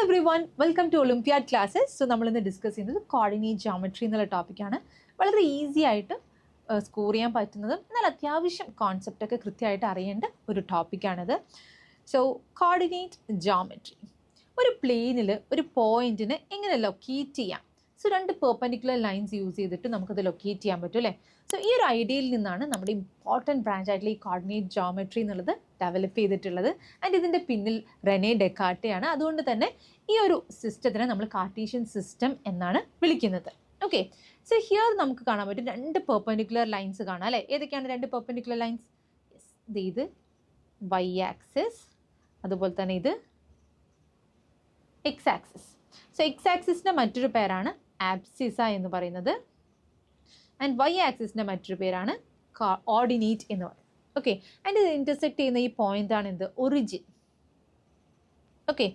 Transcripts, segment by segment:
everyone, welcome to Olympiad classes. So, we will discuss coordinate geometry എന്നുള്ള ടോപ്പിക്കാണ്. വളരെ easy ആയിട്ട് സ്കോർ ചെയ്യാൻ പറ്റുന്നതും എന്നാൽ അത്യാവശ്യം കോൺസെപ്റ്റ് ഒക്കെ കൃത്യമായിട്ട് അറിയേണ്ട ഒരു ടോപ്പിക്കാണിത്. സോ കോർഡിനേറ്റ് ജോമെട്രി, ഒരു പ്ലെയിനിൽ ഒരു പോയിന്റിനെ എങ്ങനെ ലൊക്കേറ്റ് ചെയ്യാം. സോ രണ്ട് പെർപെൻഡിക്കുലർ ലൈൻസ് യൂസ് ചെയ്തിട്ട് നമുക്കത് ലൊക്കേറ്റ് ചെയ്യാൻ പറ്റും അല്ലേ. സോ ഈ ഒരു ഐഡിയയിൽ നിന്നാണ് നമ്മുടെ ഇമ്പോർട്ടൻറ്റ് ബ്രാഞ്ച് ആയിട്ടുള്ള ഈ കോർഡിനേറ്റ് ജോമെട്രി എന്നുള്ളത് ഡെവലപ്പ് ചെയ്തിട്ടുള്ളത്. ആൻഡ് ഇതിൻ്റെ പിന്നിൽ റെനെ ഡെക്കാർട്ടെയാണ്. അതുകൊണ്ട് തന്നെ ഈ ഒരു സിസ്റ്റത്തിനെ നമ്മൾ കാർട്ടീഷ്യൻ സിസ്റ്റം എന്നാണ് വിളിക്കുന്നത്. ഓക്കെ, സോ ഹിയർ നമുക്ക് കാണാൻ പറ്റും രണ്ട് പെർപെൻഡിക്കുലർ ലൈൻസ് കാണാം അല്ലേ. ഏതൊക്കെയാണ് രണ്ട് പെർപെൻഡിക്കുലർ ലൈൻസ്? ഇത് വൈ ആക്സിസ്, അതുപോലെ തന്നെ ഇത് എക്സ് ആക്സിസ്. സോ എക്സ് ആക്സിസിൻ്റെ മറ്റൊരു പേരാണ് ആബ്സിസ എന്ന് പറയുന്നത്. ആൻഡ് വൈ ആക്സിസിൻ്റെ മറ്റൊരു പേരാണ് ഓർഡിനേറ്റ് എന്ന് പറയുന്നത്. ഓക്കെ, ആൻഡ് ഇത് ഇൻ്റർസെക്ട് ചെയ്യുന്ന ഈ പോയിൻ്റാണ് എന്ത്? ഒറിജിൻ. ഓക്കെ,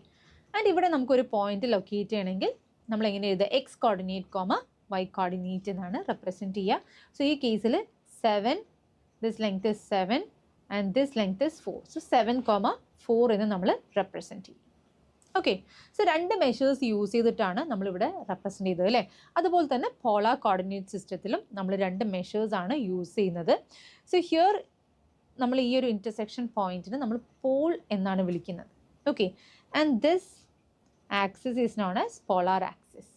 ആൻഡ് ഇവിടെ നമുക്കൊരു പോയിന്റ് ലൊക്കേറ്റ് ചെയ്യണമെങ്കിൽ നമ്മൾ എങ്ങനെ എഴുതുക? X coordinate comma y coordinate എന്നാണ് റെപ്രസെൻറ്റ് ചെയ്യുക. സോ ഈ കേസിൽ 7, this length is 7 and this length is 4. So 7,4 എന്ന് നമ്മൾ റെപ്രസെൻറ്റ് ചെയ്യും. ഓക്കെ, സോ രണ്ട് മെഷേഴ്സ് യൂസ് ചെയ്തിട്ടാണ് നമ്മളിവിടെ റെപ്രസെൻറ്റ് ചെയ്തത് അല്ലേ. അതുപോലെ തന്നെ പോളാർ കോർഡിനേറ്റ് സിസ്റ്റത്തിലും നമ്മൾ രണ്ട് മെഷേഴ്സാണ് യൂസ് ചെയ്യുന്നത്. സോ ഹിയർ നമ്മൾ ഈ ഒരു ഇൻ്റർസെക്ഷൻ പോയിന്റിന് നമ്മൾ പോൾ എന്നാണ് വിളിക്കുന്നത്. Okay, and this axis is known as polar axis.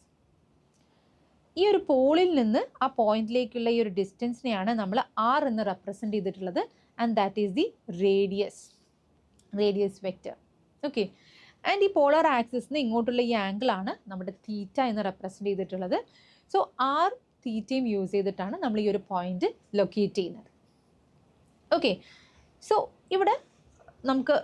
ഈ ഒരു പോളിൽ നിന്ന് ആ പോയിന്റിലേക്കുള്ള ഈ ഒരു ഡിസ്റ്റൻസിനെയാണ് നമ്മൾ ആർ എന്ന് റെപ്രസെൻറ്റ് ചെയ്തിട്ടുള്ളത്. And that is the radius vector. Okay, and ഈ പോളാർ ആക്സിസിന് ഇങ്ങോട്ടുള്ള ഈ ആംഗിളാണ് നമ്മുടെ തീറ്റ എന്ന് റെപ്രസെൻറ്റ് ചെയ്തിട്ടുള്ളത്. സോ ആർ തീറ്റയും യൂസ് ചെയ്തിട്ടാണ് നമ്മൾ ഈ ഒരു പോയിന്റ് ലൊക്കേറ്റ് ചെയ്യുന്നത്. ഓക്കെ, സോ ഇവിടെ നമുക്ക്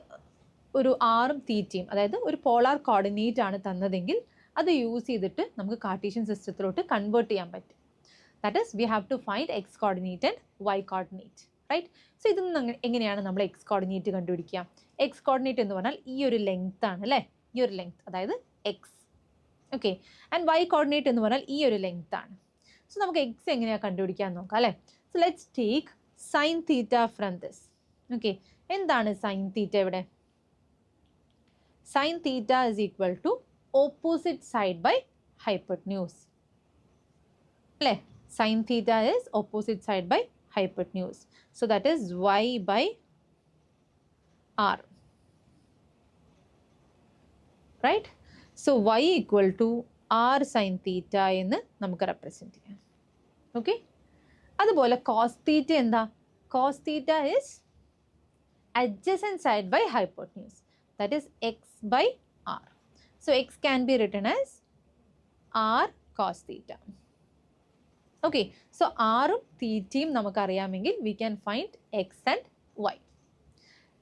ഒരു ആറും തീറ്റയും, അതായത് ഒരു പോളാർ കോർഡിനേറ്റ് ആണ് തന്നതെങ്കിൽ അത് യൂസ് ചെയ്തിട്ട് നമുക്ക് കാർട്ടീഷ്യൻ സിസ്റ്റത്തിലോട്ട് കൺവേർട്ട് ചെയ്യാൻ പറ്റും. That is we have to find x coordinate and y coordinate, right. So ഇതിൽ നിന്ന് എങ്ങനെയാണ് നമ്മൾ എക്സ് കോർഡിനേറ്റ് കണ്ടുപിടിക്കുക? എക്സ് കോർഡിനേറ്റ് എന്ന് പറഞ്ഞാൽ ഈ ഒരു ലെങ്ത് ആണ് അല്ലേ, ഈ ഒരു ലെങ്ത്, അതായത് x. Okay, and y coordinate എന്ന് പറഞ്ഞാൽ ഈ ഒരു ലെങ്ത് ആണ്. സോ നമുക്ക് എക്സ് എങ്ങനെയാണ് കണ്ടുപിടിക്കാൻ നോക്കാം അല്ലേ. So let's take sine theta from this. Okay, എന്താണ് സൈൻ തീറ്റ ഇവിടെ? Sin theta is equal to opposite side by hypotenuse. അല്ലേ, sin theta is opposite side by hypotenuse. So that is y by r. Right? So y equal to r sin theta എന്ന് നമുക്ക് represent ചെയ്യാം. Okay, അതുപോലെ cos theta എന്താ? Cos theta is adjacent side by hypotenuse. That is x by r. So x can be written as r cos theta. Okay, so r ഉം തീറ്റയും നമുക്കറിയാമെങ്കിൽ we can find x and y.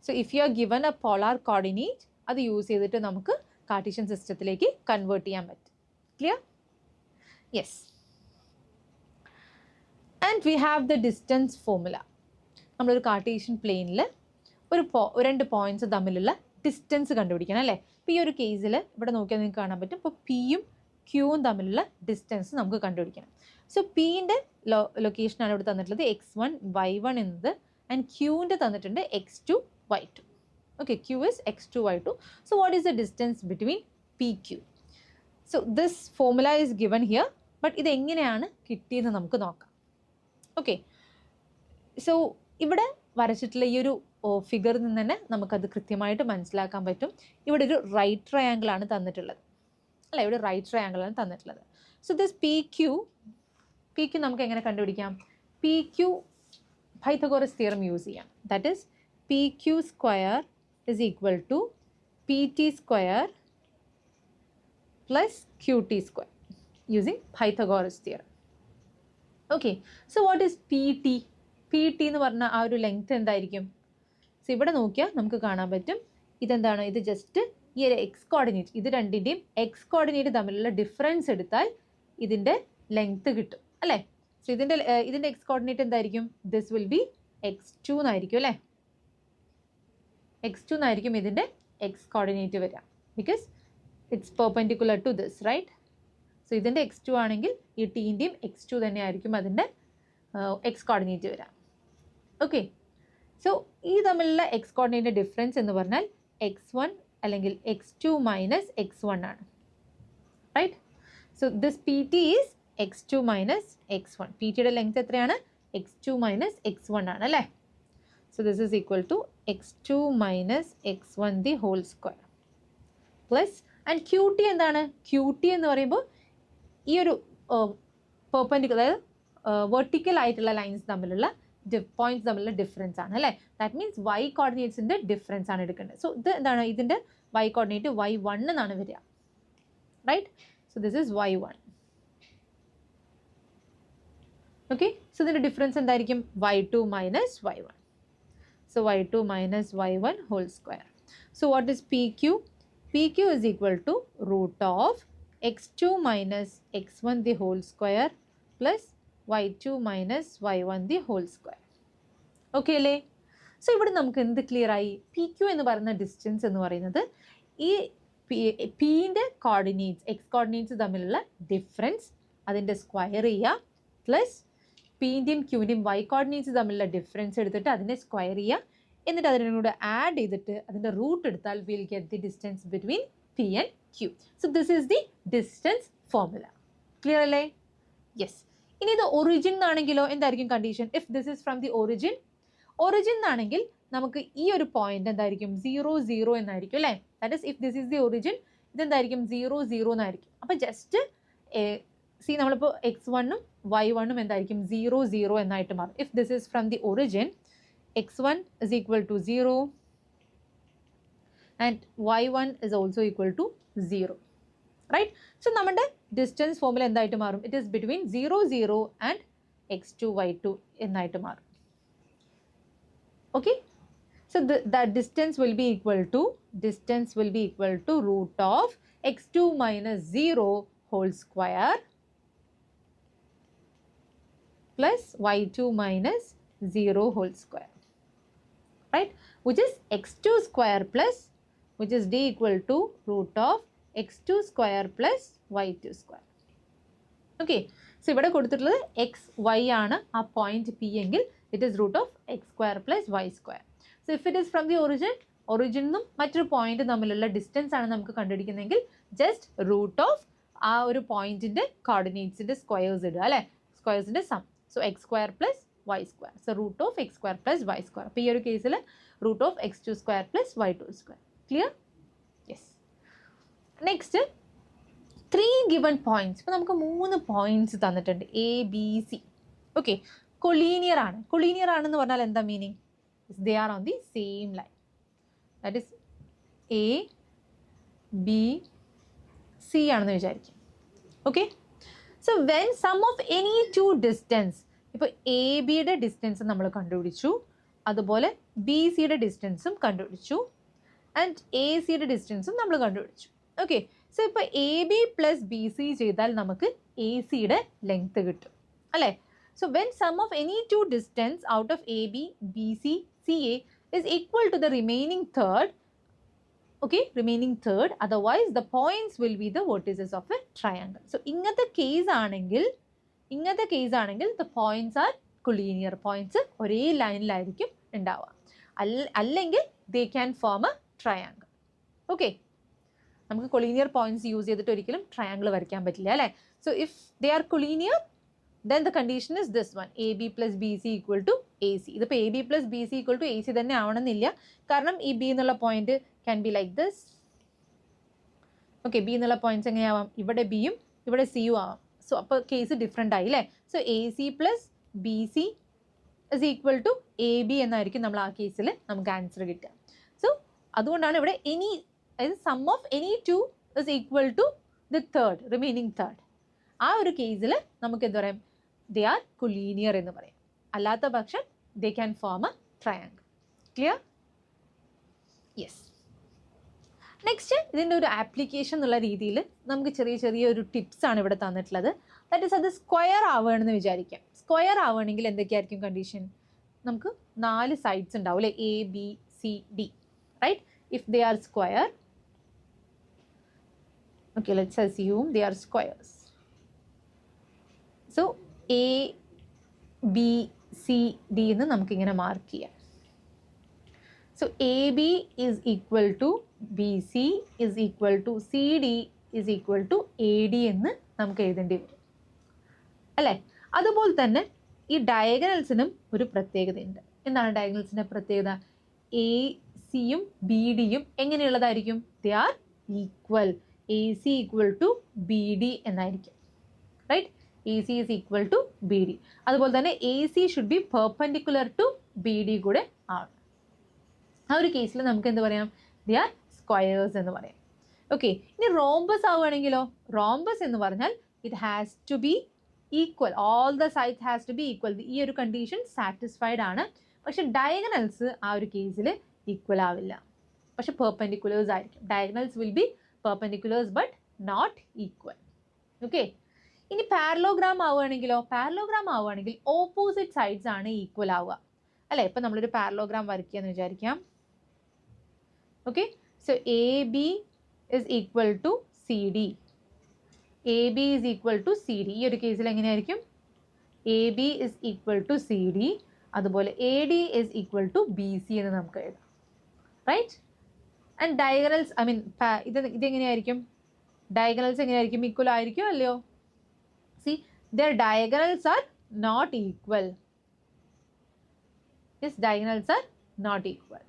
So if you are given a polar coordinate, അത് use ചെയ്തിട്ട് നമുക്ക് Cartesian സിസ്റ്റത്തിലേക്ക് convert ചെയ്യാൻ പറ്റും. Clear? Yes. And we have the distance formula. നമ്മളൊരു Cartesian പ്ലെയിനിൽ രണ്ട് പോയിന്റ്സ് തമ്മിലുള്ള ഡിസ്റ്റൻസ് കണ്ടുപിടിക്കണം അല്ലേ. ഇപ്പോൾ ഈ ഒരു കേസിൽ ഇവിടെ നോക്കിയാൽ നിങ്ങൾക്ക് കാണാൻ പറ്റും. ഇപ്പോൾ പിയും ക്യൂവും തമ്മിലുള്ള ഡിസ്റ്റൻസ് നമുക്ക് കണ്ടുപിടിക്കണം. സോ പിൻ്റെ ലൊക്കേഷനാണ് ഇവിടെ തന്നിട്ടുള്ളത് x1 y1 എന്നത്, ആൻഡ് ക്യൂവിൻ്റെ തന്നിട്ടുണ്ട് x2 y2. ഓക്കെ, Q is x2 y2. So what is the distance between P Q? So this formula is given here. But ഇത് എങ്ങനെയാണ് കിട്ടിയെന്ന് നമുക്ക് നോക്കാം. ഓക്കെ, സോ ഇവിടെ വരച്ചിട്ടുള്ള ഈ ഒരു ഫിഗറിൽ നിന്ന് തന്നെ നമുക്കത് കൃത്യമായിട്ട് മനസ്സിലാക്കാൻ പറ്റും. ഇവിടെ ഒരു റൈറ്റ് ട്രയാങ്കിൾ ആണ് തന്നിട്ടുള്ളത് അല്ലേ, ഇവിടെ റൈറ്റ് ട്രയാങ്കിൾ ആണ് തന്നിട്ടുള്ളത്. സോ ദിസ് പി ക്യൂ നമുക്ക് എങ്ങനെ കണ്ടുപിടിക്കാം? P Q Pythagoras theorem use ചെയ്യാം. That is P Q square is equal to P T square plus Q T square using Pythagoras theorem. Okay, so what is P T? P T എന്ന് പറഞ്ഞാൽ ആ ഒരു length എന്തായിരിക്കും? So ഇവിടെ നോക്കിയാൽ നമുക്ക് കാണാൻ പറ്റും ഇതെന്താണ്? ഇത് ജസ്റ്റ് ഈ ഒരു എക്സ് കോർഡിനേറ്റ്, ഇത് രണ്ടിൻ്റെയും എക്സ് കോർഡിനേറ്റ് തമ്മിലുള്ള ഡിഫറൻസ് എടുത്താൽ ഇതിൻ്റെ ലെങ്ത് കിട്ടും അല്ലേ. സോ ഇതിൻ്റെ എക്സ് കോർഡിനേറ്റ് എന്തായിരിക്കും? ദിസ് വിൽ ബി x2 എന്നായിരിക്കും അല്ലേ. x2 എന്നായിരിക്കും ഇതിൻ്റെ എക്സ് കോർഡിനേറ്റ് വരിക, because it's perpendicular to this, right. So ഇതിൻ്റെ x2 ആണെങ്കിൽ ഈ ടീൻ്റെയും x2 തന്നെ ആയിരിക്കും അതിൻ്റെ എക്സ് കോർഡിനേറ്റ് വരാം. ഓക്കെ, സോ ഈ തമ്മിലുള്ള എക്സ് കോർഡിനേറ്റ് ഡിഫറൻസ് എന്ന് പറഞ്ഞാൽ x1 അല്ലെങ്കിൽ x2 മൈനസ് x1 ആണ്. Right? So this P T is x2 minus x1. P ടിയുടെ ലെങ്ത് എത്രയാണ്? x2 മൈനസ് x1 ആണ് അല്ലേ? So this is equal to x2 minus x1 the whole square plus and Q T എന്താണ്? Q T എന്ന് പറയുമ്പോൾ ഈ ഒരു perpendicular, അതായത് വെർട്ടിക്കൽ ആയിട്ടുള്ള ലൈൻസ് തമ്മിലുള്ള പോയിന്റ്സ് തമ്മിലുള്ള ഡിഫറൻസ് ആണ് അല്ലേ? ദാറ്റ് മീൻസ് y കോർഡിനേറ്റ്സിൻ്റെ ഡിഫറൻസ് ആണ് എടുക്കേണ്ടത്. സോ ഇത് എന്താണ്? ഇതിൻ്റെ y കോർഡിനേറ്റ് y1 എന്നാണ് വരിക. Right? So this is y1. Okay, so ഇതിൻ്റെ ഡിഫറൻസ് എന്തായിരിക്കും? y2 minus y1. So y2 minus y1 whole square. So what is pq? pq is equal to root of x2 minus x1 the whole square plus y2 minus y1 the whole square. Okay അല്ലേ? So ഇവിടെ നമുക്ക് എന്ത് clear ആയി? P Q എന്ന് പറയുന്ന distance എന്ന് പറയുന്നത് ഈ പിൻ്റെ കോർഡിനേറ്റ്സ്, എക്സ് കോർഡിനേറ്റ്സ് തമ്മിലുള്ള ഡിഫറൻസ് അതിൻ്റെ സ്ക്വയർ ചെയ്യുക പ്ലസ് പിൻ്റെയും ക്യൂൻ്റെയും വൈ കോർഡിനേറ്റ്സ് തമ്മിലുള്ള ഡിഫറൻസ് എടുത്തിട്ട് അതിനെ സ്ക്വയർ ചെയ്യുക, എന്നിട്ട് അതിനെ കൂടെ ആഡ് ചെയ്തിട്ട് അതിൻ്റെ റൂട്ട് എടുത്താൽ will get the distance between P and Q. So this is the distance formula. Clear അല്ലേ? യെസ്. ഇനി ഇത് ഒറിജിൻ എന്നാണെങ്കിലോ എന്തായിരിക്കും condition? If this is from the origin എന്നാണെങ്കിൽ നമുക്ക് ഈ ഒരു പോയിന്റ് എന്തായിരിക്കും? 0 0 എന്നായിരിക്കും അല്ലേ? That is if this is the origin, ഇതെന്തായിരിക്കും? 0 0 എന്നായിരിക്കും. അപ്പോൾ ജസ്റ്റ് സി നമ്മളിപ്പോൾ x1ഉം y1ഉം എന്തായിരിക്കും? 0 0 എന്നായിട്ട് മാറും. If this is from the origin, x1 is equal to 0 and y1 is also equal to 0. Right? So നമ്മുടെ ഡിസ്റ്റൻസ് ഫോർമുല എന്തായിട്ട് മാറും? It is between 0 0 and x2 y2 എന്നായിട്ട് മാറും. Okay, so that distance will be equal to root of x2 minus 0 whole square plus y2 minus 0 whole square. Right, which is x2 square plus, which is d equal to root of x2 square plus y2 square. Okay, so ഇവിടെ കൊടുത്തിട്ടുള്ളത് x y ആണ് ആ point p എങ്കിൽ it is root of x square plus y square. So if it is from the ഒറിജിനും മറ്റൊരു point തമ്മിലുള്ള distance ആണ് നമുക്ക് കണ്ടുപിടിക്കുന്നതെങ്കിൽ just root of ആ ഒരു പോയിന്റിന്റെ കോർഡിനേറ്റ്സിന്റെ സ്ക്വയേഴ്സ് ഇടുക അല്ലേ? സ്ക്വയേഴ്സിന്റെ sum. So x square plus y square. So root of x square plus y square. അപ്പോൾ ഈ ഒരു കേസിൽ root of x2 square plus y2 square. Clear? Yes. Next, 3 given points. ഇപ്പോൾ നമുക്ക് 3 പോയിന്റ്സ് തന്നിട്ടുണ്ട്, A B C. Okay, collinear ആണ്. Collinear ആണെന്ന് പറഞ്ഞാൽ എന്താ meaning? They are on the same line. That is A B C ആണെന്ന് വിചാരിക്കും. Okay, so when sum of any two distance, ഇപ്പോൾ എ ബിയുടെ ഡിസ്റ്റൻസ് നമ്മൾ കണ്ടുപിടിച്ചു, അതുപോലെ ബി സിയുടെ ഡിസ്റ്റൻസും കണ്ടുപിടിച്ചു, ആൻഡ് എ സിയുടെ ഡിസ്റ്റൻസും നമ്മൾ കണ്ടുപിടിച്ചു. ഓക്കെ, സോ ഇപ്പോൾ A B plus B C ചെയ്താൽ നമുക്ക് എ സിയുടെ ലെങ്ത് കിട്ടും അല്ലേ? So when sum of any two distance out of A B, B C, C A is equal to the remaining third. Okay, remaining third, otherwise the points will be the vertices of a triangle. So ഇങ്ങനത്തെ case ആണെങ്കിൽ the points are collinear. Points ഒരേ ലൈനിലായിരിക്കും ഉണ്ടാവുക. അല്ലെങ്കിൽ they can form a triangle. Okay, നമുക്ക് collinear points use ചെയ്തിട്ട് ഒരിക്കലും triangle വരയ്ക്കാൻ പറ്റില്ല അല്ലേ? So if they are collinear, then the condition is this one, AB plus BC equal to AC. ഇതിപ്പോൾ AB plus BC equal to AC തന്നെ ആവണമെന്നില്ല, കാരണം ഈ B എന്നുള്ള point can be like this. Okay, B എന്നുള്ള points എങ്ങനെയാവാം? ഇവിടെ ബിയും ഇവിടെ സിയും ആവാം. സോ അപ്പോൾ കേസ് ഡിഫറെൻ്റ് ആയി അല്ലേ? So AC plus BC is equal to AB എന്നായിരിക്കും നമ്മൾ ആ കേസിൽ നമുക്ക് ആൻസർ കിട്ടുക. സോ അതുകൊണ്ടാണ് ഇവിടെ എനി, അതായത് sum of any two is equal to the third, remaining third. ആ ഒരു കേസിൽ നമുക്ക് എന്താ പറയാം? ദേ ആർ കൊളീനിയർ എന്ന് പറയും. അല്ലാത്ത പക്ഷം they can form a triangle. Clear? Yes. Next, ഇതിൻ്റെ ഒരു ആപ്ലിക്കേഷൻ എന്നുള്ള രീതിയിൽ നമുക്ക് ചെറിയ ഒരു ടിപ്സ് ആണ് ഇവിടെ തന്നിട്ടുള്ളത്. ദാറ്റ് ഈസ് അത് സ്ക്വയർ ആവുകയാണെന്ന് വിചാരിക്കാം. സ്ക്വയർ ആവുകയാണെങ്കിൽ എന്തൊക്കെയായിരിക്കും കണ്ടീഷൻ? നമുക്ക് 4 സൈഡ്സ് ഉണ്ടാവും അല്ലേ? A B C D. Right? If they are square, okay, let's assume they are squares. So A B C D എന്ന് നമുക്കിങ്ങനെ മാർക്ക് ചെയ്യാം. So A B is equal to B C is equal to C D is equal to A D എന്ന് നമുക്ക് എഴുതേണ്ടി വരും അല്ലേ. അതുപോലെ തന്നെ ഈ ഡയഗണൽസിനും ഒരു പ്രത്യേകതയുണ്ട്. എന്താണ് ഡയഗണൽസിൻ്റെ പ്രത്യേകത? എ സിയും ബി ഡിയും എങ്ങനെയുള്ളതായിരിക്കും? They are equal. A C equal to B D എന്നായിരിക്കും, right. A C is equal to B D. അതുപോലെ തന്നെ A C should be perpendicular to B D കൂടെ ആണ്. ആ ഒരു കേസിൽ നമുക്ക് എന്ത് പറയാം? ദേ ആർ സ്ക്വയേഴ്സ് എന്ന് പറയാം. ഓക്കെ, ഇനി റോംബസ് ആവുകയാണെങ്കിലോ? റോംബസ് എന്ന് പറഞ്ഞാൽ it has to be equal, all the sides has to be equal. ഈ ഒരു കണ്ടീഷൻ സാറ്റിസ്ഫൈഡ് ആണ്. പക്ഷെ ഡയഗണൽസ് ആ ഒരു കേസിൽ ഈക്വൽ ആവില്ല, പക്ഷെ പെർപെൻഡിക്കുലേഴ്സ് ആയിരിക്കും. Diagonals will be perpendiculars but not equal. Okay, ഇനി പാരലോഗ്രാം ആവുകയാണെങ്കിലോ? പാരലോഗ്രാം ആവുകയാണെങ്കിൽ ഓപ്പോസിറ്റ് സൈഡ്സ് ആണ് ഈക്വൽ ആവുക അല്ലേ. ഇപ്പം നമ്മളൊരു പാരലോഗ്രാം വരയ്ക്കുക എന്ന് വിചാരിക്കാം. Okay, so A B is equal to C D. A B is equal to C D. ഈ ഒരു കേസിൽ എങ്ങനെയായിരിക്കും? A B is equal to C D. അതുപോലെ A D is equal to B C എന്ന് നമുക്ക് എഴുതാം, റൈറ്റ്. And diagonals ഇതെങ്ങനെയായിരിക്കും? ഡയഗണൽസ് എങ്ങനെയായിരിക്കും? Equal ആയിരിക്കും അല്ലയോ? C, their diagonals are not equal. Yes, diagonals are not equal.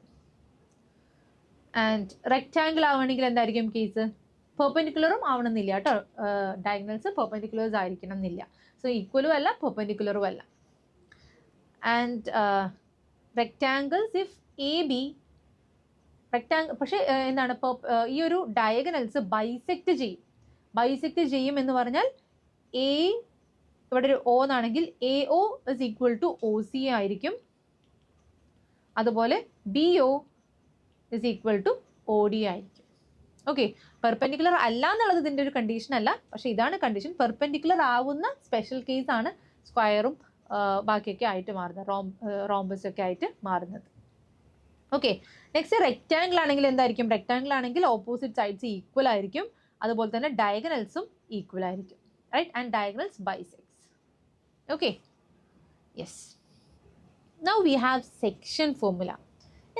And rectangle ആവണമെങ്കിൽ എന്തായിരിക്കും case? പെർപെൻഡിക്കുലറും ആവണമെന്നില്ല കേട്ടോ. ഡയഗണൽസ് പെർപെൻഡിക്കുലേഴ്സ് ആയിരിക്കണം എന്നില്ല. സോ ഈക്വലും അല്ല പെർപെൻഡിക്കുലറും അല്ല. And rectangles if A B പക്ഷേ എന്താണ് ഈ ഒരു ഡയഗണൽസ് ബൈസെക്റ്റ് ചെയ്യും എന്ന് പറഞ്ഞാൽ എ ഇവിടെ ഒരു ഒ എന്നാണെങ്കിൽ A O is equal to O C ആയിരിക്കും. അതുപോലെ B O is equal to O D ആയിരിക്കും. ഓക്കെ, പെർപെൻഡിക്കുലർ അല്ല എന്നുള്ളത് ഇതിൻ്റെ ഒരു കണ്ടീഷൻ അല്ല, പക്ഷേ ഇതാണ് കണ്ടീഷൻ. പെർപെൻഡിക്കുലർ ആവുന്ന സ്പെഷ്യൽ കേസ് ആണ് സ്ക്വയറും ബാക്കിയൊക്കെ ആയിട്ട് മാറുന്നത്, റോംബസ് ഒക്കെ ആയിട്ട് മാറുന്നത്. ഓക്കെ, നെക്സ്റ്റ് റെക്റ്റാങ്കിൾ ആണെങ്കിൽ എന്തായിരിക്കും? റെക്റ്റാങ്കിൾ ആണെങ്കിൽ ഓപ്പോസിറ്റ് സൈഡ്സ് ഈക്വൽ ആയിരിക്കും. അതുപോലെ തന്നെ ഡയഗണൽസും ഈക്വൽ ആയിരിക്കും, right, and diagonals bisects. Okay, yes. Now we have section formula.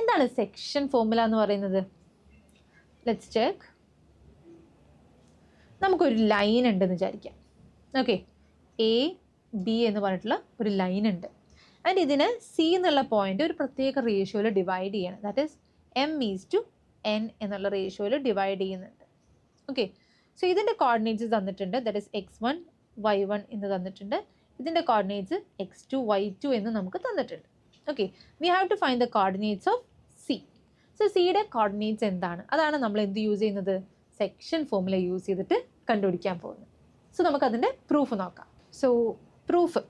എന്താണ് സെക്ഷൻ ഫോർമുല എന്ന് പറയുന്നത്? Let's check. നമുക്കൊരു ലൈൻ ഉണ്ടെന്ന് വിചാരിക്കാം. ഓക്കെ, എ ബി എന്ന് പറഞ്ഞിട്ടുള്ള ഒരു ലൈൻ ഉണ്ട്. ആൻഡ് ഇതിന് സി എന്നുള്ള പോയിന്റ് ഒരു പ്രത്യേക റേഷ്യോയിൽ ഡിവൈഡ് ചെയ്യണം. ദാറ്റ് ഈസ് m:n എന്നുള്ള റേഷ്യോയിൽ ഡിവൈഡ് ചെയ്യുന്നുണ്ട്. ഓക്കെ, സോ ഇതിൻ്റെ കോർഡിനേറ്റ്സ് തന്നിട്ടുണ്ട്. ദാറ്റ് ഈസ് x1 y1 എന്ന് തന്നിട്ടുണ്ട്. ഇതിൻ്റെ കോർഡിനേറ്റ്സ് x2 y2 എന്ന് നമുക്ക് തന്നിട്ടുണ്ട്. Okay, we have to find the coordinates of C. So സിയുടെ കോർഡിനേറ്റ്സ് എന്താണ്? അതാണ് നമ്മൾ എന്ത് യൂസ് ചെയ്യുന്നത്? സെക്ഷൻ ഫോർമുല യൂസ് ചെയ്തിട്ട് കണ്ടുപിടിക്കാൻ പോകുന്നത്. സോ നമുക്കതിൻ്റെ പ്രൂഫ് നോക്കാം. സോ പ്രൂഫ്,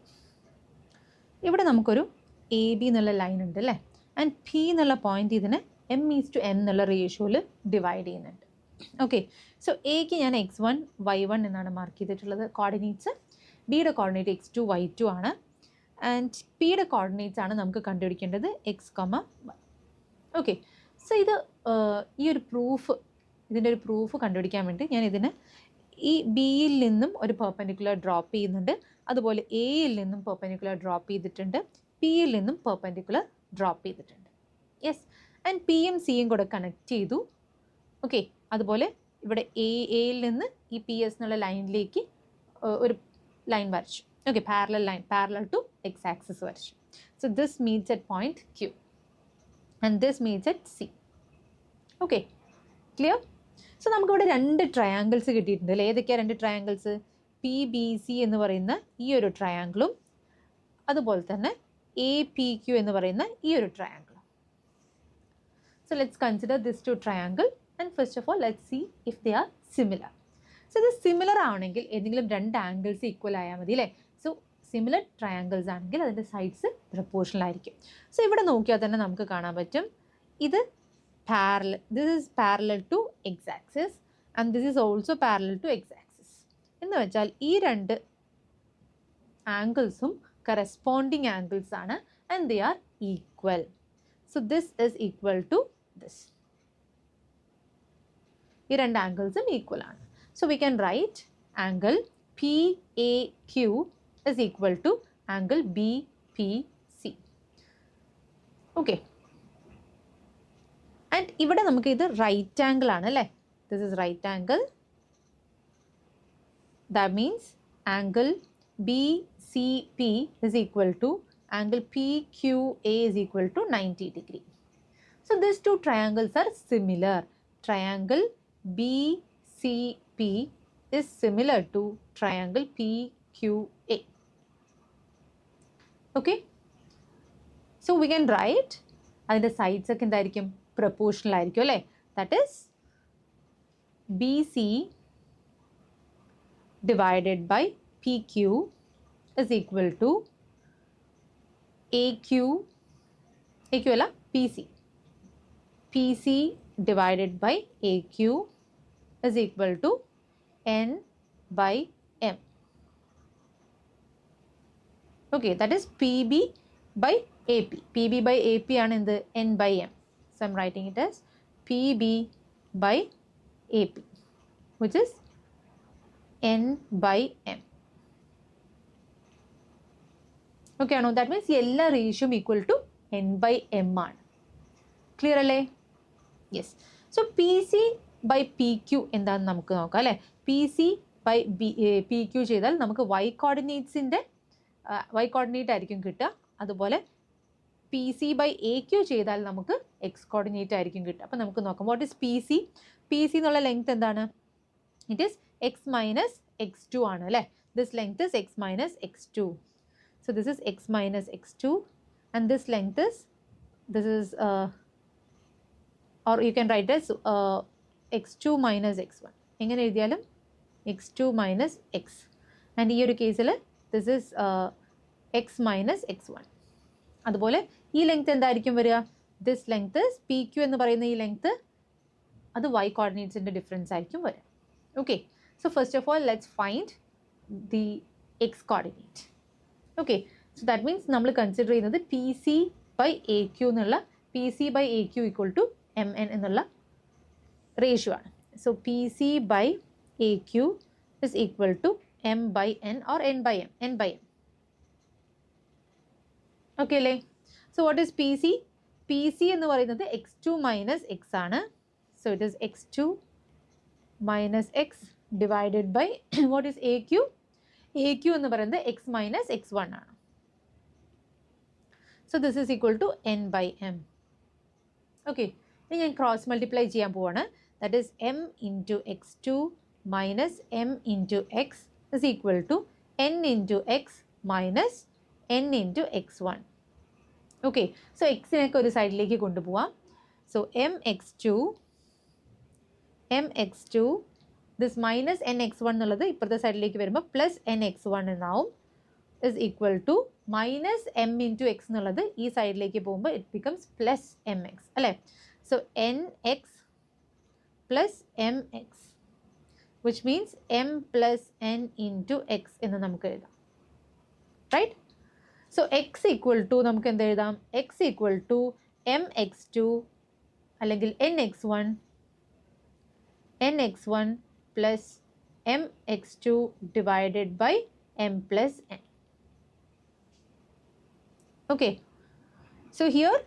ഇവിടെ നമുക്കൊരു എ ബി എന്നുള്ള ലൈൻ ഉണ്ട് അല്ലേ. ആൻഡ് പി എന്നുള്ള പോയിന്റ് ഇതിനെ m:n എന്നുള്ള റേഷ്യോയിൽ ഡിവൈഡ് ചെയ്യുന്നുണ്ട്. ഓക്കെ, സോ എക്ക് ഞാൻ x1 y1 എന്നാണ് മാർക്ക് ചെയ്തിട്ടുള്ളത് കോർഡിനേറ്റ്സ്. ബിയുടെ കോർഡിനേറ്റ് x2 y2 ആണ്. ആൻഡ് പിയുടെ കോർഡിനേറ്റ്സ് ആണ് നമുക്ക് കണ്ടുപിടിക്കേണ്ടത് x, y. ഓക്കെ, സോ ഇത് ഈ ഒരു പ്രൂഫ്, ഇതിൻ്റെ ഒരു പ്രൂഫ് കണ്ടുപിടിക്കാൻ വേണ്ടി ഞാൻ ഇതിന് ഈ ബിയിൽ നിന്നും ഒരു പെർപെൻഡിക്കുലർ ഡ്രോപ്പ് ചെയ്യുന്നുണ്ട്. അതുപോലെ എയിൽ നിന്നും പെർപെൻഡിക്കുലർ ഡ്രോപ്പ് ചെയ്തിട്ടുണ്ട്. പിയിൽ നിന്നും പെർപെൻഡിക്കുലർ ഡ്രോപ്പ് ചെയ്തിട്ടുണ്ട്. യെസ്, ആൻഡ് പിയും സിയും കൂടെ കണക്ട് ചെയ്തു. ഓക്കെ, അതുപോലെ ഇവിടെ എയിൽ നിന്ന് ഈ പി എസ് എന്നുള്ള ലൈനിലേക്ക് ഒരു ലൈൻ വരച്ചു. Okay, parallel line, parallel to X axis വരച്ചു. So this meets at point Q and this meets at C. Okay, clear? So നമുക്കിവിടെ രണ്ട് ട്രയാങ്കിൾസ് കിട്ടിയിട്ടുണ്ട് അല്ലേ. ഏതൊക്കെയാണ് രണ്ട് ട്രയാങ്കിൾസ്? പി ബി സി എന്ന് പറയുന്ന ഈ ഒരു ട്രയാങ്കിളും അതുപോലെ തന്നെ എ പി ക്യു എന്ന് പറയുന്ന ഈ ഒരു ട്രയാങ്കിളും. So let's consider these two triangles, and first of all let's see if they are similar. So ഇത് സിമിലർ ആണെങ്കിൽ ഏതെങ്കിലും രണ്ട് ആംഗിൾസ് ഈക്വൽ ആയാൽ മതി അല്ലേ. സോ സിമിലർ ട്രയാങ്കിൾസ് ആണെങ്കിൽ അതിൻ്റെ സൈഡ്സ് പ്രപ്പോർഷണൽ ആയിരിക്കും. സോ ഇവിടെ നോക്കിയാൽ തന്നെ നമുക്ക് കാണാൻ പറ്റും ഇത് parallel, this is parallel to X axis and this is also parallel to X axis. എന്ന് വെച്ചാൽ ഈ രണ്ട് ആംഗിൾസും കറസ്പോണ്ടിങ് ആംഗിൾസ് ആണ് and they are equal. So this is equal to this. ഈ രണ്ട് ആംഗിൾസും ഈക്വൽ ആണ്. So we can write angle PAQ is equal to angle BPC. Okay, and ഇവിടെ നമുക്ക് ഇത് റൈറ്റ് ആംഗിൾ ആണ് അല്ലേ. This is right angle. That means angle BCP is equal to angle PQA is equal to 90 degree. So these two triangles are similar. Triangle BCP is similar to triangle PQA. Okay. So we can write the sides ഒക്കെ എന്തായിരിക്കും proportional ആയിരിക്കും അല്ലേ. That is BC divided by PQ is equal to AQ അല്ല PC divided by AQ is equal to N by M. Okay, that is PB by AP. PB by AP ആണ് എന്ത് N by M. So I'm writing it as PB by AP, which is N by M. Okay, no, that means എല്ലാ റേഷ്യോയും equal to N by M ആണ്. Clear അല്ലേ? Yes. So PC by PQ എന്താണെന്ന് നമുക്ക് നോക്കാം അല്ലേ. PC by PQ ചെയ്താൽ നമുക്ക് y കോർഡിനേറ്റ് ആയിരിക്കും കിട്ടുക. അതുപോലെ PC by AQ ചെയ്താൽ നമുക്ക് x കോർഡിനേറ്റ് ആയിരിക്കും കിട്ടുക. അപ്പോൾ നമുക്ക് നോക്കാം വാട്ട് ഈസ് PC. PC എന്നുള്ള ലെങ്ത് എന്താണ്? It is x minus x2 ആണ് അല്ലേ. This length is x minus x2. So this is x minus x2 and this length is, this is or you can write as x2 minus x1. എങ്ങനെ എഴുതിയാലും x2 minus x. And ഈ ഒരു കേസിൽ this is x minus x1. അതുപോലെ ഈ length എന്തായിരിക്കും വരിക? this length is PQ എന്ന് പറയുന്ന ഈ ലെങ്ത് അത് y കോർഡിനേറ്റ്സിൻ്റെ ഡിഫറൻസ് ആയിരിക്കും വരിക. Okay, so first of all let's find the x coordinate. Okay, so that means നമ്മൾ കൺസിഡർ ചെയ്യുന്നത് PC by AQ എന്നുള്ള PC by AQ equal to MN എന്നുള്ള റേഷ്യോ ആണ്. So PC by AQ is equal to M by N or N by M. N by M. Okay അല്ലേ? So what is PC? PC എന്ന് പറയുന്നത് x2 minus x ആണ്. So it is x2 minus x divided by what is AQ? AQ എന്ന് പറയുന്നത് x minus x1 ആണ്. So this is equal to N by M. Okay, ഇനി ഞാൻ cross multiply ചെയ്യാൻ പോവാണ്. That is M into x2 minus M into x is equal to N into x minus N into x1. Okay, so x-നെയൊക്കെ ഒരു സൈഡിലേക്ക് കൊണ്ടുപോവാം. So mx2 this minus nx1 എന്നുള്ളത് ഇപ്പുറത്തെ സൈഡിലേക്ക് വരുമ്പോൾ പ്ലസ് nx1 എന്നാവും is equal to minus m into x എന്നുള്ളത് ഈ സൈഡിലേക്ക് പോകുമ്പോൾ it becomes plus mx അല്ലേ. So nx plus mx which means m plus n into x എന്ന് നമുക്ക് എഴുതാം. Right. So x equal to നമുക്ക് എന്ത് എഴുതാം? x equal to mx2 അല്ലെങ്കിൽ nx1 plus mx2 divided by m plus n. Okay, so here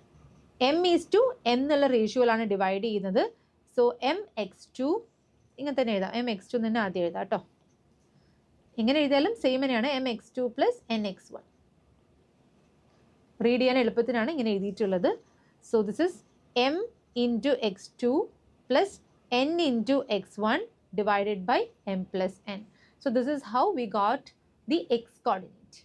m is to n എന്നുള്ള റേഷ്യോയിലാണ് divide ചെയ്യുന്നത്. സോ mx2 ഇങ്ങനെ തന്നെ എഴുതാം. mx2 തന്നെ ആദ്യം എഴുതാം കേട്ടോ. ഇങ്ങനെ എഴുതിയാലും സെയിം തന്നെയാണ്. mx2 plus nx1 റീഡ് ചെയ്യാൻ എളുപ്പത്തിനാണ് ഇങ്ങനെ എഴുതിയിട്ടുള്ളത്. So this is m into x2 plus n into x1 divided by m plus n. So this is how we got the x coordinate.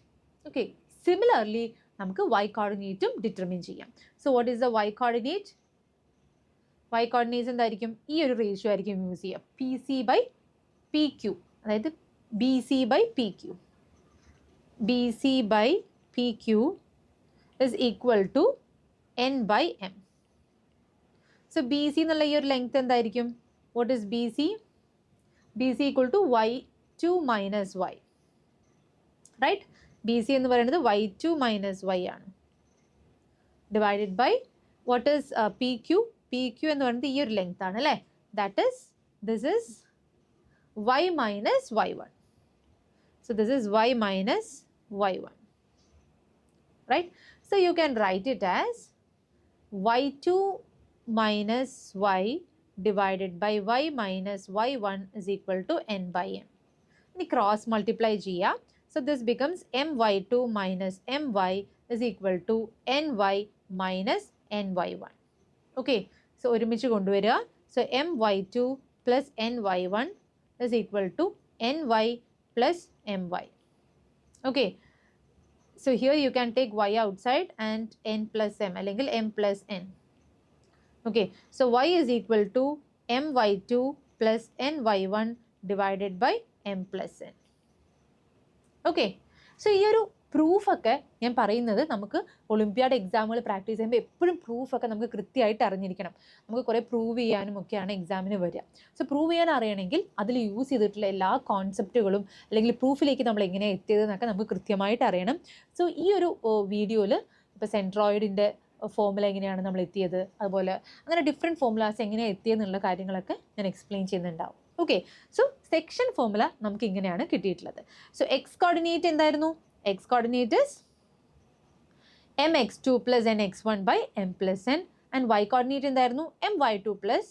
Okay, similarly നമുക്ക് y coordinateും determine ചെയ്യാം. So what is the y coordinate? y coordinates എന്തായിരിക്കും? ഈ ഒരു ratio ആയിരിക്കും use ചെയ്യുക. PC by PQ അതായത് BC by PQ. BC by PQ is equal to n by m. So BC എന്നുള്ള ഈ ഒരു ലെങ്ത് എന്തായിരിക്കും? What is BC? BC equal to y2 minus y. Right? BC എന്ന് പറയുന്നത് y2 minus y ആണ്. Divided by what is PQ? PQ എന്ന് പറയുന്നത് ഈ ഒരു ലെങ്ത് ആണ് അല്ലേ. That is, this is y minus y1. So this is y minus y1. Right? So you can write it as y2 minus y divided by y minus y1 is equal to n by m. ഇനി cross multiply ചെയ്യാം. So this becomes my2 minus my is equal to ny minus ny1. Okay, so ഒരുമിച്ച് കൊണ്ടുവരിക. So my2 plus ny1 is equal to ny plus my. Okay, so here you can take y outside and n plus m അല്ലെങ്കിൽ m plus n. Okay, so y is equal to my2 plus ny1 divided by m plus n. Okay, so ഈ ഒരു പ്രൂഫൊക്കെ ഞാൻ പറയുന്നത് നമുക്ക് Olympiad എക്സാമുകൾ practice ചെയ്യുമ്പോൾ എപ്പോഴും പ്രൂഫൊക്കെ നമുക്ക് കൃത്യമായിട്ട് അറിഞ്ഞിരിക്കണം. നമുക്ക് കുറേ പ്രൂവ് ചെയ്യാനും ഒക്കെയാണ് എക്സാമിന് വരിക. സോ പ്രൂവ് ചെയ്യാൻ അറിയണമെങ്കിൽ അതിൽ യൂസ് ചെയ്തിട്ടുള്ള എല്ലാ കോൺസെപ്റ്റുകളും അല്ലെങ്കിൽ പ്രൂഫിലേക്ക് നമ്മൾ എങ്ങനെ എത്തിയതെന്നൊക്കെ നമുക്ക് കൃത്യമായിട്ട് അറിയണം. സോ ഈ ഒരു വീഡിയോയിൽ ഇപ്പോൾ സെൻട്രോയിഡിൻ്റെ ഫോമുല എങ്ങനെയാണ് നമ്മൾ എത്തിയത്, അതുപോലെ അങ്ങനെ ഡിഫറെൻറ്റ് ഫോമുലാസ് എങ്ങനെയാണ് എത്തിയെന്നുള്ള കാര്യങ്ങളൊക്കെ ഞാൻ എക്സ്പ്ലെയിൻ ചെയ്യുന്നുണ്ടാവും. ഓക്കെ, സോ സെക്ഷൻ ഫോമുല നമുക്ക് ഇങ്ങനെയാണ് കിട്ടിയിട്ടുള്ളത്. സോ എക്സ് കോർഡിനേറ്റ് എന്തായിരുന്നു? X coordinate is mx2 plus nx1 by m plus n, and y coordinate എന്തായിരുന്നു? my2 plus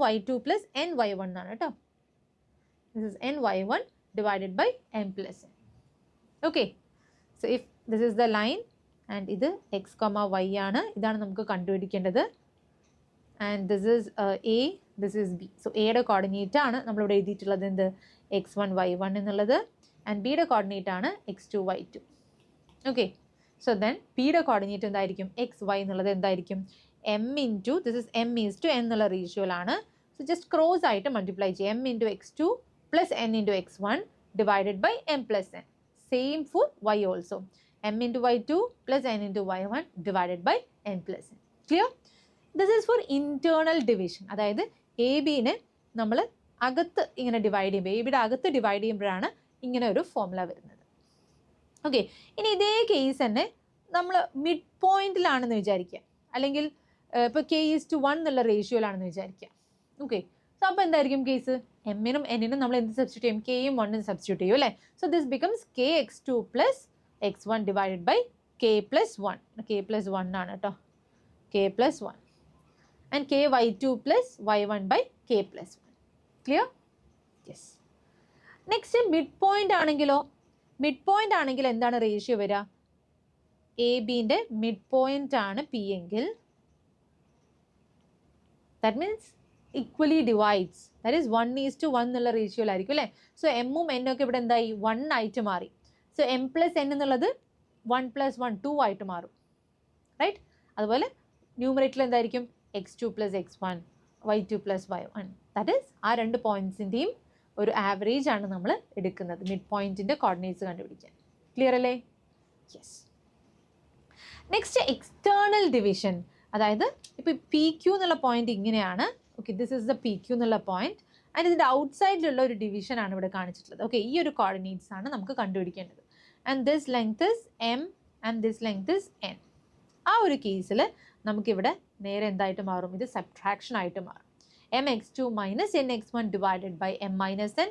my2 plus ny1 എന്നാണ് കേട്ടോ. This is ny1 divided by m plus n. Okay, so if this is the line and ഇത് x, y ആണ്, ഇതാണ് നമുക്ക് കണ്ടുപിടിക്കേണ്ടത്. And this is a, this is b. So a യുടെ coordinate ആണ് നമ്മളിവിടെ എഴുതിയിട്ടുള്ളത് എന്ത്? x1 y1 എന്നുള്ളത്, and b യുടെ കോർഡിനേറ്റ് ആണ് x2 y2. Okay, so then p യുടെ കോർഡിനേറ്റ് എന്തായിരിക്കും? x y എന്നുള്ളത് എന്തായിരിക്കും? m into, this is m is to n എന്നുള്ള റേഷ്യോയിലാണ്. So just ക്രോസ് ആയിട്ട് മൾട്ടിപ്ലൈ ചെയ്യുക. m into x2 plus n into x1 divided by m plus n. Same for y also. m into y2 plus n into y1 divided by n plus n. Clear? This is for internal division. അതായത് A ബിനെ നമ്മൾ അകത്ത് ഇങ്ങനെ divide ചെയ്യുമ്പോൾ, A ബിയുടെ അകത്ത് divide ചെയ്യുമ്പോഴാണ് ഇങ്ങനെ ഒരു ഫോമുല വരുന്നത്. ഓക്കെ, ഇനി ഇതേ കേസ് തന്നെ നമ്മൾ മിഡ് പോയിന്റിലാണെന്ന് വിചാരിക്കുക, അല്ലെങ്കിൽ ഇപ്പോൾ k:1 എന്നുള്ള റേഷ്യോയിലാണെന്ന് വിചാരിക്കുക. ഓക്കെ, സോ അപ്പോൾ എന്തായിരിക്കും കേസ്? എമ്മിനും എന്നിനും നമ്മൾ എന്ത് സബ്സ്റ്റിറ്റ്യൂട്ട് ചെയ്യും? കെയും 1 സബ്സ്റ്റിറ്റ്യൂട്ട് ചെയ്യും അല്ലേ? So this becomes kx2 plus x1 divided by k plus 1. k plus 1 ആണ് കേട്ടോ, k plus 1. And ky2 plus y1 by k plus 1. Clear? Yes. Next mid point ആണെങ്കിലോ? മിഡ് പോയിന്റ് ആണെങ്കിൽ എന്താണ് റേഷ്യോ വരിക? എ ബിൻ്റെ മിഡ് പോയിന്റ് ആണ് P എങ്കിൽ that means equally divides, that is 1:1 എന്നുള്ള റേഷ്യോയിലായിരിക്കും അല്ലേ? സോ എമ്മും എന്നും ഒക്കെ ഇവിടെ എന്തായി? 1 ആയിട്ട് മാറി. സോ എം പ്ലസ് എൻ എന്നുള്ളത് 1 + 1 2 ആയിട്ട് മാറും, റൈറ്റ്? അതുപോലെ ന്യൂമറേറ്ററിൽ എന്തായിരിക്കും? x2 plus x1 y2 plus y1. That is ആ രണ്ട് പോയിന്റ്സിൻ്റെയും ഒരു ആവറേജ് ആണ് നമ്മൾ എടുക്കുന്നത് മിഡ് പോയിന്റിൻ്റെ കോർഡിനേറ്റ്സ് കണ്ടുപിടിക്കാൻ. ക്ലിയർ അല്ലേ? യെസ്. നെക്സ്റ്റ് എക്സ്റ്റേണൽ ഡിവിഷൻ, അതായത് ഇപ്പോൾ പി ക്യൂ എന്നുള്ള പോയിന്റ് ഇങ്ങനെയാണ്. Okay, this is the P Q എന്നുള്ള പോയിന്റ്, ആൻഡ് ഇതിൻ്റെ ഔട്ട്സൈഡിലുള്ള ഒരു ഡിവിഷൻ ആണ് ഇവിടെ കാണിച്ചിട്ടുള്ളത്. ഓക്കെ, ഈ ഒരു കോർഡിനേറ്റ്സ് ആണ് നമുക്ക് കണ്ടുപിടിക്കേണ്ടത്. And this length is M and this length is an. ആ ഒരു കേസിൽ നമുക്കിവിടെ നേരെ എന്തായിട്ട് മാറും? ഇത് സബ്ട്രാക്ഷൻ ആയിട്ട് മാറും. mx2 minus nx1 divided by m minus n,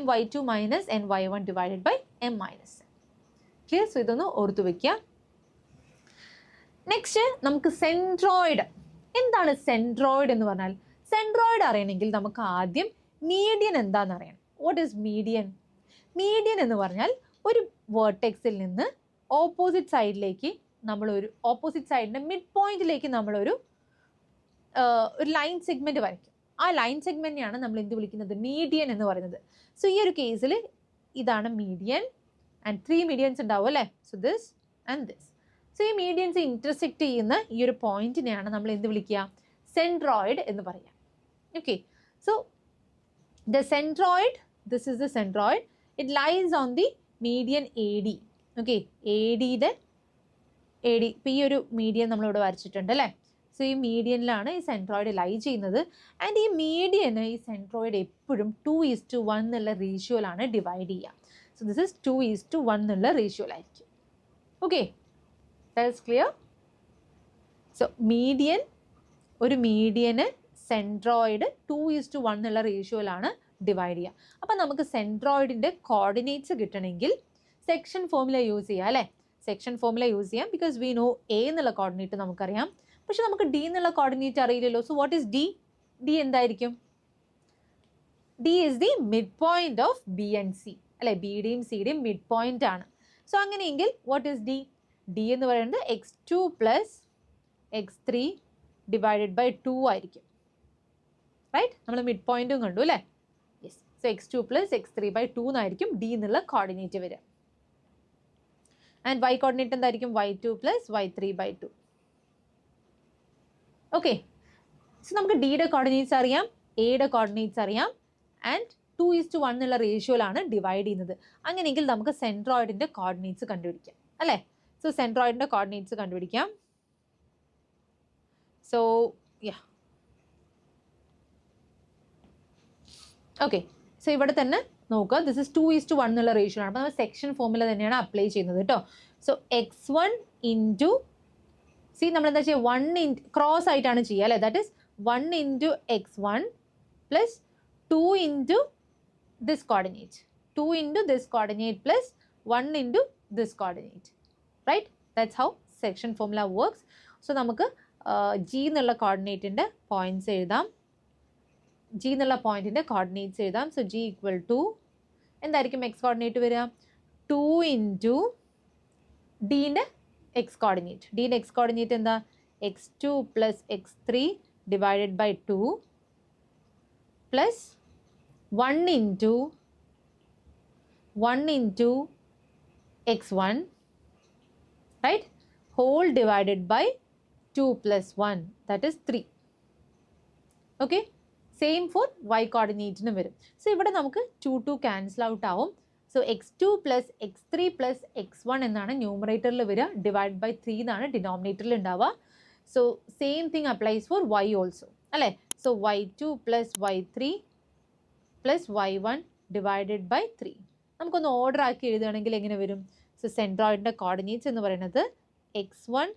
my2 minus ny1 divided by m minus n. Clear? So ഇതൊന്ന് ഓർത്തു വയ്ക്കുക. നെക്സ്റ്റ് നമുക്ക് സെൻട്രോയിഡ്. എന്താണ് സെൻട്രോയിഡ് എന്ന് പറഞ്ഞാൽ? സെൻട്രോയിഡ് അറിയണമെങ്കിൽ നമുക്ക് ആദ്യം മീഡിയൻ എന്താണെന്ന് അറിയണം. What is median? മീഡിയൻ എന്ന് പറഞ്ഞാൽ ഒരു വേർട്ടെക്സിൽ നിന്ന് ഓപ്പോസിറ്റ് സൈഡിലേക്ക് നമ്മളൊരു ഓപ്പോസിറ്റ് സൈഡിൻ്റെ മിഡ് പോയിന്റിലേക്ക് നമ്മളൊരു ലൈൻ സെഗ്മെൻറ്റ് വരയ്ക്കും. ആ ലൈൻ സെഗ്മെൻറ്റിനെയാണ് നമ്മൾ എന്ത് വിളിക്കുന്നത്? മീഡിയൻ എന്ന് പറയുന്നത്. സോ ഈ ഒരു കേസിൽ ഇതാണ് മീഡിയൻ, ആൻഡ് 3 മീഡിയൻസ് ഉണ്ടാവും അല്ലേ? So this and this. So ഈ മീഡിയൻസ് ഇൻറ്റർസെക്റ്റ് ചെയ്യുന്ന ഈ ഒരു പോയിന്റിനെയാണ് നമ്മൾ എന്ത് വിളിക്കുക? സെൻട്രോയിഡ് എന്ന് പറയുക. Okay, so the centroid, this is the centroid, it lies on the median A D. Okay, A ഡിയുടെ ഇപ്പോൾ ഈ ഒരു മീഡിയൻ നമ്മളിവിടെ വരച്ചിട്ടുണ്ട് അല്ലേ? സോ ഈ മീഡിയനിലാണ് ഈ സെൻട്രോയിഡ് ലൈ ചെയ്യുന്നത്. ആൻഡ് ഈ മീഡിയന് ഈ സെൻട്രോയിഡ് എപ്പോഴും 2:1 എന്നുള്ള റേഷ്യോയിലാണ് ഡിവൈഡ് ചെയ്യുക. സോ ദിസ് ഇസ് 2:1 എന്നുള്ള റേഷ്യോയിലായിരിക്കും. Okay, that is clear? So median, ഒരു മീഡിയന് സെൻട്രോയിഡ് 2:1 എന്നുള്ള റേഷ്യോയിലാണ് ഡിവൈഡ് ചെയ്യുക. അപ്പം നമുക്ക് സെൻട്രോയിഡിൻ്റെ കോർഡിനേറ്റ്സ് കിട്ടണമെങ്കിൽ സെക്ഷൻ ഫോമുല യൂസ് ചെയ്യാം അല്ലേ? സെക്ഷൻ ഫോമുല യൂസ് ചെയ്യാം, ബിക്കോസ് വി നോ എ എന്നുള്ള കോർഡിനേറ്റ് നമുക്കറിയാം, പക്ഷെ നമുക്ക് ഡി എന്നുള്ള കോർഡിനേറ്റ് അറിയില്ലല്ലോ. So what is D? D എന്തായിരിക്കും? D is the mid point of B and C അല്ലെ, ബിയുടെയും സിയുടെയും മിഡ് പോയിന്റ് ആണ്. സോ അങ്ങനെയെങ്കിൽ വാട്ട് ഈസ് ഡി? ഡി എന്ന് പറയുന്നത് x2 plus x3 divided by 2 ആയിരിക്കും. റൈറ്റ്, നമ്മൾ മിഡ് പോയിന്റും കണ്ടു അല്ലേ? Yes. So x2 plus x3 by 2 എന്നായിരിക്കും ഡി എന്നുള്ള കോർഡിനേറ്റ് വരിക. ആൻഡ് y കോർഡിനേറ്റ് എന്തായിരിക്കും? y2 plus y3 by 2. Okay, so നമുക്ക് ഡിയുടെ കോർഡിനേറ്റ്സ് അറിയാം, എയുടെ കോർഡിനേറ്റ്സ് അറിയാം, ആൻഡ് 2:1 എന്നുള്ള റേഷ്യോയിലാണ് ഡിവൈഡ് ചെയ്യുന്നത്. അങ്ങനെയെങ്കിൽ നമുക്ക് സെൻട്രോയിഡിൻ്റെ കോർഡിനേറ്റ്സ് കണ്ടുപിടിക്കാം അല്ലേ? സോ സെൻട്രോയിഡിൻ്റെ കോർഡിനേറ്റ്സ് കണ്ടുപിടിക്കാം. സോ യാ, ഓക്കെ, സോ ഇവിടെ തന്നെ നോക്കുക, ദിസ് ഇസ് 2:1 എന്നുള്ള റേഷ്യോ ആണ്. അപ്പോൾ നമ്മൾ സെക്ഷൻ ഫോർമുല തന്നെയാണ് അപ്ലൈ ചെയ്യുന്നത് കേട്ടോ. സോ x1 ഇൻറ്റു സി, നമ്മൾ എന്താ ചെയ്യുക? 1 ക്രോസ് ആയിട്ടാണ് ചെയ്യുക അല്ലേ? That is 1 into x1 plus 2 into this coordinate, 2 into this coordinate plus 1 into this coordinate. Right, that's how section formula works. So നമുക്ക് ജി എന്നുള്ള കോർഡിനേറ്റിൻ്റെ പോയിൻറ്റ്സ് എഴുതാം, ജി എന്നുള്ള പോയിന്റിൻ്റെ കോർഡിനേറ്റ്സ് എഴുതാം. സോ ജി ഈക്വൽ ടു എന്തായിരിക്കും എക്സ് കോർഡിനേറ്റ് വരിക? 2 into ഡീൻ്റെ എക്സ് കോർഡിനേറ്റ്. ഡീൻ്റെ എക്സ് കോർഡിനേറ്റ് എന്താ? x2 plus x3 divided by 2 plus 1 into x1 right, whole divided by 2 plus 1 that is 3. Okay, same for y കോർഡിനേറ്റിന് വരും. So ഇവിടെ നമുക്ക് 2 cancel out ആവും. So x2 plus x3 plus x1 എന്നാണ് ന്യൂമറേറ്ററിൽ വരിക, ഡിവൈഡ് ബൈ 3 എന്നാണ് ഡിനോമിനേറ്ററിൽ ഉണ്ടാവുക. So same thing applies for y also അല്ലേ? So y2 plus y3 plus y1 divided by 3. നമുക്കൊന്ന് ഓർഡർ ആക്കി എഴുതുകയാണെങ്കിൽ എങ്ങനെ വരും? സോ സെൻട്രോയിഡിൻ്റെ കോർഡിനേറ്റ്സ് എന്ന് പറയുന്നത് x1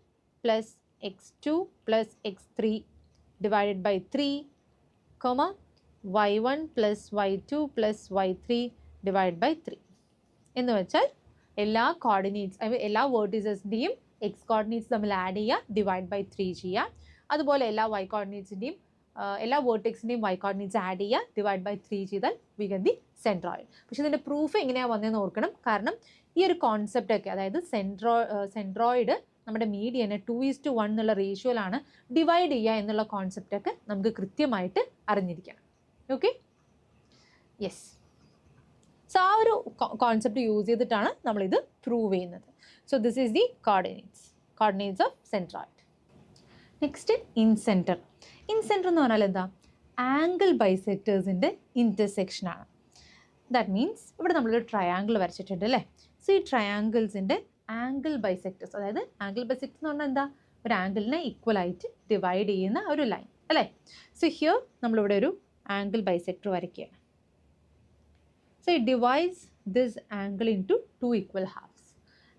plus x2 plus x3 divided by 3, y1 plus y2 plus y3 divide by 3 എന്ന് വെച്ചാൽ എല്ലാ കോർഡിനേറ്റ്സ്, എല്ലാ വേർട്ടീസസിൻ്റെയും എക്സ് കോർഡിനേറ്റ്സ് തമ്മിൽ ആഡ് ചെയ്യുക, ഡിവൈഡ് ബൈ 3 ചെയ്യുക. അതുപോലെ എല്ലാ y കോർഡിനേറ്റ്സിൻ്റെയും എല്ലാ വേർട്ടെക്സിൻ്റെയും y കോർഡിനേറ്റ്സ് ആഡ് ചെയ്യുക, ഡിവൈഡ് ബൈ 3 ചെയ്താൽ വി ഗെറ്റ് ദി സെൻട്രോയിഡ്. പക്ഷേ ഇതിൻ്റെ പ്രൂഫ് എങ്ങനെയാണ് വന്നതെന്ന് ഓർക്കണം. കാരണം ഈ ഒരു കോൺസെപ്റ്റൊക്കെ, അതായത് സെൻട്രോയിഡ് നമ്മുടെ മീഡിയനെ 2:1 എന്നുള്ള റേഷ്യോയിലാണ് ഡിവൈഡ് ചെയ്യുക എന്നുള്ള കോൺസെപ്റ്റൊക്കെ നമുക്ക് കൃത്യമായിട്ട് അറിഞ്ഞിരിക്കണം. Okay, yes. സോ ആ ഒരു കോൺസെപ്റ്റ് യൂസ് ചെയ്തിട്ടാണ് നമ്മളിത് പ്രൂവ് ചെയ്യുന്നത്. So this is the coordinates of centroid. Next incentre. Incentre എന്ന് പറഞ്ഞാൽ എന്താ? ആംഗിൾ ബൈസെക്ടേഴ്സിൻ്റെ ഇൻ്റർസെക്ഷനാണ്. ദാറ്റ് മീൻസ് ഇവിടെ നമ്മളൊരു ട്രയാങ്കിൾ വരച്ചിട്ടുണ്ട് അല്ലേ? സോ ഈ ട്രയാങ്കിൾസിൻ്റെ ആംഗിൾ ബൈസെക്ടേഴ്സ്, അതായത് ആംഗിൾ ബൈസെക്ടർ എന്ന് പറഞ്ഞാൽ എന്താ? ഒരു ആംഗിളിനെ ഈക്വലായിട്ട് ഡിവൈഡ് ചെയ്യുന്ന ഒരു ലൈൻ അല്ലേ? സോ ഹിയർ നമ്മളിവിടെ ഒരു ആംഗിൾ ബൈസെക്ടർ വരയ്ക്കുകയാണ്. So it divides this angle into 2 equal halves.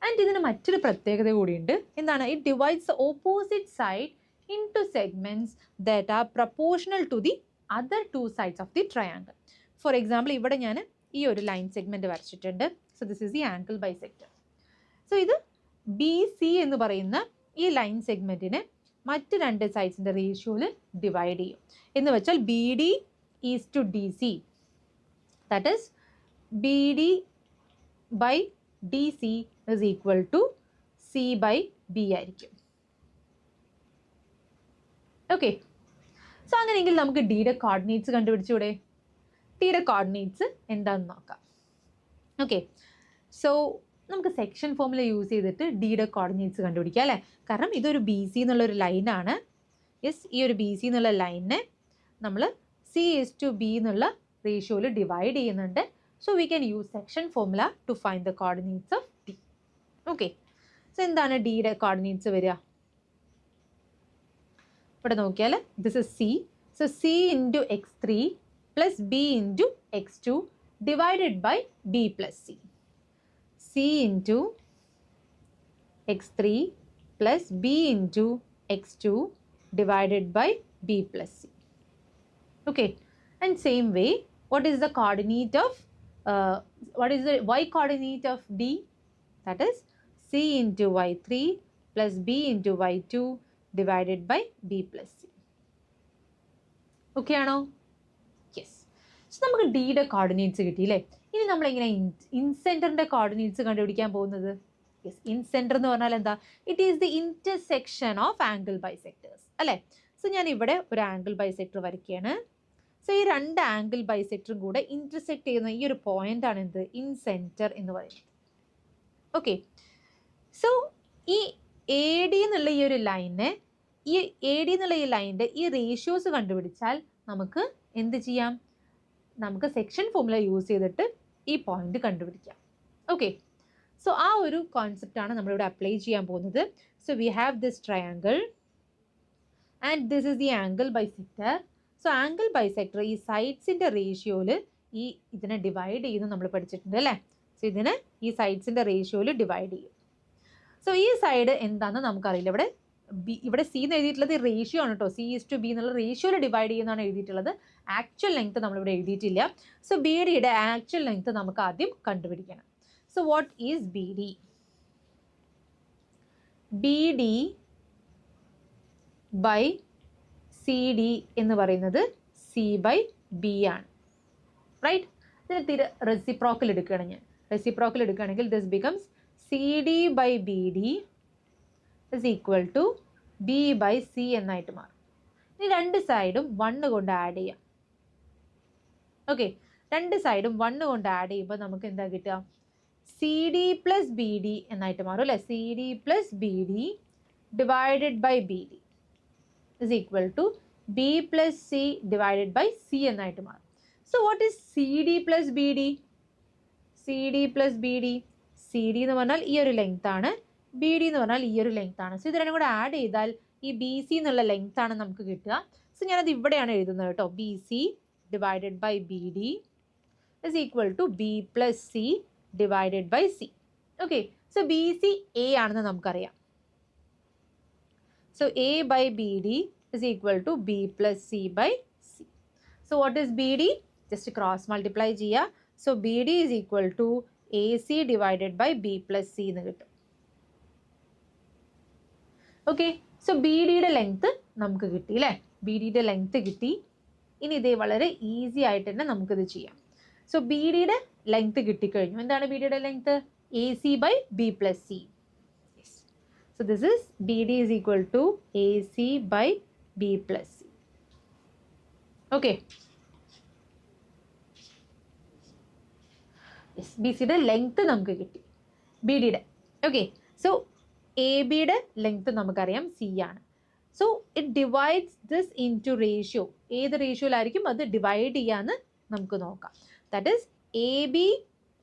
And ഇതിന് മറ്റൊരു പ്രത്യേകത കൂടിയുണ്ട്. എന്താണ്? It divides the opposite side into segments that are proportional to the other 2 sides of the triangle. For example ഇവിടെ ഞാൻ ഈ ഒരു ലൈൻ സെഗ്മെൻറ്റ് വരച്ചിട്ടുണ്ട്. So this is the angle bisector. So ഇത് ബി സി എന്ന് പറയുന്ന ഈ line സെഗ്മെൻറ്റിനെ മറ്റ് 2 സൈഡ്സിൻ്റെ റേഷ്യോയിൽ ഡിവൈഡ് ചെയ്യും. എന്ന് വെച്ചാൽ B D is to D C, that is B D by D C is equal to C by B ആയിരിക്കും. ഓക്കെ, സോ അങ്ങനെയെങ്കിൽ നമുക്ക് ഡിയുടെ കോർഡിനേറ്റ്സ് കണ്ടുപിടിച്ചൂടെ? ഡിയുടെ കോർഡിനേറ്റ്സ് എന്താണെന്ന് നോക്കാം. ഓക്കെ, സോ നമുക്ക് സെക്ഷൻ ഫോർമുല യൂസ് ചെയ്തിട്ട് ഡിയുടെ കോർഡിനേറ്റ്സ് കണ്ടുപിടിക്കാം അല്ലേ? കാരണം ഇതൊരു ബി സി എന്നുള്ളൊരു ലൈനാണ്. യെസ്, ഈ ഒരു ബി സി എന്നുള്ള ലൈനിനെ നമ്മൾ സി ഈസ് ടു ബി എന്നുള്ള റേഷ്യോയിൽ ഡിവൈഡ് ചെയ്യുന്നുണ്ട്. So we can use section formula to find the coordinates of D. Okay, so എന്താണ് ഡിയുടെ കോർഡിനേറ്റ്സ് വരിക? ഇവിടെ നോക്കിയാൽ this is C. So C into x3 plus B into x2 divided by B plus C. C into x3 plus b into x2 divided by b plus c. Okay, and same way, what is the coordinate of what is the y coordinate of D? That is c into y3 plus b into y2 divided by B plus C. Okay ആണോ? Yes. So നമുക്ക് ഡിയുടെ coordinates കിട്ടിയില്ലേ. ഇനി നമ്മളെങ്ങനെ ഇൻസെൻറ്ററിൻ്റെ coordinates കണ്ടുപിടിക്കാൻ പോകുന്നത്? Yes, ഇൻസെൻറ്റർ എന്ന് പറഞ്ഞാൽ എന്താ? It is the intersection of angle bisectors അല്ലേ. സോ ഞാൻ ഇവിടെ ഒരു ആംഗിൾ ബൈസെക്ടർ വരയ്ക്കുകയാണ്. സോ ഈ രണ്ട് ആംഗിൾ ബൈസെക്ടറും കൂടെ ഇൻറ്റർസെക്ട് ചെയ്യുന്ന ഈ ഒരു പോയിന്റ് ആണ് എന്ത്? ഇൻസെൻറ്റർ എന്ന് പറയുന്നത്. ഓക്കെ. സോ ഈ എ ഡി എന്നുള്ള ഈ ഒരു ലൈനിനെ, ഈ എ ഡി എന്നുള്ള ഈ ലൈനിൻ്റെ ഈ റേഷ്യോസ് കണ്ടുപിടിച്ചാൽ നമുക്ക് എന്ത് ചെയ്യാം? നമുക്ക് സെക്ഷൻ ഫോർമുല യൂസ് ചെയ്തിട്ട് ഈ പോയിന്റ് കണ്ടുപിടിക്കാം. ഓക്കെ. സോ ആ ഒരു കോൺസെപ്റ്റാണ് നമ്മളിവിടെ അപ്ലൈ ചെയ്യാൻ പോകുന്നത്. So we have this triangle and this is the angle bisector. So angle bisector ഈ സൈഡ്സിൻ്റെ റേഷ്യോയിൽ ഇതിനെ ഡിവൈഡ് ചെയ്യുന്നത് നമ്മൾ പഠിച്ചിട്ടുണ്ട് അല്ലേ. സോ ഇതിനെ ഈ സൈഡ്സിൻ്റെ റേഷ്യോയിൽ ഡിവൈഡ് ചെയ്യും. സോ ഈ സൈഡ് എന്താണെന്ന് നമുക്കറിയില്ല. ഇവിടെ സി എന്ന് എഴുതിയിട്ടുള്ളത് റേഷ്യോ ആണ് കേട്ടോ. C/B എന്നുള്ള റേഷ്യോയിൽ ഡിവൈഡ് ചെയ്യുന്നതാണ് എഴുതിയിട്ടുള്ളത്. ആക്ച്വൽ ലെങ്ത് നമ്മളിവിടെ എഴുതിയിട്ടില്ല. സോ ബി ഡിയുടെ ആക്ച്വൽ ലെങ്ത് നമുക്ക് ആദ്യം കണ്ടുപിടിക്കണം. So what is B D? B D by C D എന്ന് പറയുന്നത് C/B ആണ്. റൈറ്റ്. ഇതിന് റെസിപ്രോക്കൽ എടുക്കുകയാണ് ഞാൻ. റെസിപ്രോക്കൽ എടുക്കുകയാണെങ്കിൽ this becomes CD by B D is equal to B by C എന്നായിട്ട് മാറും. ഇനി രണ്ട് സൈഡും 1 കൊണ്ട് ആഡ് ചെയ്യാം. ഓക്കെ. രണ്ട് സൈഡും 1 കൊണ്ട് ആഡ് ചെയ്യുമ്പോൾ നമുക്ക് എന്താ കിട്ടുക? CD പ്ലസ് ബി ഡി എന്നായിട്ട് മാറും അല്ലേ. CD plus B D divided by B D is equal to B plus C divided by C എന്നായിട്ട് മാറും. So what is CD plus B D? CD plus B D, CD എന്ന് പറഞ്ഞാൽ ഈ ഒരു length ആണ്, ബി ഡി എന്ന് പറഞ്ഞാൽ ഈ ഒരു ലെങ്ത് ആണ്. സോ ഇത് രണ്ടും കൂടെ ആഡ് ചെയ്താൽ ഈ ബി സി എന്നുള്ള ലെങ്ത് ആണ് നമുക്ക് കിട്ടുക. സോ ഞാനത് ഇവിടെയാണ് എഴുതുന്നത് കേട്ടോ. B C divided by B D is equal to B plus C divided by C. Okay. So B C A ആണെന്ന് നമുക്കറിയാം. So A by B D is equal to B plus C by C. So what is B D? Just cross multiply ചെയ്യുക. So B D is equal to A C divided by B plus C എന്ന് കിട്ടും. Okay. So B ഡിയുടെ length നമുക്ക് കിട്ടി അല്ലേ. B ഡിയുടെ length കിട്ടി. ഇനി ഇതേ വളരെ ഈസി ആയിട്ട് തന്നെ നമുക്കിത് ചെയ്യാം. സോ ബി ഡിയുടെ ലെങ്ത് കിട്ടിക്കഴിഞ്ഞു. എന്താണ് ബി ഡിയുടെ length? A C by B plus C. So this is B D is equal to A C by B plus C. Okay. B സിയുടെ ലെങ്ത് നമുക്ക് കിട്ടി, ബി ഡിയുടെ. ഓക്കെ. സോ എ ബിയുടെ length നമുക്കറിയാം C ആണ്. So it divides this into ratio. ഏത് റേഷ്യോയിലായിരിക്കും അത് ഡിവൈഡ് ചെയ്യാന്ന് നമുക്ക് നോക്കാം. ദാറ്റ് ഈസ് എ ബി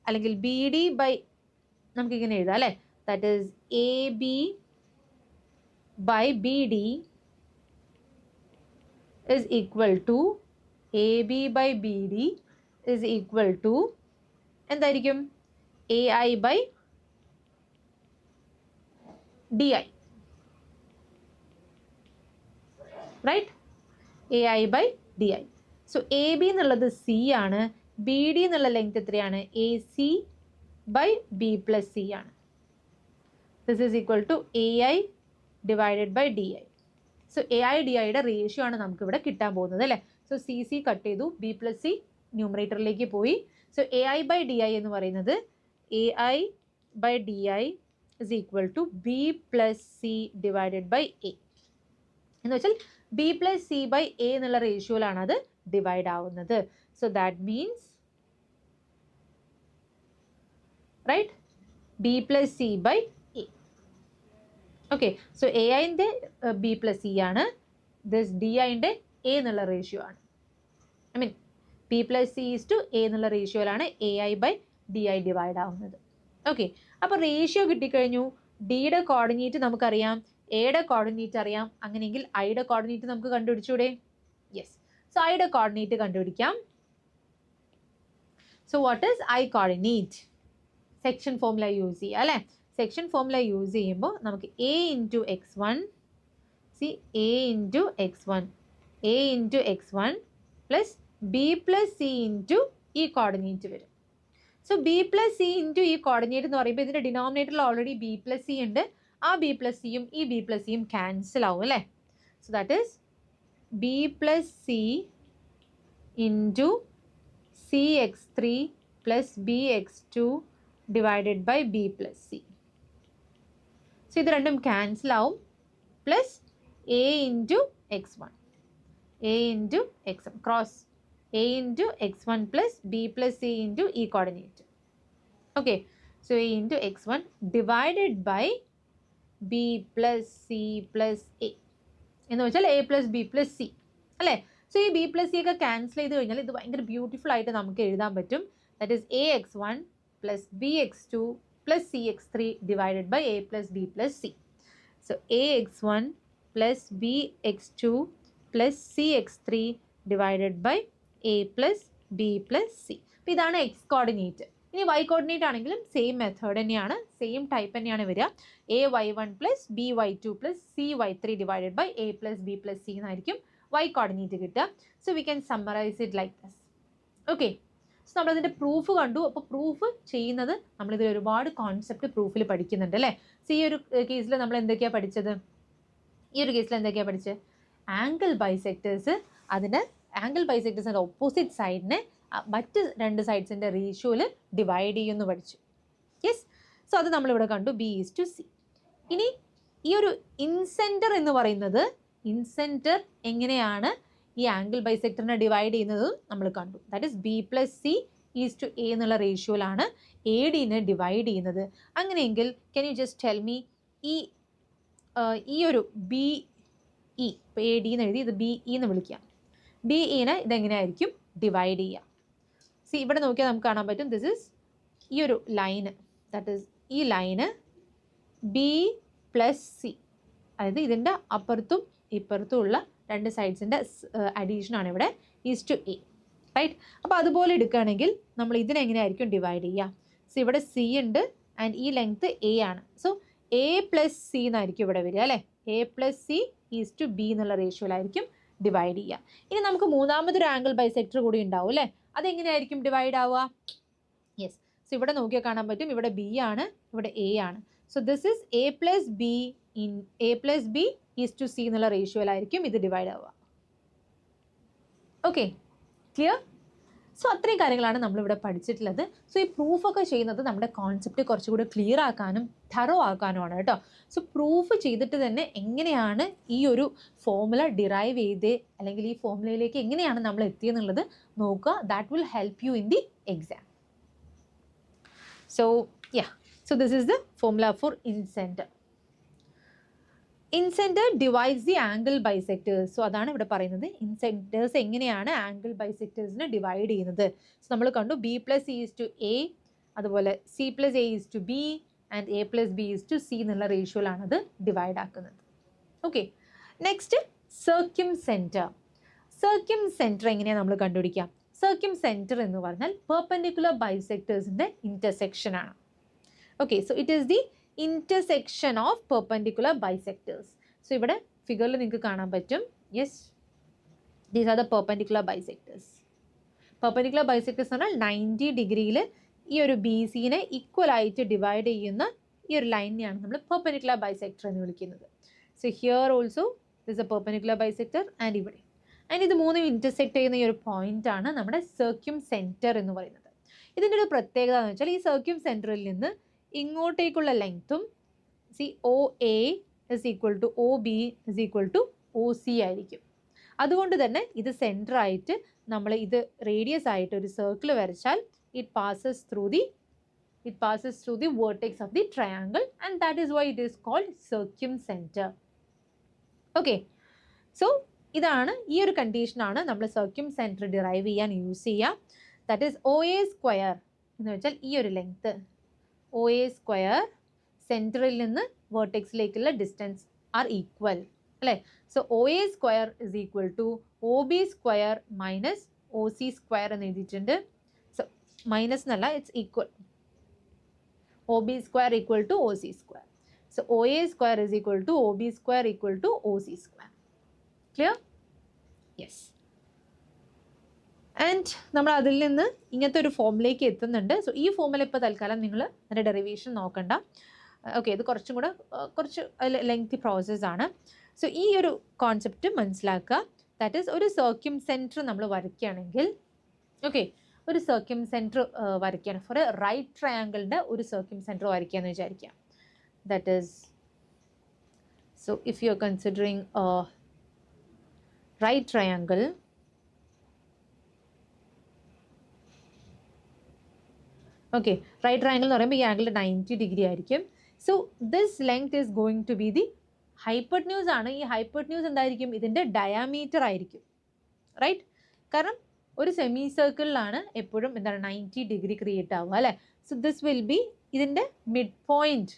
അല്ലെങ്കിൽ ബി ഡി ബൈ, നമുക്കിങ്ങനെ എഴുതാം അല്ലേ. That is A B by B D is equal to A B by B D is equal to എന്തായിരിക്കും? A I by D I. Right. A I by D I. So A B എന്നുള്ളത് C ആണ്, B D എന്നുള്ള length എത്രയാണ്? A C by B plus C ആണ്. This is equal to A I divided by D I. So A I D ഐയുടെ ratio ആണ് നമുക്കിവിടെ കിട്ടാൻ പോകുന്നത് അല്ലേ. സോ സി സി കട്ട് ചെയ്തു, ബി പ്ലസ് സി ന്യൂമറേറ്ററിലേക്ക് പോയി. So A I by D I എന്ന് പറയുന്നത് A I by D I is equal to B plus C divided by A എന്ന് വെച്ചാൽ B plus C by A എന്നുള്ള റേഷ്യോയിലാണ് അത് ഡിവൈഡ് ആവുന്നത്. So that means right B plus C by A. Okay. So A ഐൻ്റെ B plus C ആണ്, this D ഐൻ്റെ A എന്നുള്ള റേഷ്യോ ആണ്. I mean B plus C is to A എന്നുള്ള റേഷ്യോയിലാണ് A I by D I divide ആവുന്നത്. Okay. അപ്പോൾ ratio കിട്ടിക്കഴിഞ്ഞു. ഡിയുടെ കോർഡിനേറ്റ് നമുക്കറിയാം, എയുടെ കോർഡിനേറ്റ് അറിയാം. അങ്ങനെയെങ്കിൽ ഐയുടെ കോർഡിനേറ്റ് നമുക്ക് കണ്ടുപിടിച്ചൂടെ? യെസ്. സോ ഐയുടെ കോർഡിനേറ്റ് കണ്ടുപിടിക്കാം. So what is I coordinate? Section formula use ചെയ്യുക അല്ലേ. സെക്ഷൻ ഫോർമുല യൂസ് ചെയ്യുമ്പോൾ നമുക്ക് A into x one, C A into x one, A into x one plus B plus C into ഈ coordinate വരും. So B plus C into ഈ coordinate എന്ന് പറയുമ്പോൾ ഇതിൻ്റെ ഡിനോമിനേറ്ററിൽ ഓൾറെഡി ബി പ്ലസ് സി ഉണ്ട്. ആ ബി പ്ലസ് സിയും ഈ ബി പ്ലസ് സിയും ക്യാൻസൽ ആവും അല്ലേ. So that is B plus C into C X three plus B X two divided by B plus C. സോ ഇത് രണ്ടും ക്യാൻസൽ ആവും. Plus A into x one, A into x one cross A into x one plus B plus C into ഈ coordinate. Okay, so A into x one divided by B plus C plus A എന്ന് വെച്ചാൽ A plus B plus C അല്ലേ. So ഈ B plus C ഒക്കെ cancel ചെയ്ത് കഴിഞ്ഞാൽ ഇത് ഭയങ്കര ബ്യൂട്ടിഫുൾ ആയിട്ട് നമുക്ക് എഴുതാൻ പറ്റും. That is A X one plus B X two plus C X three divided by A plus B plus C. So A X one plus B X two plus C X three divided by A plus B plus C. അപ്പോൾ ഇതാണ് X coordinate. ഇനി Y coordinate ആണെങ്കിലും same method തന്നെയാണ്, same type തന്നെയാണ് വരിക. A Y one plus B Y two plus C Y three divided by A plus B plus C എന്നായിരിക്കും Y coordinate കിട്ടുക. So we can summarise it like this. Okay, so നമ്മളതിൻ്റെ proof കണ്ടു. അപ്പോൾ proof ചെയ്യുന്നത് നമ്മളിതിൽ ഒരുപാട് concept പ്രൂഫിൽ പഠിക്കുന്നുണ്ട് അല്ലേ. സോ ഈ ഒരു കേസിൽ നമ്മൾ എന്തൊക്കെയാണ് പഠിച്ചത്? ഈ ഒരു കേസിൽ എന്തൊക്കെയാണ് പഠിച്ചത്? ആംഗിൾ ബൈസെക്ടേഴ്സ്, അതിന് ആംഗിൾ ബൈസെക്ടേഴ്സിൻ്റെ ഓപ്പോസിറ്റ് സൈഡിനെ മറ്റ് രണ്ട് സൈഡ്സിൻ്റെ റേഷ്യോയിൽ ഡിവൈഡ് ചെയ്യുമെന്ന് പഠിച്ചു. യെസ്, സോ അത് നമ്മളിവിടെ കണ്ടു, ബി ഈസ് ടു സി. ഇനി ഈ ഒരു ഇൻസെൻറ്റർ എന്ന് പറയുന്നത്, ഇൻസെൻറ്റർ എങ്ങനെയാണ് ഈ ആംഗിൾ ബൈസെക്ടറിനെ ഡിവൈഡ് ചെയ്യുന്നതും നമ്മൾ കണ്ടു. That is B plus C is to A എന്നുള്ള റേഷ്യോയിലാണ് എ ഡിനെ ഡിവൈഡ് ചെയ്യുന്നത്. അങ്ങനെയെങ്കിൽ can you just tell me ഈ ഒരു ബി ഇ, ഇപ്പോൾ എ ഡി എന്ന് എഴുതി, ഇത് ബി ഇ എന്ന് വിളിക്കാം. ബി ഇനെ ഇതെങ്ങനെയായിരിക്കും ഡിവൈഡ് ചെയ്യുക? സി ഇവിടെ നോക്കിയാൽ നമുക്ക് കാണാൻ പറ്റും, ദിസ് ഈസ് ഈ ഒരു ലൈന്, ദാറ്റ് ഈസ് ഈ ലൈന് ബി പ്ലസ് സി, അതായത് ഇതിൻ്റെ അപ്പുറത്തും ഇപ്പുറത്തും ഉള്ള രണ്ട് സൈഡ്സിൻ്റെ അഡീഷനാണ് ഇവിടെ, ഈസ് ടു എ, റൈറ്റ്. അപ്പോൾ അതുപോലെ എടുക്കുകയാണെങ്കിൽ നമ്മൾ ഇതിനെങ്ങനെയായിരിക്കും ഡിവൈഡ് ചെയ്യുക? സോ ഇവിടെ സി ഉണ്ട് ആൻഡ് ഈ ലെങ്ത്ത് എ ആണ്. സോ എ പ്ലസ് സി എന്നായിരിക്കും ഇവിടെ വരിക അല്ലേ. A plus C is to B എന്നുള്ള റേഷ്യോയിലായിരിക്കും ഡിവൈഡ് ചെയ്യുക. ഇനി നമുക്ക് മൂന്നാമതൊരു ആംഗിൾ ബൈസെക്ടർ കൂടി ഉണ്ടാവും അല്ലേ. അതെങ്ങനെയായിരിക്കും ഡിവൈഡ് ആവുക? യെസ്, സോ ഇവിടെ നോക്കിയാൽ കാണാൻ പറ്റും, ഇവിടെ ബി ആണ്, ഇവിടെ എ ആണ്. So this is A plus B in A plus B is to C എന്നുള്ള റേഷ്യോയിലായിരിക്കും ഇത് ഡിവൈഡ് ആവുക. Okay, clear? സോ അത്രയും കാര്യങ്ങളാണ് നമ്മളിവിടെ പഠിച്ചിട്ടുള്ളത്. സോ ഈ പ്രൂഫൊക്കെ ചെയ്യുന്നത് നമ്മുടെ കോൺസെപ്റ്റ് കുറച്ചുകൂടി ക്ലിയർ ആക്കാനും തറോ ആക്കാനുമാണ് കേട്ടോ. സോ പ്രൂഫ് ചെയ്തിട്ട് തന്നെ എങ്ങനെയാണ് ഈ ഒരു ഫോർമുല ഡിറൈവ് ചെയ്ത്, അല്ലെങ്കിൽ ഈ ഫോർമുലയിലേക്ക് എങ്ങനെയാണ് നമ്മൾ എത്തിയെന്നുള്ളത് നോക്കുക. That will help you in the exam. So yeah, so this is the formula for incentre. Incentre divides the angle bisectors. So അതാണ് ഇവിടെ പറയുന്നത്, ഇൻസെൻറ്റേഴ്സ് എങ്ങനെയാണ് ആംഗിൾ ബൈസെക്ടേഴ്സിനെ ഡിവൈഡ് ചെയ്യുന്നത്. സോ നമ്മൾ കണ്ടു B plus C is to A, അതുപോലെ C plus A is to B and A plus B is to C എന്നുള്ള റേഷ്യോയിലാണ് അത് ഡിവൈഡ് ആക്കുന്നത്. Okay, next circumcentre. Circumcentre എങ്ങനെയാണ് നമ്മൾ കണ്ടുപിടിക്കുക? സർക്യൂം സെൻറ്റർ എന്ന് പറഞ്ഞാൽ പെർപെൻഡിക്കുലർ ബൈസെക്ടേഴ്സിൻ്റെ ഇൻ്റർസെക്ഷൻ ആണ്. Okay, so it is the intersection of perpendicular bisectors. So ഇവിടെ ഫിഗറിൽ നിങ്ങൾക്ക് കാണാൻ പറ്റും, yes, these are the perpendicular bisectors. Perpendicular bisectors എന്ന് പറഞ്ഞാൽ 90 ഡിഗ്രിയിൽ ഈ ഒരു ബി സിനെ ഈക്വൽ ആയിട്ട് ഡിവൈഡ് ചെയ്യുന്ന ഈ ഒരു ലൈനെയാണ് നമ്മൾ പെർപെൻഡിക്കുലർ ബൈസെക്ടർ എന്ന് വിളിക്കുന്നത്. So here also this A perpendicular bisector and ഇവിടെ, ആൻഡ് ഇത് മൂന്നും ഇൻറ്റർസെക്ട് ചെയ്യുന്ന ഈ ഒരു പോയിന്റ് ആണ് നമ്മുടെ സർക്യൂം സെൻറ്റർ എന്ന് പറയുന്നത്. ഇതിൻ്റെ ഒരു പ്രത്യേകത എന്ന് വെച്ചാൽ ഈ സർക്യൂം സെൻറ്ററിൽ നിന്ന് ഇങ്ങോട്ടേക്കുള്ള ലെങ്ത്തും C O A is equal to O B is equal to O C ആയിരിക്കും. അതുകൊണ്ട് തന്നെ ഇത് സെൻറ്റർ ആയിട്ട് നമ്മൾ ഇത് റേഡിയസ് ആയിട്ട് ഒരു സർക്കിൾ വരച്ചാൽ it passes through the vertex of the triangle and that is why it is called circumcentre. Okay, so ഇതാണ്, ഈ ഒരു കണ്ടീഷനാണ് നമ്മൾ സർക്യൂം സെൻറ്റർ ഡിറൈവ് ചെയ്യാൻ യൂസ് ചെയ്യുക. That is O A square എന്ന് വെച്ചാൽ ഈ ഒരു ലെങ്ത്ത് ഒ എ സ്ക്വയർ, സെൻറ്ററിൽ നിന്ന് വേർട്ടെക്സിലേക്കുള്ള ഡിസ്റ്റൻസ് ആർ ഈക്വൽ അല്ലേ. So O A square is equal to O B square minus O C square എന്ന് എഴുതിയിട്ടുണ്ട്. സോ മൈനസ് എന്നല്ല, it's equal, O B square equal to O C square. So O A square is equal to O B square equal to O C square. Clear? Yes. And നമ്മൾ അതിൽ നിന്ന് ഇങ്ങനത്തെ ഒരു ഫോമിലേക്ക് എത്തുന്നുണ്ട്. സോ ഈ ഫോമിൽ ഇപ്പോൾ തൽക്കാലം നിങ്ങൾ അതിൻ്റെ ഡെറിവേഷൻ നോക്കണ്ട. ഓക്കെ, ഇത് കുറച്ചും കൂടെ കുറച്ച് ലെങ്തി പ്രോസസ്സാണ്. സോ ഈ ഒരു കോൺസെപ്റ്റ് മനസ്സിലാക്കുക. ദാറ്റ് ഈസ് ഒരു സർക്യൂം സെൻറ്റർ നമ്മൾ വരയ്ക്കുകയാണെങ്കിൽ, ഓക്കെ, ഒരു സർക്യൂം സെൻറ്റർ വരയ്ക്കുകയാണ് ഫോർ എ റൈറ്റ് ട്രയാങ്കിളിൻ്റെ ഒരു സർക്യൂം സെൻറ്റർ വരയ്ക്കുകയെന്ന് വിചാരിക്കാം. That is, so if you are considering right triangle, okay, right triangle എന്ന് പറയുമ്പോൾ ഈ ആംഗിൾ 90 ഡിഗ്രി ആയിരിക്കും. So this length is going to be the hypotenuse ആണ്. ഈ ഹൈപ്പോട്ന്യൂസ് എന്തായിരിക്കും? ഇതിൻ്റെ ഡയാമീറ്റർ ആയിരിക്കും, റൈറ്റ്? കാരണം ഒരു സെമി സർക്കിളിലാണ് എപ്പോഴും എന്താണ് 90 ഡിഗ്രി ക്രിയേറ്റ് ആവുക, അല്ലേ? സോ ദിസ് വിൽ ബി ഇതിൻ്റെ മിഡ് പോയിൻറ്റ്.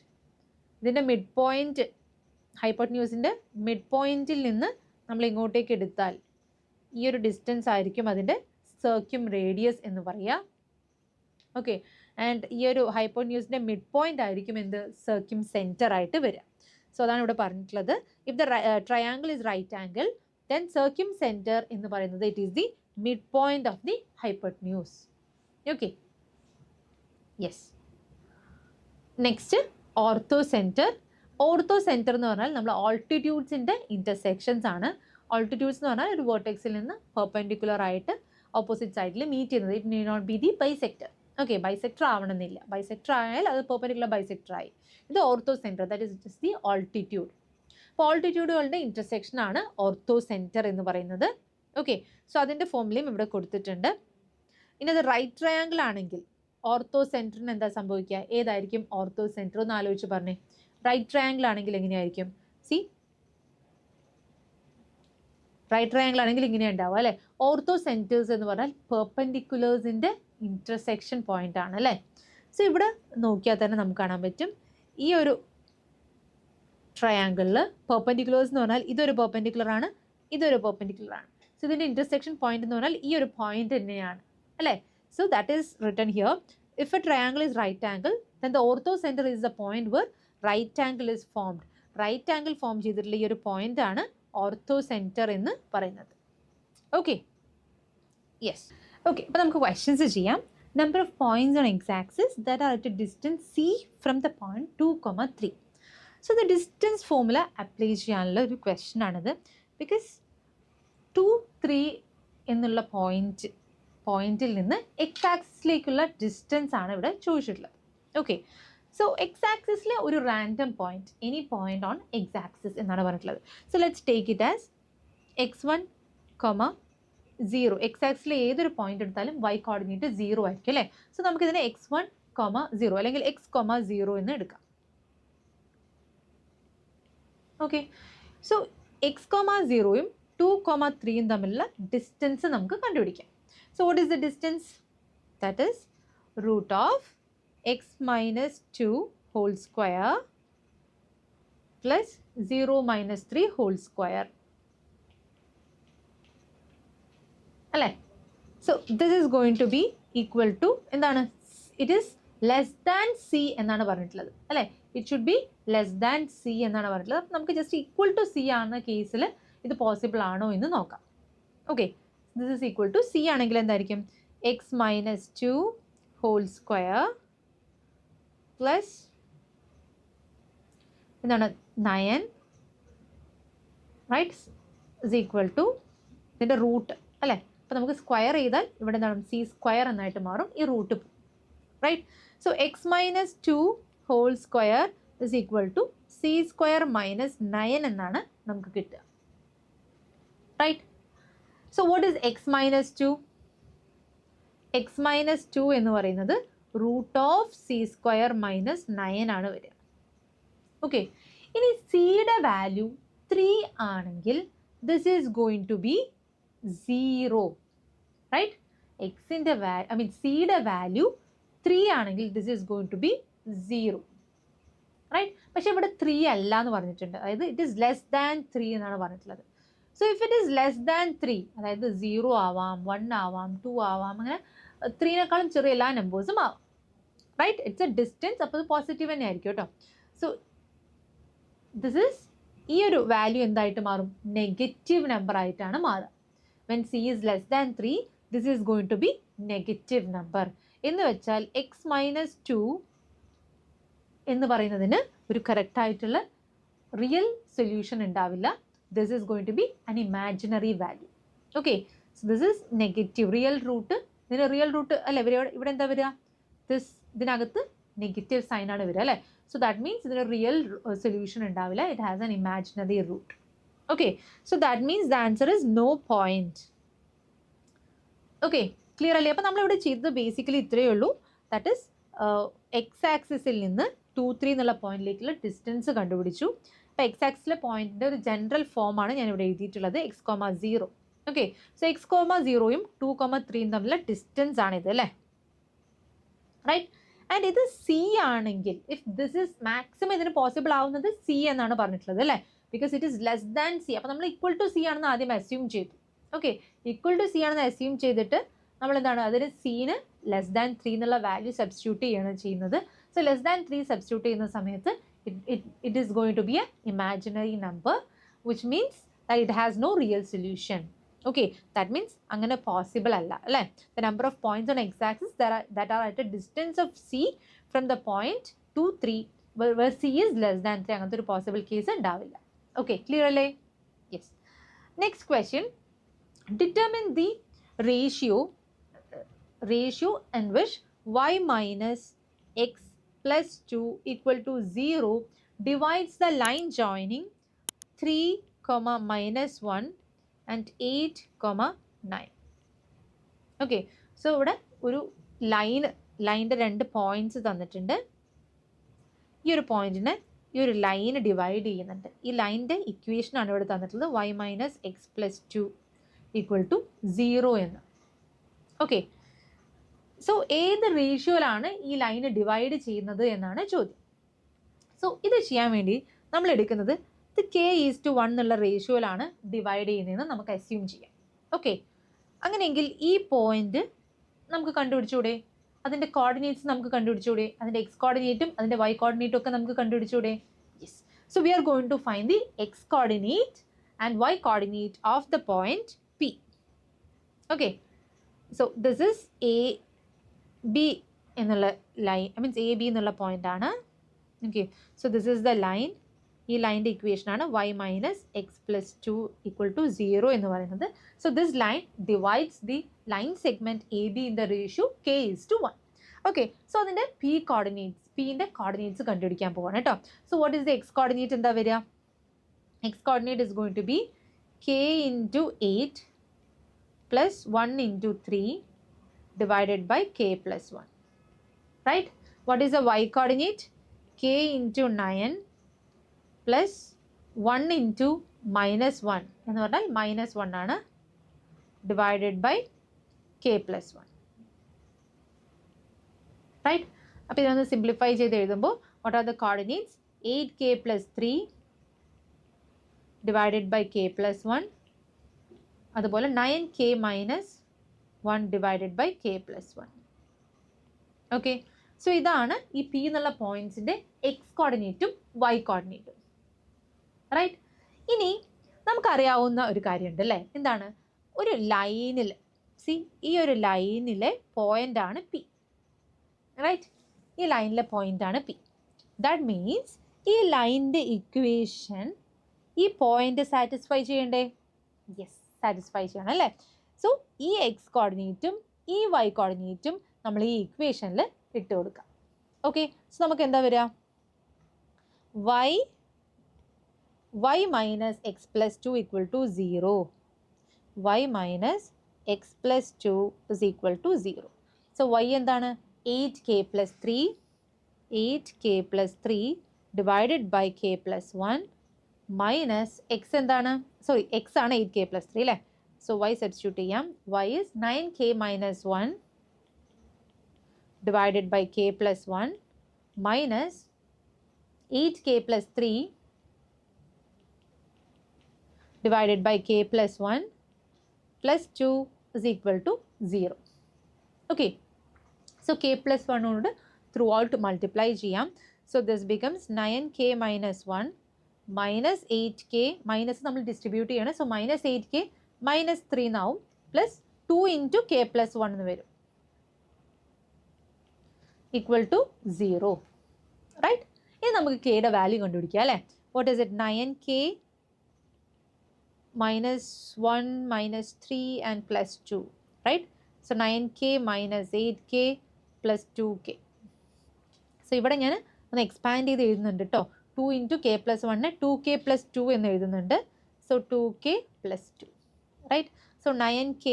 ഇതിൻ്റെ മിഡ് പോയിൻറ്റ്, ഹൈപ്പോട്ന്യൂസിൻ്റെ മിഡ് പോയിൻറ്റിൽ നിന്ന് നമ്മൾ ഇങ്ങോട്ടേക്ക് എടുത്താൽ ഈ ഒരു ഡിസ്റ്റൻസ് ആയിരിക്കും അതിൻ്റെ സർക്യൂം റേഡിയസ് എന്ന് പറയുക. ഓക്കെ, ആൻഡ് ഈ ഒരു ഹൈപ്പോട്ന്യൂസിൻ്റെ മിഡ് പോയിൻ്റ് ആയിരിക്കും എന്ത്? സർക്യൂം സെൻറ്റർ ആയിട്ട് വരിക. സോ അതാണ് ഇവിടെ പറഞ്ഞിട്ടുള്ളത്. If the triangle is right angle, then circumcentre എന്ന് പറയുന്നത് it is the mid point of the hypotenuse. Okay, yes. Next orthocentre. Orthocentre എന്ന് പറഞ്ഞാൽ നമ്മൾ ഓൾട്ടിറ്റ്യൂഡ്സിൻ്റെ ഇൻ്റർസെക്ഷൻസ് ആണ്. ഓൾട്ടിറ്റ്യൂഡ്സ് എന്ന് പറഞ്ഞാൽ ഒരു വേർട്ടെക്സിൽ നിന്ന് പെർപെൻഡിക്കുലർ ആയിട്ട് ഓപ്പോസിറ്റ് സൈഡിൽ മീറ്റ് ചെയ്യുന്നത്. It need not be the bisector. Okay, bisector ആവണമെന്നില്ല. ബൈസെക്ടർ ആയാൽ അത് പെർപെൻഡിക്കുലർ ബൈസെക്ടർ ആയി. ഇത് orthocentre, that is just the altitude. അപ്പോൾ ഓൾട്ടിറ്റ്യൂഡുകളുടെ ഇൻ്റർസെക്ഷൻ ആണ് ഓർത്തോ സെൻറ്റർ എന്ന് പറയുന്നത്. ഓക്കെ, സോ അതിൻ്റെ ഫോർമുലയും ഇവിടെ കൊടുത്തിട്ടുണ്ട്. ഇനി അത് റൈറ്റ് ട്രയാങ്കിൾ ആണെങ്കിൽ ഓർത്തോ സെൻറ്ററിന് എന്താ സംഭവിക്കുക? ഏതായിരിക്കും ഓർത്തോ സെൻറ്റർ? ഒന്ന് ആലോചിച്ച് പറഞ്ഞേ. റൈറ്റ് ട്രയാങ്കിൾ ആണെങ്കിൽ എങ്ങനെയായിരിക്കും? സി, റൈറ്റ് ട്രയാങ്കിൾ ആണെങ്കിൽ ഇങ്ങനെ ഉണ്ടാവും, അല്ലേ? ഓർത്തോ സെൻറ്റേഴ്സ് എന്ന് പറഞ്ഞാൽ പെർപെൻഡിക്കുലേഴ്സിൻ്റെ ഇൻ്റർസെക്ഷൻ പോയിന്റ് ആണ്, അല്ലേ? സോ ഇവിടെ നോക്കിയാൽ തന്നെ നമുക്ക് കാണാൻ പറ്റും ഈ ഒരു ട്രയാങ്കിളിൽ പെർപെൻഡിക്കുലേഴ്സ് എന്ന് പറഞ്ഞാൽ ഇതൊരു പെർപെൻഡിക്കുലർ ആണ്, ഇതൊരു പെർപെൻഡിക്കുലർ ആണ്. സോ ഇതിൻ്റെ ഇൻ്റർസെക്ഷൻ പോയിന്റ് എന്ന് പറഞ്ഞാൽ ഈ ഒരു പോയിന്റ് തന്നെയാണ്, അല്ലേ? So that is written here. If a triangle is right angle, then the orthocentre is the point where right angle is formed. Right angle form ചെയ്തിട്ടുള്ള ഈ ഒരു പോയിന്റ് ആണ് ഓർത്തോ സെൻറ്റർ എന്ന് പറയുന്നത്. Okay, yes. ഓക്കെ, അപ്പോൾ നമുക്ക് questions ചെയ്യാം. Number of points on X axis that are at A distance C from the point 2,3. So the distance formula apply ചെയ്യാനുള്ള ഒരു ക്വസ്റ്റ്യൻ ആണിത്. ബിക്കോസ് 2, 3 എന്നുള്ള പോയിന്റിൽ നിന്ന് എക്സ് ആക്സിസിലേക്കുള്ള ഡിസ്റ്റൻസ് ആണ് ഇവിടെ ചോദിച്ചിട്ടുള്ളത്. ഓക്കെ, സോ എക്സ് ആക്സിസിലെ ഒരു random point, any point on X axis എന്നാണ് പറഞ്ഞിട്ടുള്ളത്. So let's take it as x1, 0. X ആക്സിസിലെ ഏതൊരു പോയിന്റ് എടുത്താലും y കോർഡിനേറ്റ് 0 ആയിരിക്കും, അല്ലേ? സോ നമുക്കിതിനെ x1, 0 അല്ലെങ്കിൽ x, 0 എന്ന് എടുക്കാം. ഓക്കെ, സോ x, 0യും 2, 3യും തമ്മിലുള്ള ഡിസ്റ്റൻസ് നമുക്ക് കണ്ടുപിടിക്കാം. So what is the distance? That is root of x minus 2 whole square plus 0 minus 3 whole square. അല്ലേ? So this is going to be equal to എന്താണ്? It is less than C എന്നാണ് പറഞ്ഞിട്ടുള്ളത്, അല്ലേ? It should be less than C എന്നാണ് പറഞ്ഞിട്ടുള്ളത്. അപ്പം നമുക്ക് just equal to C ആകുന്ന കേസിൽ ഇത് പോസിബിൾ ആണോ എന്ന് നോക്കാം. Okay, this is equal to C ആണെങ്കിൽ എന്തായിരിക്കും? X minus 2 whole square plus എന്താണ് 9, റൈറ്റ്, ഇസ് ഈക്വൽ ടു ഇതിൻ്റെ റൂട്ട്, അല്ലേ? അപ്പോൾ നമുക്ക് സ്ക്വയർ ചെയ്താൽ ഇവിടെ എന്താണ്? സി സ്ക്വയർ എന്നായിട്ട് മാറും, ഈ root, right? So X minus 2 whole square is equal to C square minus 9 എന്നാണ് നമുക്ക് കിട്ടുക, right? So what is X minus 2? X minus 2 എന്ന് പറയുന്നത് root of C square minus 9 ആണ് വരിക. ഓക്കെ, ഇനി സിയുടെ വാല്യൂ 3 ആണെങ്കിൽ this is going to be 0, right? എക്സിൻ്റെ സിയുടെ വാല്യൂ 3 ആണെങ്കിൽ this is going to be 0, right? പക്ഷേ ഇവിടെ 3 അല്ല എന്ന് പറഞ്ഞിട്ടുണ്ട്, അതായത് ഇറ്റ് ഈസ് ലെസ് ദാൻ 3 എന്നാണ് പറഞ്ഞിട്ടുള്ളത്. So if it is less than 3, അതായത് 0 ആവാം, 1 ആവാം, 2 ആവാം, അങ്ങനെ 3നേക്കാളും ചെറിയ എല്ലാ നമ്പേഴ്സും ആവാം, റൈറ്റ്? ഇറ്റ്സ് എ ഡിസ്റ്റൻസ്, അപ്പോൾ ഇത് പോസിറ്റീവ് തന്നെ ആയിരിക്കും കേട്ടോ. സോ ദിസ് ഈസ്, ഈ ഒരു വാല്യൂ എന്തായിട്ട് മാറും? നെഗറ്റീവ് നമ്പർ ആയിട്ടാണ് മാറുക. When C is less than 3, this is going to be negative number. എന്ന് വെച്ചാൽ എക്സ് മൈനസ് 2 എന്ന് പറയുന്നതിന് ഒരു കറക്റ്റ് ആയിട്ടുള്ള റിയൽ സൊല്യൂഷൻ ഉണ്ടാവില്ല. This is going to be an imaginary value. Okay, so this is negative. Real root, ഇതിന് real root അല്ലേ ഇവിടെ എന്താ വരിക? ഇതിനകത്ത് നെഗറ്റീവ് സൈൻ ആണ് വരിക അല്ലേ. സോ ദാറ്റ് മീൻസ് ഇതിന് റിയൽ സൊല്യൂഷൻ ഉണ്ടാവില്ല. It has an imaginary root. Okay, so that means the answer is no point. Okay, clear അല്ലേ? അപ്പോൾ നമ്മളിവിടെ ചെയ്തത് ബേസിക്കലി ഇത്രയേ ഉള്ളൂ. ദാറ്റ് ഇസ് എക്സ് ആക്സിസിൽ നിന്ന് 2, 3 എന്നുള്ള പോയിന്റിലേക്കുള്ള ഡിസ്റ്റൻസ് കണ്ടുപിടിച്ചു. അപ്പോൾ എക്സ് ആക്സിലെ പോയിന്റിൻ്റെ ഒരു ജനറൽ ഫോമാണ് ഞാനിവിടെ എഴുതിയിട്ടുള്ളത്, x,0. ഓക്കെ, സോ x,0യും 2,3യും തമ്മിലുള്ള ഡിസ്റ്റൻസ് ആണിത് അല്ലേ, റൈറ്റ്? ആൻഡ് ഇത് സി ആണെങ്കിൽ, ഇഫ് ദിസ് ഇസ് മാക്സിമം ഇതിന് പോസിബിൾ ആവുന്നത് സി എന്നാണ് പറഞ്ഞിട്ടുള്ളത് അല്ലേ, because it is less than C. അപ്പോൾ നമ്മൾ ഈക്വൽ ടു സി ആണെന്ന് ആദ്യം അസ്യൂം ചെയ്തു. ഓക്കെ, ഈക്വൽ ടു സി ആണെന്ന് അസ്യൂം ചെയ്തിട്ട് നമ്മൾ എന്താണ്, അതിന് സീന് ലെസ് ദാൻ 3 എന്നുള്ള വാല്യൂ സബ്സ്റ്റിറ്റ്യൂട്ട് ചെയ്യാണ് ചെയ്യുന്നത്. സോ ലെസ് ദാൻ 3 സബ്സ്റ്റിറ്റ്യൂട്ട് ചെയ്യുന്ന സമയത്ത് it is going to be a imaginary number, which means that it has no real solution. Okay, that means അങ്ങനെ പോസിബിൾ അല്ല അല്ലേ. The number of points on X axis that are at a distance of c from the point 2, 3 where c is less than 3, അങ്ങനത്തെ ഒരു possible case ഉണ്ടാവില്ല. Okay, clear അല്ലേ? Yes. Next question, determine the ratio in which y minus x plus 2 equal to 0 divides the line joining 3, minus 1 and 8, 9. Okay, so ഇവിടെ ഒരു ലൈനിൻ്റെ 2 points തന്നിട്ടുണ്ട്. ഈ ഒരു പോയിന്റിനെ ഈ ഒരു ലൈന് ഡിവൈഡ് ചെയ്യുന്നുണ്ട്. ഈ ലൈനിൻ്റെ ഇക്വേഷനാണ് ഇവിടെ തന്നിട്ടുള്ളത്, y minus X plus 2 equal to 0 എന്ന്. ഓക്കെ, സോ ഏത് റേഷ്യോയിലാണ് ഈ ലൈന് ഡിവൈഡ് ചെയ്യുന്നത് എന്നാണ് ചോദ്യം. സോ ഇത് ചെയ്യാൻ വേണ്ടി നമ്മൾ എടുക്കുന്നത് ഇത് k:1 എന്നുള്ള റേഷ്യോയിലാണ് ഡിവൈഡ് ചെയ്യുന്നതെന്ന് നമുക്ക് അസ്യൂം ചെയ്യാം. ഓക്കെ, അങ്ങനെയെങ്കിൽ ഈ പോയിന്റ് നമുക്ക് കണ്ടുപിടിച്ചൂടെ? അതിൻ്റെ കോർഡിനേറ്റ്സ് നമുക്ക് കണ്ടുപിടിച്ചൂടെ? അതിൻ്റെ എക്സ് കോർഡിനേറ്റും അതിൻ്റെ വൈ കോർഡിനേറ്റും ഒക്കെ നമുക്ക് കണ്ടുപിടിച്ചൂടെ? Yes. So we are going to find the x coordinate and y coordinate of the point P. Okay, so this is A B എന്നുള്ള ലൈൻ, മീൻസ് എ ബി എന്നുള്ള പോയിന്റ് ആണ്. Okay, so this is the line. ഈ ലൈൻ്റെ ഇക്വേഷനാണ് y minus X plus 2 equal to 0 എന്ന് പറയുന്നത്. So this line divides the line segment A B in the ratio k:1. Okay, so അതിൻ്റെ പിൻ്റെ coordinates കണ്ടുപിടിക്കാൻ പോവാണ് കേട്ടോ. So what is the X coordinate? എന്താ വരിക? X coordinate is going to be k:8 plus 1 into 3 divided by k plus 1, right? What is the y coordinate? K into 9 plus 1 into minus 1 എന്ന് പറഞ്ഞാൽ minus 1 ആണ്, divided by k plus 1, right? അപ്പോൾ ഇതൊന്ന് simplify ചെയ്ത് എഴുതുമ്പോൾ what are the coordinates? 8k plus 3 divided by k plus 1, അതുപോലെ 9k minus 1 divided by k plus 1. Okay, so ഇതാണ് ഈ പി എന്നുള്ള പോയിന്റ്സിൻ്റെ എക്സ് കോർഡിനേറ്റും വൈ കോർഡിനേറ്റും, റൈറ്റ്? ഇനി നമുക്കറിയാവുന്ന ഒരു കാര്യമുണ്ട് അല്ലേ, എന്താണ്? ഒരു ലൈനിൽ ഈ ഒരു ലൈനിലെ പോയിൻ്റാണ് പി, റൈറ്റ്? ഈ ലൈനിലെ പോയിൻ്റാണ് പി. ദാറ്റ് മീൻസ് ഈ ലൈനിൻ്റെ ഇക്വേഷൻ ഈ പോയിൻ്റ് സാറ്റിസ്ഫൈ ചെയ്യണ്ടേ? യെസ്, സാറ്റിസ്ഫൈ ചെയ്യണം അല്ലേ. സോ ഈ എക്സ് കോർഡിനേറ്റും ഈ വൈ കോർഡിനേറ്റും നമ്മൾ ഈ ഇക്വേഷനിൽ ഇട്ട് കൊടുക്കാം. ഓക്കെ, സോ നമുക്ക് എന്താ വരിക? y minus X plus 2 equal to 0. y minus X plus 2 is equal to 0. So y എന്താണ്? 8k plus 3 divided by k plus 1 minus x എന്താണ്? സോറി, എക്സ് ആണ് 8k plus 3 അല്ലേ. സോ y സബ്സ്റ്റിറ്റ്യൂട്ട് ചെയ്യാം. y is 9k minus 1 divided by k plus 1 minus 8k plus 3 divided by k plus 1 plus 2 is equal to 0. Okay, so k plus 1 onodu throughout multiply ചെയ്യാം. So this becomes 9k minus 1 minus 8k, minus നമ്മൾ distribute ചെയ്യണം. So minus 8k minus 3 എന്നാവും, plus 2 into k plus 1 എന്ന് വരും, equal to 0, right? നമുക്ക് കെയുടെ value കണ്ടുപിടിക്കാം അല്ലേ. What is it? 9k minus 1 minus 3 and plus 2, right? So 9k minus 8k plus 2k. So ഇവിടെ ഞാൻ ഒന്ന് എക്സ്പാൻഡ് ചെയ്ത് എഴുതുന്നുണ്ട് കേട്ടോ. 2 into k plus 1 2k plus 2 എന്ന് എഴുതുന്നുണ്ട്. So 2k plus 2, right? So 9k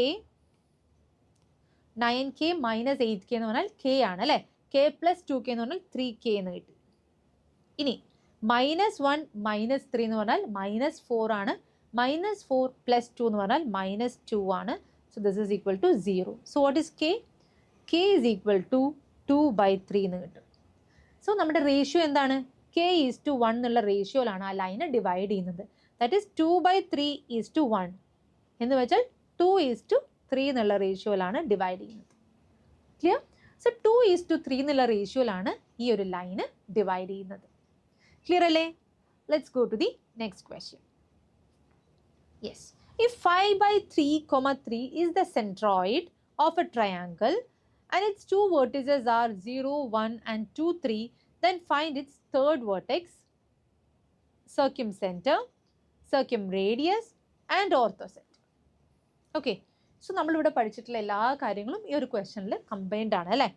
minus 8k എന്ന് പറഞ്ഞാൽ k ആണ് അല്ലേ. k plus 2k എന്ന് പറഞ്ഞാൽ 3k എന്ന് കിട്ടി. ഇനി -1 -3 എന്ന് പറഞ്ഞാൽ -4 ആണ്. -4 plus 2 എന്ന് പറഞ്ഞാൽ -2 ആണ്. So this is equal to 0. So what is k? k is equal to 2/3 എന്ന് കിട്ടും. സോ നമ്മുടെ റേഷ്യോ എന്താണ്? k is to 1 എന്നുള്ള റേഷ്യോയിലാണ് ആ ലൈന് ഡിവൈഡ് ചെയ്യുന്നത്. ദാറ്റ് ഈസ് 2/3 is to 1 എന്ന് വെച്ചാൽ 2 is to 3 എന്നുള്ള റേഷ്യോയിലാണ് ഡിവൈഡ് ചെയ്യുന്നത്. ക്ലിയർ? സോ 2 is to 3 എന്നുള്ള റേഷ്യോയിലാണ് ഈ ഒരു ലൈന് ഡിവൈഡ് ചെയ്യുന്നത്. ക്ലിയർ അല്ലേ? Let's go to the next question. Yes, if 5/3, is the centroid of a triangle and its two vertices are 0, 1 and 2, 3, then find its third vertex, circumcenter, circumradius and orthocenter. Okay, so നമ്മളിവിടെ പഠിച്ചിട്ടുള്ള എല്ലാ കാര്യങ്ങളും ഈ ഒരു ക്വസ്റ്റ്യനിൽ combined ആണ് അല്ലേ.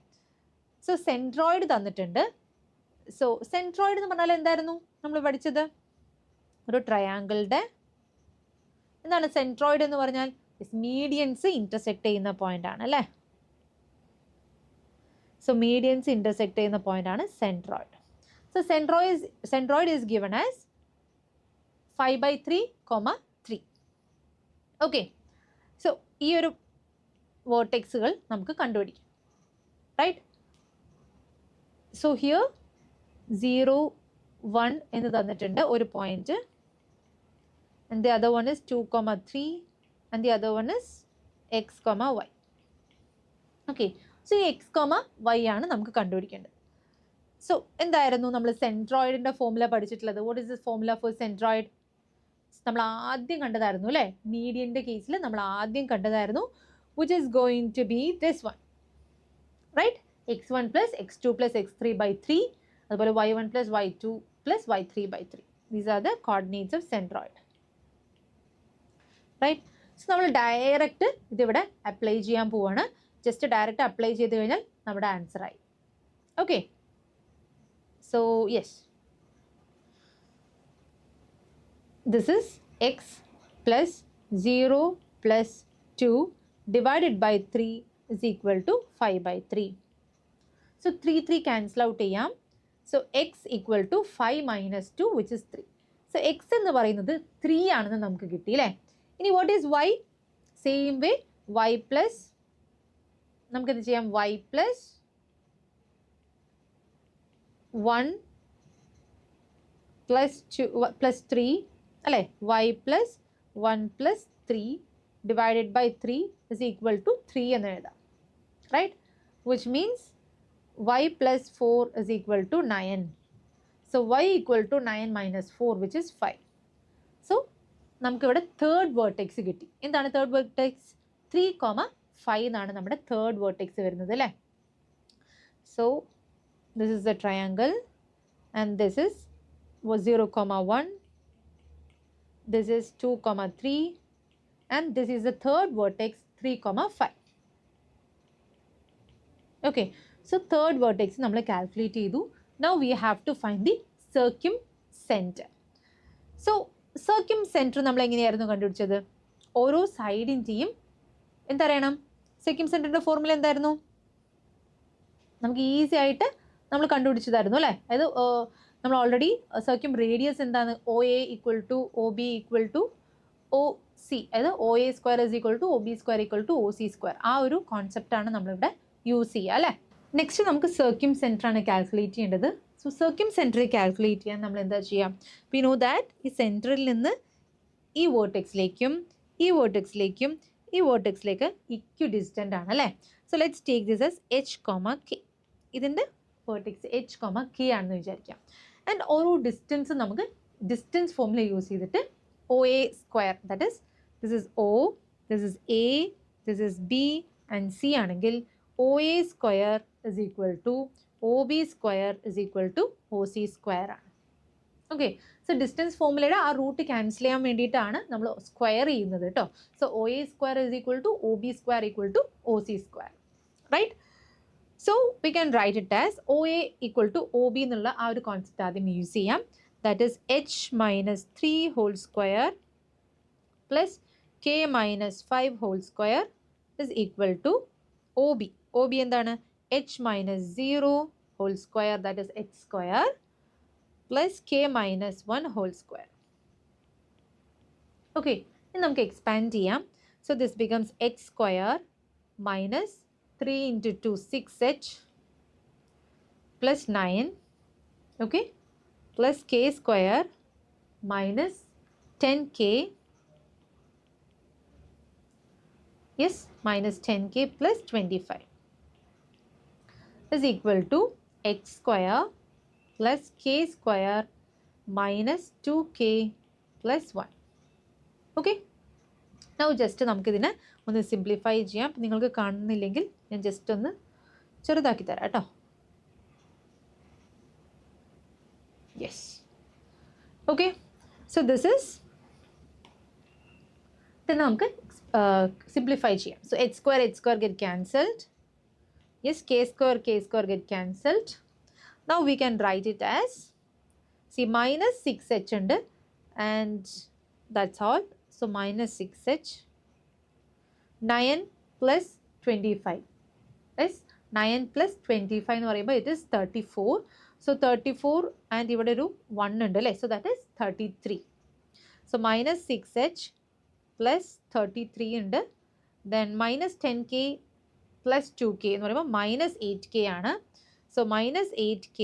So centroid തന്നിട്ടുണ്ട്. സോ സെൻട്രോയിഡ് എന്ന് പറഞ്ഞാൽ എന്തായിരുന്നു നമ്മൾ പഠിച്ചത്? ഒരു ട്രയാങ്കിളുടെ എന്താണ് സെൻട്രോയിഡ് എന്ന് പറഞ്ഞാൽ? മീഡിയൻസ് ഇന്റർസെക്ട് ചെയ്യുന്ന പോയിന്റ് ആണ് അല്ലേ. സോ മീഡിയൻസ് ഇന്റർസെക്ട് ചെയ്യുന്ന പോയിന്റ് ആണ് centroid. So centroid is given as 5/3, 3. Okay, so ഈ ഒരു വേർട്ടെക്സുകൾ നമുക്ക് കണ്ടുപിടിക്കാം, റൈറ്റ്? സോ ഹിയർ 0, 1 എന്ന് തന്നിട്ടുണ്ട് ഒരു point. And the other one is 2, 3 and the other one is x, y. Okay, so ഈ x, y ആണ് നമുക്ക് കണ്ടുപിടിക്കേണ്ടത്. സോ എന്തായിരുന്നു നമ്മൾ സെൻട്രോയിഡിൻ്റെ ഫോർമുല പഠിച്ചിട്ടുള്ളത്? What is this formula for centroid? നമ്മൾ ആദ്യം കണ്ടതായിരുന്നു അല്ലേ. മീഡിയൻ്റെ കേസിൽ നമ്മൾ ആദ്യം കണ്ടതായിരുന്നു, which is going to be this one, right? x1 plus x2 plus x3/3, അതുപോലെ y1 plus y2 plus y3/3. These are the coordinates of centroid. Right? So നമ്മൾ direct ഇതിവിടെ apply ചെയ്യാൻ പോവാണ്. ജസ്റ്റ് ഡയറക്റ്റ് അപ്ലൈ ചെയ്ത് കഴിഞ്ഞാൽ നമ്മുടെ answer ആയി. Okay, so yes, this is x plus 0 plus 2 divided by 3 is equal to 5/3. So 3 cancel out ചെയ്യാം. So x equal to 5 minus 2 which is 3. So x എന്ന് പറയുന്നത് 3 ആണെന്ന് നമുക്ക് കിട്ടി അല്ലേ. ഇനി what is y? Same way y plus നമുക്കെന്ത് ചെയ്യാം? y പ്ലസ് 1 പ്ലസ് 2 പ്ലസ് 3 അല്ലേ. y plus 1 plus 3 divided by 3 is equal to 3 എന്ന് എഴുതാം, right? Which means y plus 4 is equal to 9. So y equal to 9 minus 4 which is 5. So നമുക്കിവിടെ third vertex കിട്ടി. എന്താണ് third vertex? 3, 5 എന്നാണ് നമ്മുടെ third vertex വരുന്നത് അല്ലേ. So this is the triangle and this is 0, 1, this is 2, 3 and this is the third vertex 3, 5. Okay, so third vertex നമ്മൾ calculate ചെയ്തു. Now we have to find the circumcentre. So circumcentre നമ്മൾ എങ്ങനെയായിരുന്നു കണ്ടുപിടിച്ചത്? ഓരോ സൈഡിൻ്റെയും എന്തറിയണം? സർക്യൂംസെന്ററിൻ്റെ formula എന്തായിരുന്നു? നമുക്ക് easy ആയിട്ട് നമ്മൾ കണ്ടുപിടിച്ചതായിരുന്നു അല്ലേ. അതായത് നമ്മൾ ഓൾറെഡി സർക്യൂം റേഡിയസ് എന്താണ്? OA equal to OB equal to OC, അതായത് OA square is equal to OB square equal to OC square. ആ ഒരു കോൺസെപ്റ്റാണ് നമ്മളിവിടെ യൂസ് ചെയ്യുക അല്ലേ. നെക്സ്റ്റ് നമുക്ക് സർക്യൂംസെന്ററാണ് കാൽക്കുലേറ്റ് ചെയ്യേണ്ടത്. സോ സർക്യൂംസെന്റർ കാൽക്കുലേറ്റ് ചെയ്യാൻ നമ്മൾ എന്താ ചെയ്യാം? വി നോ ദാറ്റ് ഈ സെൻറ്ററിൽ നിന്ന് ഈ വേർട്ടെക്സിലേക്കും ഈ വേർട്ടെക്സിലേക്കും ഈ വേർട്ടെക്സിലേക്ക് ഇക്വി ഡിസ്റ്റൻ്റ് ആണ് അല്ലേ. So let's take this as h, k. ഇതിൻ്റെ വേർട്ടെക്സ് h, k ആണെന്ന് വിചാരിക്കാം. ആൻഡ് ഓരോ ഡിസ്റ്റൻസ് നമുക്ക് ഡിസ്റ്റൻസ് ഫോർമുല യൂസ് ചെയ്തിട്ട് OA square, that is this is O, this is A, this is B and C ആണെങ്കിൽ OA square is equal to OB square is equal to OC square ആണ്. Okay, so distance ഫോർമുലയുടെ ആ root cancel ചെയ്യാൻ വേണ്ടിയിട്ടാണ് നമ്മൾ square ചെയ്യുന്നത് കേട്ടോ. So OA square is equal to OB square equal to OC square, right? So we can write it as OA equal to OB എന്നുള്ള ആ ഒരു കോൺസെപ്റ്റ് ആദ്യം യൂസ് ചെയ്യാം. That is h minus 3 whole square plus k minus 5 whole square is equal to OB. OB എന്താണ്? h minus 0 whole square, that is h square plus k minus 1 whole square. Okay, then we can expand ചെയ്യാം. So this becomes h square minus 3 into 2 6h plus 9, okay, plus k square minus 10k, yes, minus 10k plus 25 is equal to h square plus k square minus 2k plus 1. Okay, now just നമുക്കിതിനെ ഒന്ന് simplify ചെയ്യാം. നിങ്ങൾക്ക് കാണുന്നില്ലെങ്കിൽ ഞാൻ just ഒന്ന് ചെറുതാക്കി തരാം കേട്ടോ. Yes, okay, so this is, then നമുക്ക് സിംപ്ലിഫൈ ചെയ്യാം. So h square get cancelled. Yes, k square get cancelled. Now we can write it as, see, minus 6h and that's all. So minus 6h, 9 plus 25. Yes, 9 plus 25 എന്ന് പറയുമ്പോൾ it is 34. So 34 and ഇവിടെ ഒരു 1 ഉണ്ട് അല്ലേ, so that is 33. So minus 6h plus 33 ഉണ്ട്, then minus 10k plus 2k എന്ന് പറയുമ്പോൾ minus 8k ആണ്. So minus 8k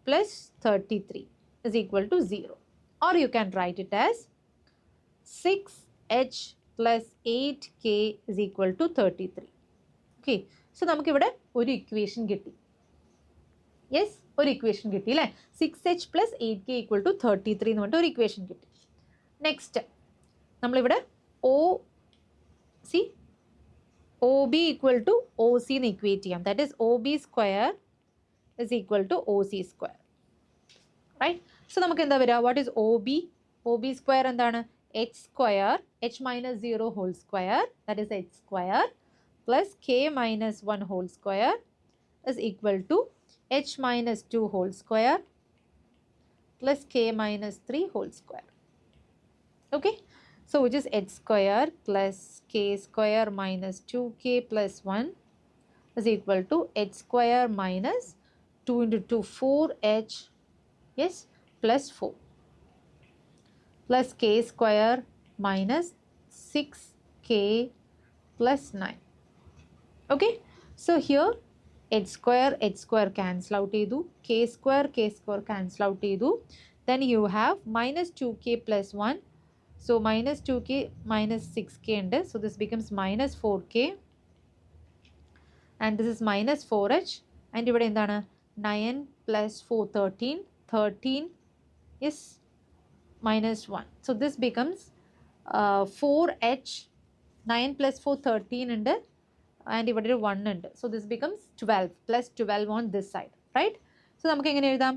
plus 33 is equal to 0. Or you can write it as 6h plus 8k is equal to 33. Okay, so നമുക്ക് ഇവിടെ ഒരു equation കിട്ടി. Yes, ഒരു equation കിട്ടി അല്ലേ? 6h plus 8k equal to 33 എന്ന് പറഞ്ഞിട്ട് ഒരു ഇക്വേഷൻ കിട്ടി. നെക്സ്റ്റ് നമ്മളിവിടെ OB equal to OC എന്ന് ഇക്വേറ്റ് ചെയ്യാം. That is OB square is equal to OC square, right? So നമുക്ക് എന്താ വരിക? വാട്ട് ഈസ് OB സ്ക്വയർ എന്താണ്? h square, h minus 0 whole square, that is h square plus k minus 1 whole square is equal to h minus 2 whole square plus k minus 3 whole square. Okay, so which is h square plus k square minus 2k plus 1 is equal to h square minus 2 into 2 4h, yes, plus 4 plus k square minus 6k plus 9. Okay, so here h square cancel out edu, k square cancel out edu, then you have minus 2k plus 1. So minus 2k minus 6k ഉണ്ട്. So this becomes minus 4k and this is minus 4h and ഇവിടെ എന്താണ്? 9 plus 4 13 is minus 1. So this becomes 4h, 9 plus 4 13 ഉണ്ട് and ഇവിടെ ഒരു 1 ഉണ്ട്. So this becomes 12 plus 12 on this side, right? So നമുക്ക് എങ്ങനെ എഴുതാം?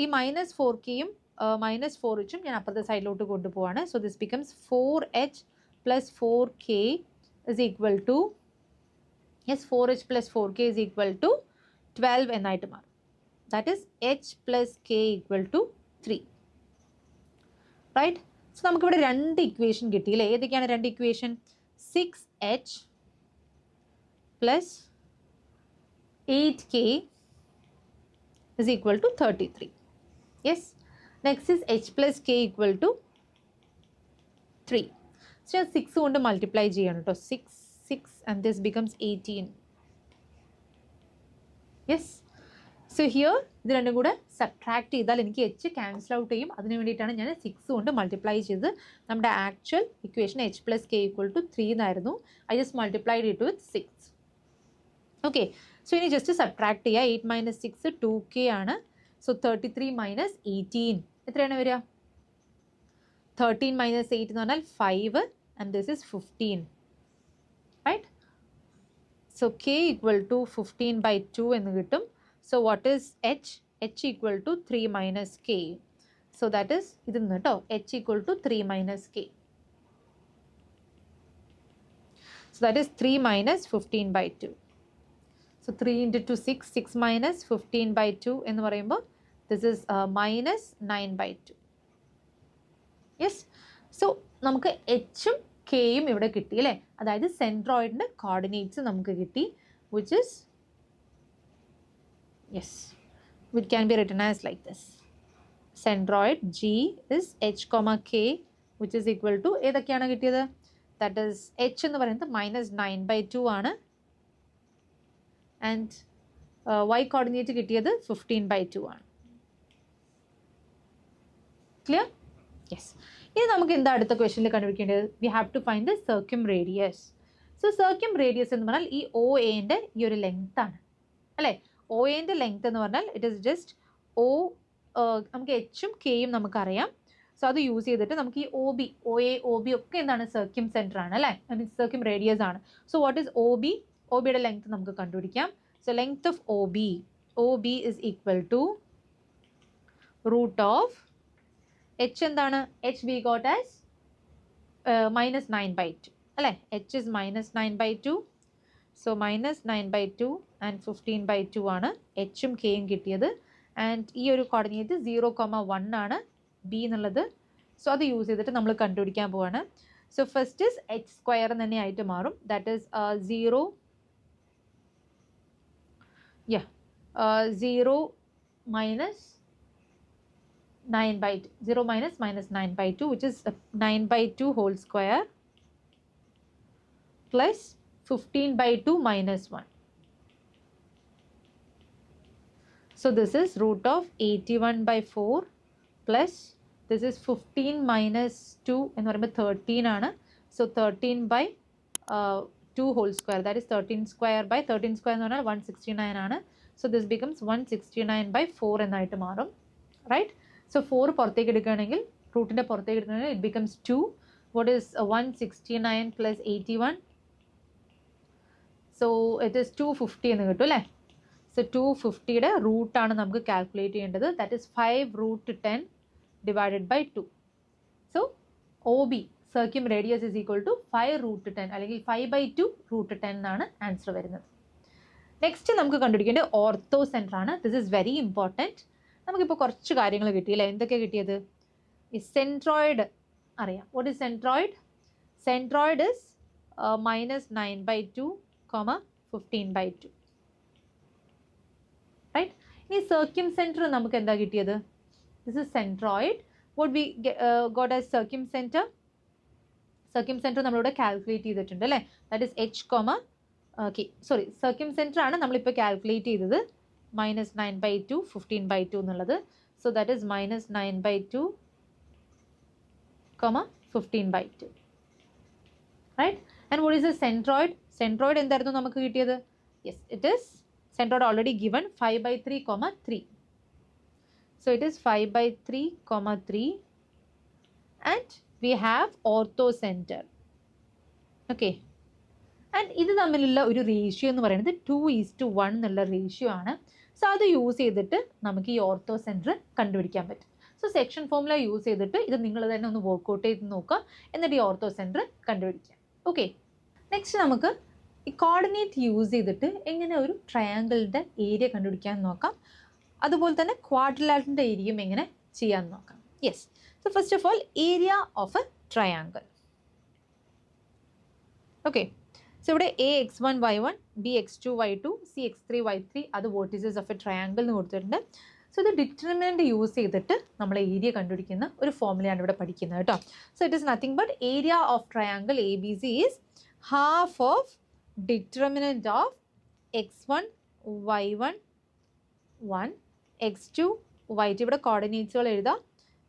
ഈ minus 4kയും minus 4hഉം ഞാൻ അപ്പുറത്തെ സൈഡിലോട്ട് കൊണ്ടുപോവാണ്. So this becomes 4h plus 4k is equal to, yes, 4h plus 4k is equal to 12 എന്നായിട്ട് മാറും. That is h plus k equal to 3, right? So നമുക്കിവിടെ രണ്ട് ഇക്വേഷൻ കിട്ടിയില്ലേ? ഏതൊക്കെയാണ് രണ്ട് equation? 6h plus 8k is equal to 33. Yes, next is h plus k equal to 3. So 6 കൊണ്ട് multiply ചെയ്യണം കേട്ടോ. 6 and this becomes 18. Yes, so here ഇത് രണ്ടും കൂടെ സബ്ട്രാക്ട് ചെയ്താൽ എനിക്ക് h ക്യാൻസൽ ഔട്ട് ചെയ്യും. അതിന് വേണ്ടിയിട്ടാണ് ഞാൻ 6 കൊണ്ട് മൾട്ടിപ്ലൈ ചെയ്ത്. നമ്മുടെ actual equation h plus k equal to 3 എന്നായിരുന്നു. I just multiplied it with 6. Okay, so ഇനി ജസ്റ്റ് സബ്ട്രാക്ട് ചെയ്യുക. 8 minus 6 2k ആണ്. So 33 minus 18 എത്രയാണ് വരിക? 13 minus 8 എന്ന് പറഞ്ഞാൽ 5 and this is 15, right? So k equal to 15/2 എന്ന് കിട്ടും. So what is h? h equal to 3 minus k. So that is ഇത് കേട്ടോ, h equal to 3 minus k. So that is 3 minus 15/2. So 3 into 2 6, 6 minus 15/2 എന്ന് പറയുമ്പോൾ this is minus 9/2. Yes. So നമുക്ക് എച്ചും കെയും ഇവിടെ കിട്ടി അല്ലേ, അതായത് സെൻട്രോയിഡിൻ്റെ കോർഡിനേറ്റ്സ് നമുക്ക് കിട്ടി, which is yes, which can be written as like this. Centroid G is h, k, which is equal to ഏതൊക്കെയാണ് കിട്ടിയത്, that is h എന്ന് പറയുന്നത് minus 9/2 ആണ്, and y കോർഡിനേറ്റ് കിട്ടിയത് 15/2 ആണ്. ക്ലിയർ? യെസ്. ഇനി നമുക്ക് എന്താ അടുത്ത ക്വസ്റ്റ്യനിൽ കണ്ടുപിടിക്കേണ്ടത്, we have to find the circumradius. So circumradius എന്ന് പറഞ്ഞാൽ ഈ ഒ എൻ്റെ ഈ ഒരു ലെങ്ത് ആണ് അല്ലേ. ഒ എൻ്റെ ലെങ്ത് എന്ന് പറഞ്ഞാൽ ഇറ്റ് ഇസ് ജസ്റ്റ് ഒ, നമുക്ക് എച്ചും കെയും നമുക്കറിയാം. സോ അത് യൂസ് ചെയ്തിട്ട് നമുക്ക് ഈ O B, O A, O B ഒക്കെ എന്താണ്, സർക്യൂം സെൻറ്റർ ആണ് അല്ലേ, ഐ മീൻ സർക്യൂം റേഡിയസ് ആണ്. So what is O B? O ബിയുടെ ലെങ്ത് നമുക്ക് കണ്ടുപിടിക്കാം. So length of O B is equal to root of h എന്താണ്, h we got as minus 9/2 അല്ലേ, h is minus 9/2. so minus 9/2 and 15/2 ആണ് എച്ചും കെയും കിട്ടിയത്. And ഈ ഒരു കോർഡിനേറ്റ് 0,1 ആണ് ബി എന്നുള്ളത്. സോ അത് യൂസ് ചെയ്തിട്ട് നമ്മൾ കണ്ടുപിടിക്കാൻ പോവാണ്. So first is H square തന്നെ ആയിട്ട് മാറും, that is 0 minus 9/2, 0 minus minus 9/2, which is 9/2 whole square plus 15/2 minus 1. So this is root of 81/4 plus this is 15 minus 2 എന്ന് പറയുമ്പോൾ 13 ആണ്. So 13/2 whole square, that is 13 square by 13 square എന്ന് പറഞ്ഞാൽ 169 ആണ്. So this becomes 169/4 എന്നായിട്ട് മാറും, right. So 4 പുറത്തേക്ക് എടുക്കുകയാണെങ്കിൽ, റൂട്ടിൻ്റെ പുറത്തേക്ക് എടുക്കുകയാണെങ്കിൽ it becomes 2. What is 169 plus 81? So it is 250 എന്ന് കിട്ടും അല്ലേ. സോ 250യുടെ റൂട്ടാണ് നമുക്ക് കാൽക്കുലേറ്റ് ചെയ്യേണ്ടത്, that is 5√10 divided by 2. So O B circumradius is equal to 5√10 അല്ലെങ്കിൽ 5/2√10 എന്നാണ് ആൻസർ വരുന്നത്. നെക്സ്റ്റ് നമുക്ക് കണ്ടുപിടിക്കേണ്ടത് ഓർത്തോ സെൻറ്റർ ആണ്. This is very important. നമുക്കിപ്പോൾ കുറച്ച് കാര്യങ്ങൾ കിട്ടിയില്ലേ, എന്തൊക്കെയാണ് കിട്ടിയത്? ഈ സെൻട്രോയിഡ് അറിയാം. What is centroid? Centroid is minus 9/2, 15/2, right. ഇനി സർക്യൂം സെൻറ്റർ നമുക്ക് എന്താ കിട്ടിയത്? This is centroid. What we got as circumcentre? Circumcentre നമ്മളിവിടെ കാൽക്കുലേറ്റ് ചെയ്തിട്ടുണ്ട് അല്ലേ, that is h, sorry circumcentre ആണ് നമ്മളിപ്പോൾ കാൽക്കുലേറ്റ് ചെയ്തത്, minus 9/2, 15/2 എന്നുള്ളത്. So that is minus 9/2, 15/2, right. And what is a centroid? Centroid എന്തായിരുന്നു നമുക്ക് കിട്ടിയത്? Yes, it is centroid already given 5/3, so it is 5/3, and we have orthocentre. Okay. And ഇത് തമ്മിലുള്ള ഒരു റേഷ്യോ എന്ന് പറയുന്നത് 2:1 എന്നുള്ള റേഷ്യോ ആണ്. സോ അത് യൂസ് ചെയ്തിട്ട് നമുക്ക് ഈ ഓർത്തോ സെൻറ്റർ കണ്ടുപിടിക്കാൻ പറ്റും. സോ സെക്ഷൻ ഫോമുല യൂസ് ചെയ്തിട്ട് ഇത് നിങ്ങൾ തന്നെ ഒന്ന് വർക്ക്ഔട്ട് ചെയ്ത് നോക്കുക, എന്നിട്ട് ഈ ഓർത്തോ സെൻറ്റർ കണ്ടുപിടിക്കാം. ഓക്കെ. നെക്സ്റ്റ് നമുക്ക് ഈ കോർഡിനേറ്റ് യൂസ് ചെയ്തിട്ട് എങ്ങനെ ഒരു ട്രയാങ്കിളിൻ്റെ ഏരിയ കണ്ടുപിടിക്കാൻ നോക്കാം. അതുപോലെ തന്നെ ക്വാഡ്രിലാറ്ററിൻ്റെ ഏരിയയും എങ്ങനെ ചെയ്യാമെന്ന് നോക്കാം. Yes. So first of all area of A triangle. Okay. So ഇവിടെ ax1 y1, bx2 y2, cx3 y3 അത് വേർട്ടിസസ് ഓഫ് എ ട്രയാങ്കിൾ എന്ന് കൊടുത്തിട്ടുണ്ട്. സോ ഇത് ഡിറ്റർമിനൻ്റ് യൂസ് ചെയ്തിട്ട് നമ്മൾ ഏരിയ കണ്ടുപിടിക്കുന്ന ഒരു ഫോമുലയാണ് ഇവിടെ പഠിക്കുന്നത് കേട്ടോ. So it is nothing but area of triangle A B C is half of determinant of x1 y1 1, x2 y2 ഇവിടെ കോർഡിനേറ്റ്സുകൾ എഴുതാം,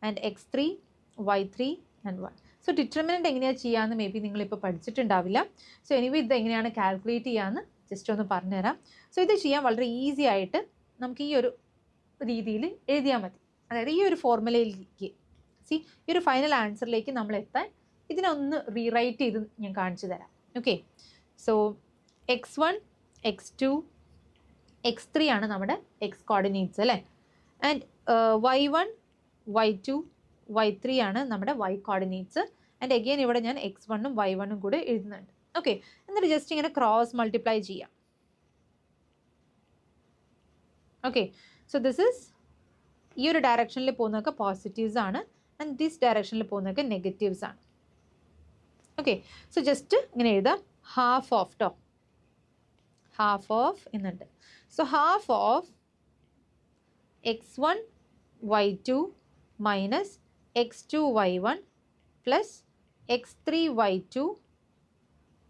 and x3 y3 and 1. So determinant എങ്ങനെയാണ് ചെയ്യാമെന്ന് മേ ബി നിങ്ങളിപ്പോൾ പഠിച്ചിട്ടുണ്ടാവില്ല. സോ എനിവേ ഇത് എങ്ങനെയാണ് കാൽക്കുലേറ്റ് ചെയ്യാമെന്ന് just ഒന്ന് പറഞ്ഞുതരാം. സോ ഇത് ചെയ്യാൻ വളരെ ഈസി ആയിട്ട് നമുക്ക് ഈ ഒരു രീതിയിൽ എഴുതിയാൽ മതി. അതായത് ഈ ഒരു ഫോർമുലയിലേക്ക് ഈ ഒരു ഫൈനൽ ആൻസറിലേക്ക് നമ്മൾ എത്താൻ ഇതിനൊന്ന് റീറൈറ്റ് ചെയ്ത് ഞാൻ കാണിച്ചു തരാം. Okay. So x1 x2 x3 ആണ് നമ്മുടെ എക്സ് കോർഡിനേറ്റ്സ് അല്ലേ. ആൻഡ് y1 y2 y3 ആണ് നമ്മുടെ y കോർഡിനേറ്റ്സ്. ആൻഡ് അഗെയിൻ ഇവിടെ ഞാൻ x1ഉം y1ഉം കൂടെ എഴുതുന്നുണ്ട്. ഓക്കെ, എന്നിട്ട് ജസ്റ്റ് ഇങ്ങനെ ക്രോസ് മൾട്ടിപ്ലൈ ചെയ്യാം. ഓക്കെ, സോ ദിസ് ഈസ് ഈ ഒരു ഡയറക്ഷനിൽ പോകുന്നതൊക്കെ പോസിറ്റീവ്സ് ആണ് ആൻഡ് ദിസ് ഡയറക്ഷനിൽ പോകുന്നതൊക്കെ നെഗറ്റീവ്സ് ആണ്. ഓക്കെ, സോ ജസ്റ്റ് ഇങ്ങനെ എഴുതാം, ഹാഫ് ഓഫ് ടോ, ഹാഫ് ഓഫ് എന്നുണ്ട്. So half of x1 y2 minus x2 y1 plus x3 y2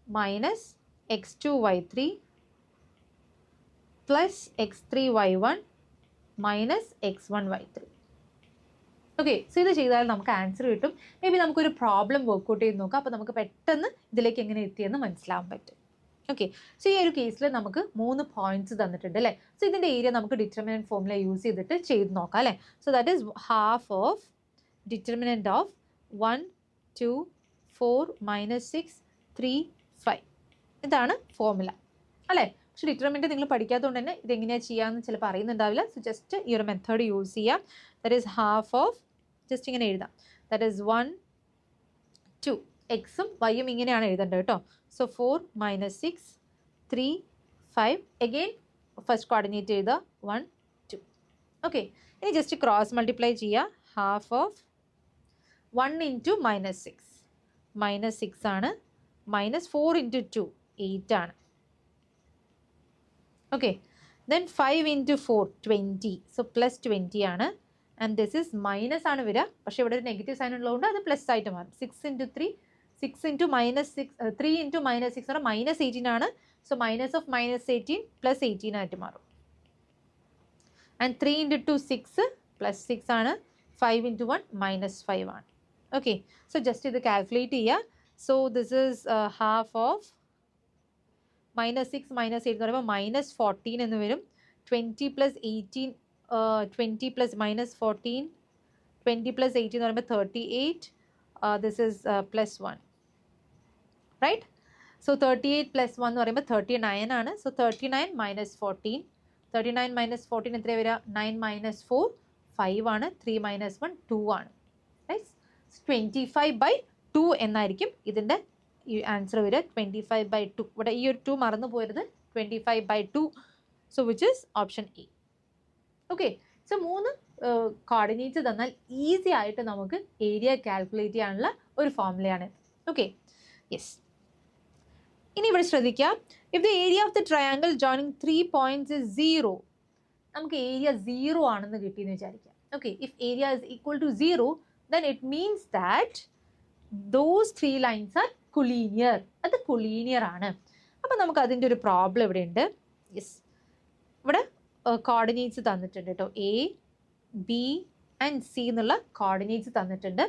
minus x2 y3 plus x3 y1 minus x1 y3. Okay, so ഇത് ചെയ്താൽ നമുക്ക് ആൻസർ കിട്ടും. Maybe നമുക്കൊരു problem work out ചെയ്ത് നോക്കാം, അപ്പോൾ നമുക്ക് പെട്ടെന്ന് ഇതിലേക്ക് എങ്ങനെ എത്തിയെന്ന് മനസ്സിലാവാൻ പറ്റും. ഓക്കെ, സോ ഈ ഒരു കേസിൽ നമുക്ക് 3 പോയിന്റ്സ് തന്നിട്ടുണ്ട് അല്ലേ. സോ ഇതിൻ്റെ ഏരിയ നമുക്ക് ഡിറ്റർമിനൻറ്റ് ഫോർമുല യൂസ് ചെയ്തിട്ട് ചെയ്ത് നോക്കാം അല്ലേ. So that is half of determinant of 1 2 4 -6 3 5. ഇതാണ് ഫോർമുല അല്ലേ. പക്ഷെ ഡിറ്റർമിനൻറ്റ് നിങ്ങൾ പഠിക്കാത്തതുകൊണ്ട് തന്നെ ഇതെങ്ങനെയാണ് ചെയ്യാമെന്ന് ചിലപ്പോൾ അറിയുന്നുണ്ടാവില്ല. സോ ജസ്റ്റ് ഈ ഒരു മെത്തേഡ് യൂസ് ചെയ്യാം. That is half of, just ഇങ്ങനെ എഴുതാം, ദാറ്റ് ഈസ് 1 2, എക്സും വൈയും ഇങ്ങനെയാണ് എഴുതേണ്ടത് കേട്ടോ. സോ 4 -6 3 5, അഗെയിൻ ഫസ്റ്റ് കോർഡിനേറ്റ് എഴുതുക 1 2. ഓക്കെ, ഇനി ജസ്റ്റ് ക്രോസ് മൾട്ടിപ്ലൈ ചെയ്യുക. ഹാഫ് ഓഫ് 1 ഇൻറ്റു -6 ആണ്, മൈനസ് 4 ഇൻറ്റു 2 8 ആണ്. Okay, then 5 into 4 20, so plus 20 ആണ്. ആൻഡ് ദിസ് ഇസ് മൈനസ് ആണ് വരിക, പക്ഷേ ഇവിടെ ഒരു നെഗറ്റീവ് സൈൻ ഉള്ളതുകൊണ്ട് അത് പ്ലസ് ആയിട്ട് മാറും. 6 ഇൻറ്റു 3 6 ഇൻറ്റു -6 3 ഇൻറ്റു -6 ആണ് -18 ആണ്. സോ മൈനസ് ഓഫ് -18 പ്ലസ് 18 ആയിട്ട് മാറും. ആൻഡ് 3 ഇൻറ്റു 2 6 പ്ലസ് 6 ആണ്. 5 ഇൻറ്റു 1 -5 ആണ്. ഓക്കെ, സോ ജസ്റ്റ് ഇത് കാൽക്കുലേറ്റ് ചെയ്യുക. So this is half of -6 -8 എന്ന് പറയുമ്പോൾ -14 എന്ന് വരും. 20 പ്ലസ് 18 20 പ്ലസ് -14 20 പ്ലസ് 18 എന്ന് പറയുമ്പോൾ 38. This is plus 1, right? So 38 plus 1 എന്ന് പറയുമ്പോൾ 39 ആണ്. So 39 minus 14, 39 minus 14 എത്ര വരിക? 9 minus 4 5 ആണ്. 3 minus 1 2 ആണ്. Right? 25/2 എന്നായിരിക്കും ഇതിൻ്റെ ആൻസർ വരിക. 25/2. ഇവിടെ ഈ ഒരു 2 മറന്നു പോരുത്. 25/2. So which is option A. Okay, so 3 coordinates തന്നാൽ ഈസി ആയിട്ട് നമുക്ക് ഏരിയ കാൽക്കുലേറ്റ് ചെയ്യാനുള്ള ഒരു ഫോർമുലയാണ്. Okay, yes. ഇനി ഇവിടെ ശ്രദ്ധിക്കാം, if the area of the triangle joining 3 points is 0, നമുക്ക് ഏരിയ 0 ആണെന്ന് കിട്ടിയെന്ന് വിചാരിക്കാം. Okay, if area is equal to 0 then it means that those 3 lines are collinear. അത് കൊളീനിയർ ആണ്. അപ്പോൾ നമുക്ക് അതിൻ്റെ ഒരു പ്രോബ്ലം ഇവിടെ ഉണ്ട്. യെസ്, ഇവിടെ കോർഡിനേറ്റ്സ് തന്നിട്ടുണ്ട് കേട്ടോ. എ ബി ആൻഡ് സി എന്നുള്ള കോർഡിനേറ്റ്സ് തന്നിട്ടുണ്ട്.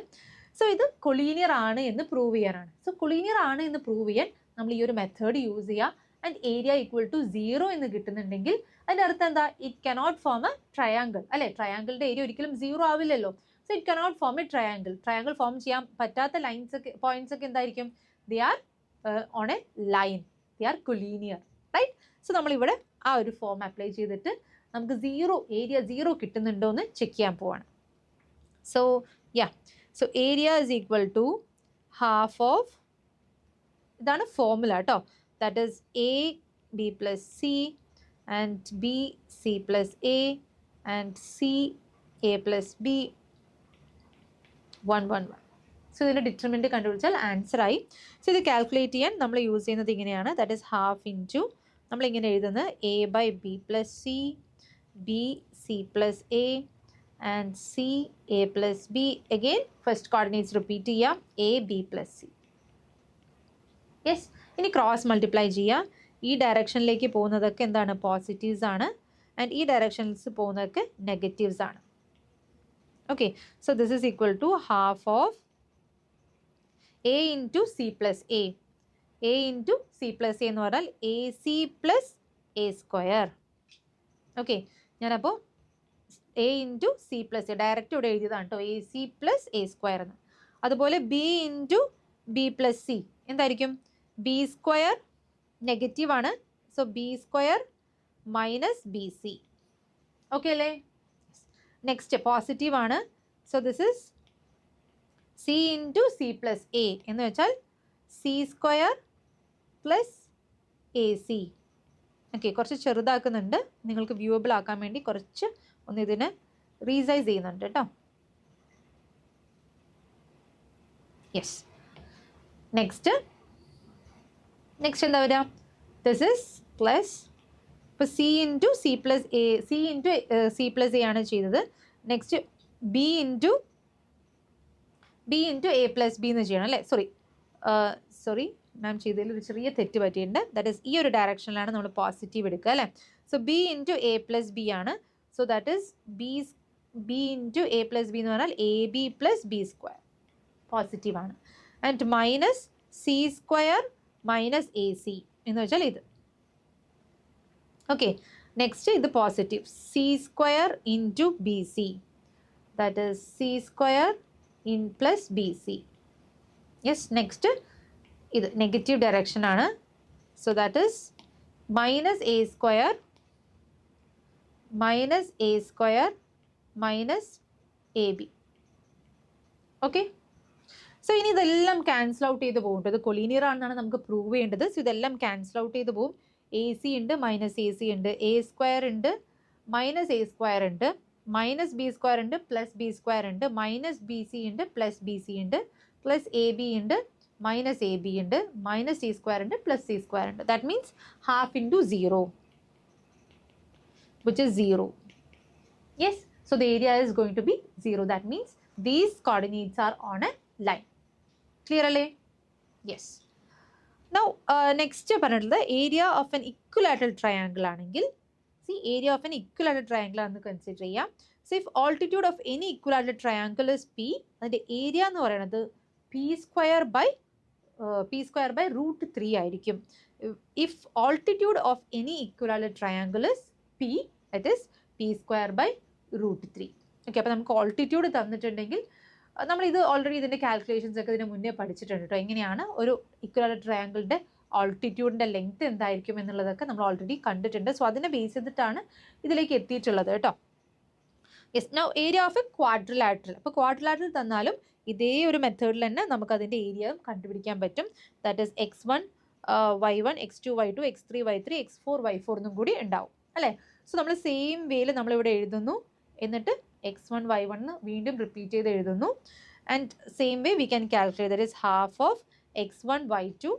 സോ ഇത് കൊളീനിയർ ആണ് എന്ന് പ്രൂവ് ചെയ്യാനാണ്. സോ കൊളീനിയർ ആണ് എന്ന് പ്രൂവ് ചെയ്യാൻ നമ്മൾ ഈ ഒരു മെത്തേഡ് യൂസ് ചെയ്യുക. ആൻഡ് ഏരിയ ഈക്വൽ ടു 0 എന്ന് കിട്ടുന്നുണ്ടെങ്കിൽ അതിൻ്റെ അർത്ഥം എന്താ? It cannot form a triangle അല്ലേ. ട്രയാങ്കിളിൻ്റെ ഏരിയ ഒരിക്കലും 0 ആവില്ലല്ലോ. So it cannot form a triangle. Triangle form ചെയ്യാൻ പറ്റാത്ത ലൈൻസ് ഒക്കെ പോയിന്റ്സ് ഒക്കെ എന്തായിരിക്കും? They are on a line, they are collinear, right? So നമ്മളിവിടെ ആ ഒരു ഫോം അപ്ലൈ ചെയ്തിട്ട് നമുക്ക് ഏരിയ 0 കിട്ടുന്നുണ്ടോ എന്ന് ചെക്ക് ചെയ്യാൻ പോവാണ്. So so area is equal to half of, ഇതാണ് ഫോർമുല കേട്ടോ. That is A B plus C and B C plus A and C A plus B 1 1 1. So ഇതിൻ്റെ ഡിറ്റർമിനൻറ്റ് കണ്ടുപിടിച്ചാൽ ആൻസറായി. സോ ഇത് കാൽക്കുലേറ്റ് ചെയ്യാൻ നമ്മൾ യൂസ് ചെയ്യുന്നത് ഇങ്ങനെയാണ്. ദാറ്റ് ഈസ് ഹാഫ് ഇൻറ്റു, നമ്മളിങ്ങനെ എഴുതുന്നത് A by B plus C, B C plus A and C A plus B. Again first coordinates repeat ചെയ്യാം, A B plus C. Yes, ഇനി ക്രോസ് മൾട്ടിപ്ലൈ ചെയ്യുക. ഈ ഡയറക്ഷനിലേക്ക് പോകുന്നതൊക്കെ എന്താണ്? പോസിറ്റീവ്സ് ആണ്. ആൻഡ് ഈ ഡയറക്ഷൻസ് പോകുന്നതൊക്കെ നെഗറ്റീവ്സ് ആണ്. Okay, so this is equal to half of A into C plus A. A into C plus A എന്ന് പറഞ്ഞാൽ A C plus A square. Okay, ഞാനപ്പോൾ A into C plus A direct ഇവിടെ എഴുതിയതാണ് കേട്ടോ, A C plus A square എന്ന്. അതുപോലെ B into B plus C എന്തായിരിക്കും? B square negative ആണ്, so B square minus B C. Okay അല്ലേ? Next positive ആണ്. So this is C into C plus A എന്ന് വെച്ചാൽ C square plus A C. Okay, കുറച്ച് ചെറുതാക്കുന്നുണ്ട് നിങ്ങൾക്ക് വ്യൂവബിൾ ആക്കാൻ വേണ്ടി, കുറച്ച് ഒന്ന് ഇതിനെ റീസൈസ് ചെയ്യുന്നുണ്ട് കേട്ടോ. യെസ്. നെക്സ്റ്റ് എന്താ വരിക? ദിസ് ഇസ് പ്ലസ്, ഇപ്പോൾ C into C plus A, C into C plus A ആണ് ചെയ്തത്. Next B into A plus B എന്ന് ചെയ്യണം അല്ലേ? സോറി മാം ചെയ്തതിൽ ഒരു ചെറിയ തെറ്റ് പറ്റിയിട്ടുണ്ട്. ദാറ്റ് ഈസ് ഈ ഒരു ഡയറക്ഷനിലാണ് നമ്മൾ പോസിറ്റീവ് എടുക്കുക അല്ലേ? So B into A plus B ആണ്. So that is B into A plus B എന്ന് പറഞ്ഞാൽ A B plus B square, positive ആണ്. And minus C square minus A C എന്ന് വെച്ചാൽ ഇത്. ഓക്കെ, നെക്സ്റ്റ് ഇത് positive, C square into B C, that is C square in plus B C. Yes. Next ഇത് negative direction ആണ്. So that is minus A square minus A B. Okay, so ഇനി ഇതെല്ലാം cancel out ചെയ്ത് പോകും. ഇത് collinear ആണെന്നാണ് നമുക്ക് prove ചെയ്യേണ്ടത്. സോ ഇതെല്ലാം ക്യാൻസൽ ഔട്ട് ചെയ്ത് പോകും. എ സി ഉണ്ട്, മൈനസ് എ സി ഉണ്ട്, എ സ്ക്വയർ ഉണ്ട്, മൈനസ് എ സ്ക്വയർ ഉണ്ട്, മൈനസ് ബി സ്ക്വയർ ഉണ്ട്, പ്ലസ് ബി സ്ക്വയർ ഉണ്ട്, മൈനസ് ബി സി ഉണ്ട്, പ്ലസ് ബി സി ഉണ്ട്, പ്ലസ് എ ബി ഉണ്ട്, മൈനസ് എ ബി ഉണ്ട്, മൈനസ് സി സ്ക്വയർ ഉണ്ട്, പ്ലസ് സി സ്ക്വയർ ഉണ്ട്. That means half into 0, which is 0. Yes, so the area is going to be 0. That means these coordinates are on a line. Clear alle? Yes. Now next പറഞ്ഞിട്ടുള്ളത് area of an equilateral triangle ആണെങ്കിൽ, see area of an equilateral triangle ആണെന്ന് consider ചെയ്യാം. So if altitude of any equilateral triangle is P, അതിൻ്റെ ഏരിയ എന്ന് പറയുന്നത് P square by √3 ആയിരിക്കും. If altitude of any equilateral triangle is P, that is P square by √3. Okay, അപ്പോൾ നമുക്ക് altitude തന്നിട്ടുണ്ടെങ്കിൽ നമ്മളിത് ഓൾറെഡി ഇതിൻ്റെ കാൽക്കുലേഷൻസ് ഒക്കെ ഇതിന് മുന്നേ പഠിച്ചിട്ടുണ്ട് കേട്ടോ. എങ്ങനെയാണ് ഒരു ഇക്വലാറ്ററൽ ട്രയാങ്കിളിൻ്റെ ഓൾട്ടിറ്റ്യൂഡിൻ്റെ ലെങ്ത് എന്തായിരിക്കും എന്നുള്ളതൊക്കെ നമ്മൾ ഓൾറെഡി കണ്ടിട്ടുണ്ട്. സോ അതിനെ ബേസ് ചെയ്തിട്ടാണ് ഇതിലേക്ക് എത്തിയിട്ടുള്ളത് കേട്ടോ. Yes. Now area of A quadrilateral. അപ്പോൾ ക്വാഡ്രിലാറ്ററൽ തന്നാലും ഇതേ ഒരു മെത്തേഡിൽ തന്നെ നമുക്കതിൻ്റെ ഏരിയ കണ്ടുപിടിക്കാൻ പറ്റും. That is x1 y1 x2 y2 x3 y3 x4 y4 എന്നും കൂടി ഉണ്ടാവും അല്ലേ? സോ നമ്മൾ സെയിം വേയിൽ നമ്മളിവിടെ എഴുതുന്നു, എന്നിട്ട് x1 y1 വീണ്ടും റിപ്പീറ്റ് ചെയ്ത് എഴുതുന്നു. And same way we can calculate, that is half of x1 y2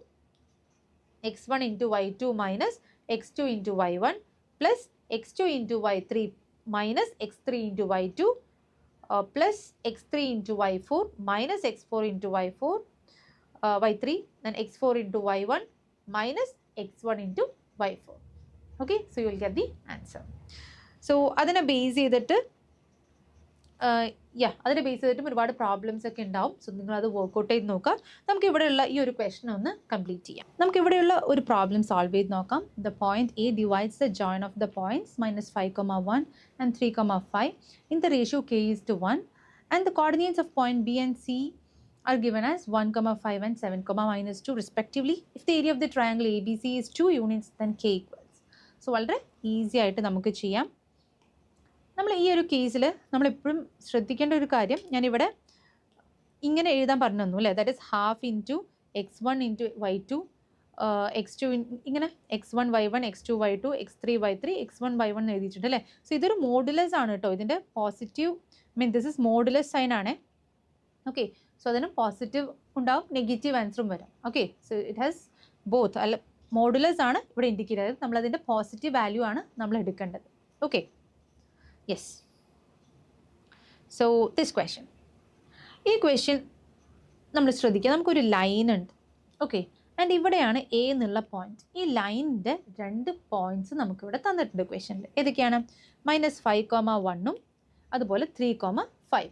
x1 into y2 minus x2 into y1 plus x2 into y3 minus x3 into y2 plus x3 into y4 minus x4 into y4 y3, then x4 into y1 minus x1 into y4. Okay, so you will get the answer. So adine base ചെയ്തിട്ട് അതിനെ base ചെയ്തിട്ടും ഒരുപാട് problems ഒക്കെ ഉണ്ടാവും. So നിങ്ങൾ അത് workout ചെയ്ത് നോക്കാം. നമുക്ക് ഇവിടെയുള്ള ഈ ഒരു ക്വസ്റ്റൻ ഒന്ന് കംപ്ലീറ്റ് ചെയ്യാം. നമുക്ക് ഇവിടെയുള്ള ഒരു പ്രോബ്ലം സോൾവ് ചെയ്ത് നോക്കാം. The point A divides the join of the points -5,1 and 3,5 in the ratio k is to 1, and the coordinates of point B and C are given as 1,5 and 7,-2 respectively. If the area of the triangle ABC is 2 units, then k equals. So വളരെ easy ആയിട്ട് നമുക്ക് ചെയ്യാം. നമ്മൾ ഈ ഒരു കേസിൽ നമ്മളെപ്പോഴും ശ്രദ്ധിക്കേണ്ട ഒരു കാര്യം, ഞാനിവിടെ ഇങ്ങനെ എഴുതാൻ പറഞ്ഞു തന്നു അല്ലേ? That is half into x1 into y2 x2 ഇങ്ങനെ x1 y1 x2 y2 x3 y3 x1 y1 എഴുതിയിട്ടുണ്ട് അല്ലേ? സോ ഇതൊരു മോഡുലസ് ആണ് കേട്ടോ. ഇതിൻ്റെ positive this is modulus sign ആണ്. ഓക്കെ, സോ അതിന് പോസിറ്റീവ് ഉണ്ടാവും, നെഗറ്റീവ് ആൻസറും വരാം. Okay, so it has both. അല്ല, മോഡുലസ് ആണ് ഇവിടെ ഇൻഡിക്കേറ്റ് ചെയ്തത്. നമ്മളതിൻ്റെ പോസിറ്റീവ് വാല്യൂ ആണ് നമ്മൾ എടുക്കേണ്ടത്. Okay, yes. So this question, ഈ ക്വസ്റ്റ്യൻ നമ്മൾ ശ്രദ്ധിക്കുക. നമുക്കൊരു ലൈൻ ഉണ്ട്. ഓക്കെ, ആൻഡ് ഇവിടെയാണ് എ എന്നുള്ള പോയിന്റ്. ഈ ലൈനിൻ്റെ 2 പോയിന്റ്സ് നമുക്കിവിടെ തന്നിട്ടുണ്ട് ക്വസ്റ്റ്യനിൽ. ഏതൊക്കെയാണ്? -5,1 അതുപോലെ 3,5.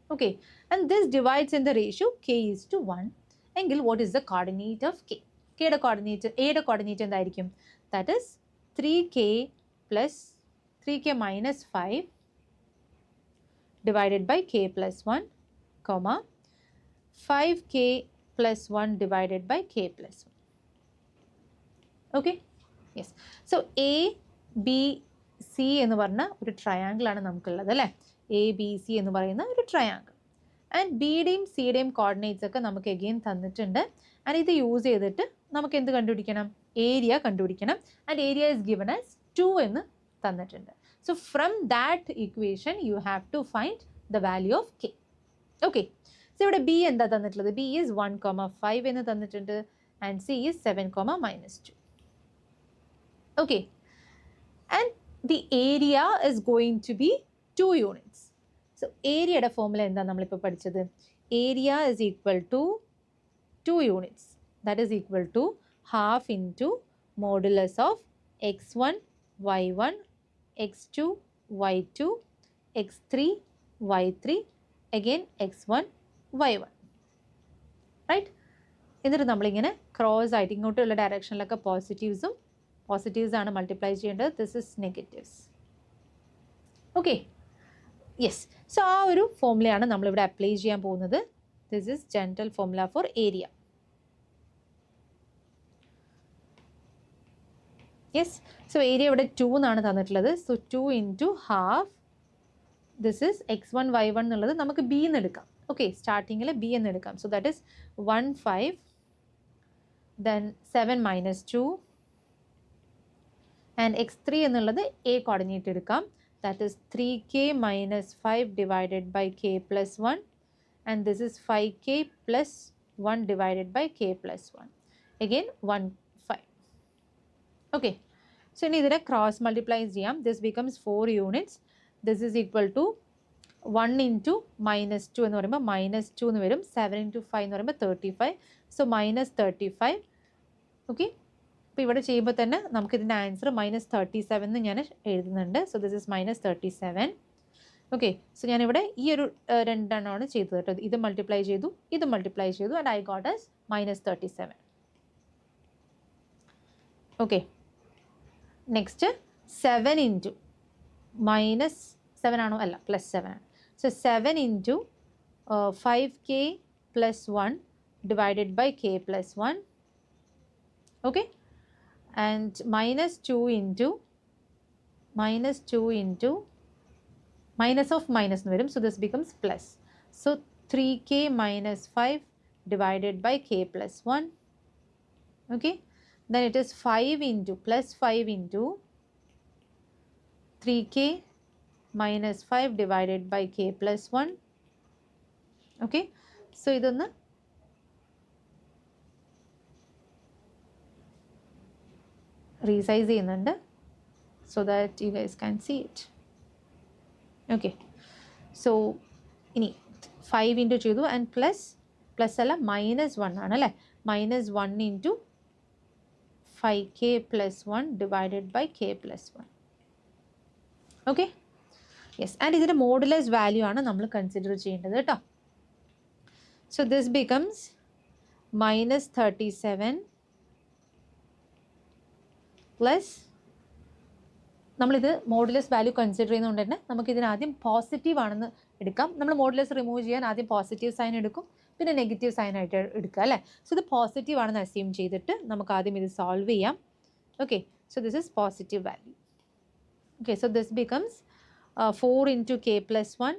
Okay, and this divides in the ratio k is to 1. എങ്കിൽ what is the coordinate of k? എയുടെ കോർഡിനേറ്റ് എന്തായിരിക്കും? That is 3k minus 5 divided by k plus 1, 5k plus 1 divided by k plus 1. Okay, yes. So A B C എന്ന് പറഞ്ഞ ഒരു ട്രയാങ്കിളാണ് നമുക്കുള്ളത് അല്ലേ. A B C എന്ന് പറയുന്ന ഒരു ട്രയാങ്കിൾ. ആൻഡ് ബിയുടെയും സിയുടെയും കോർഡിനേറ്റ്സ് ഒക്കെ നമുക്ക് എഗെയിൻ തന്നിട്ടുണ്ട്. ആൻഡ് ഇത് യൂസ് ചെയ്തിട്ട് നമുക്ക് എന്ത് കണ്ടുപിടിക്കണം? ഏരിയ കണ്ടുപിടിക്കണം. And area is given as 2 എന്ന് തന്നിട്ടുണ്ട്. So from that equation you have to find the value of K. Okay. So ഇവിടെ ബി എന്താ തന്നിട്ടുള്ളത്? ബി ഈസ് 1,5 എന്ന് തന്നിട്ടുണ്ട്. And C is 7,-2. Okay. And the area is going to be 2 units. So ഏരിയയുടെ formula എന്താ നമ്മളിപ്പോൾ പഠിച്ചത്? Area is equal to 2 units. That is equal to half into modulus of x1 y1 x2 y2 x3 y3 again x1 y1. Right. എന്നിട്ട് നമ്മളിങ്ങനെ cross ആയിട്ട് ഇങ്ങോട്ടുള്ള ഡയറക്ഷനിലൊക്കെ positives ആണ് മൾട്ടിപ്ലൈ ചെയ്യേണ്ടത്. This is negatives. Okay. Yes. So ആ ഒരു ഫോർമുലയാണ് നമ്മളിവിടെ അപ്ലൈ ചെയ്യാൻ പോകുന്നത്. This is general formula for area. Yes. So area ഇവിടെ 2 എന്നാണ് തന്നിട്ടുള്ളത്. So 2 into half. This is x1 y1 എന്നുള്ളത് നമുക്ക് ബി എന്ന് എടുക്കാം. ഓക്കെ. സ്റ്റാർട്ടിങ്ങിൽ ബി എന്ന് എടുക്കാം. So that is 1,5 then 7-2 and x3 എന്നുള്ളത് എ കോർഡിനേറ്റ് എടുക്കാം. That is 3k minus 5 divided by k plus 1, and this is 5k plus 1 divided by k plus 1. Again 1, 5. Okay. So in this cross multiply ചെയ്യാം. This becomes 4 units. This is equal to 1 into minus 2 എന്ന് പറയുമ്പോൾ minus 2 എന്ന് വരും. 7 into 5 എന്ന് പറയുമ്പോൾ 35. So minus 35. Okay. അപ്പോൾ ഇവിടെ ചെയ്യുമ്പോൾ തന്നെ നമുക്കിതിൻ്റെ ആൻസർ -37 എന്ന് ഞാൻ എഴുതുന്നുണ്ട്. So this is -37. Okay. So ഞാനിവിടെ ഈ ഒരു രണ്ടെണ്ണമാണ് ചെയ്തത് കേട്ടോ. ഇത് മൾട്ടിപ്ലൈ ചെയ്തു, ഇത് മൾട്ടിപ്ലൈ ചെയ്തു, and I got as -37. Okay. Next 7 into -7 ആണോ? അല്ല, +7 ആണ്. So 7 into 5k + 1 divided by k + 1. Okay. And -2 into minus of minus എന്ന് വരും. So this becomes plus. So 3k minus 5 divided by k plus 1. Okay. Then it is 5 into +5 into 3k minus 5 divided by k plus 1. Okay. So ഇതൊന്ന് resize ചെയ്യുന്നുണ്ട് so that you guys can see it. Okay. So ഇനി 5 into ചെയ്തു and plus അല്ല -1 ആണ് അല്ലേ. -1 into 5k + 1 divided by k + 1. Okay. Yes. And ഇതിൻ്റെ modulus value ആണ് നമ്മൾ കൺസിഡർ ചെയ്യേണ്ടത് കേട്ടോ. സോ ദിസ് ബിക്കംസ് -37 പ്ലസ് നമ്മളിത് മോഡുലസ് വാല്യൂ കൺസിഡർ ചെയ്യുന്നതുകൊണ്ട് തന്നെ നമുക്കിതിന് ആദ്യം പോസിറ്റീവ് ആണെന്ന് എടുക്കാം. നമ്മൾ മോഡുലസ് റിമൂവ് ചെയ്യാൻ ആദ്യം പോസിറ്റീവ് സൈൻ എടുക്കും, പിന്നെ നെഗറ്റീവ് സൈൻ ആയിട്ട് എടുക്കുക അല്ലേ. സോ ഇത് പോസിറ്റീവ് ആണെന്ന് അസ്യൂം ചെയ്തിട്ട് നമുക്ക് ആദ്യം ഇത് സോൾവ് ചെയ്യാം. Okay. So this is positive value. Okay. So this becomes 4 into k + 1.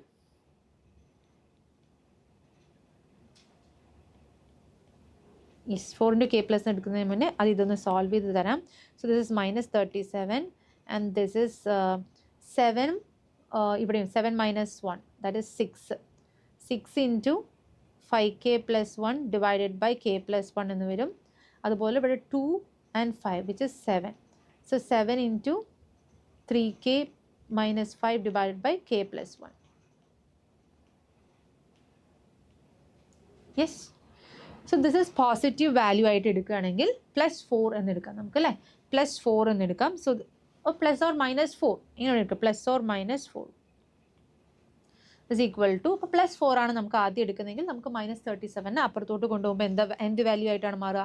Yes. 4 into k + എടുക്കുന്നതിന് മുന്നേ അത് ഇതൊന്ന് സോൾവ് ചെയ്ത് തരാം. So this is -37 and this is 7 ഇവിടെയും 7 - 1 that is 6. 6 into 5k + 1 divided by k + 1 എന്ന് വരും. അതുപോലെ ഇവിടെ 2 and 5 which is 7. So 7 into 3k minus 5 divided by k plus 1. Yes. So this is positive value ആയിട്ട് എടുക്കുകയാണെങ്കിൽ +4 എന്ന് എടുക്കാം നമുക്ക് അല്ലേ. +4 എന്ന് എടുക്കാം. സോ പ്ലസ് ഓർ -4 ഇങ്ങനെ എടുക്കാം. +or -4 is equal to അപ്പോൾ +4 ആണ് നമുക്ക് ആദ്യം എടുക്കുന്നതെങ്കിൽ നമുക്ക് -37 അപ്പുറത്തോട്ട് കൊണ്ടുപോകുമ്പോൾ എന്ത് വാല്യൂ ആയിട്ടാണ് മാറുക?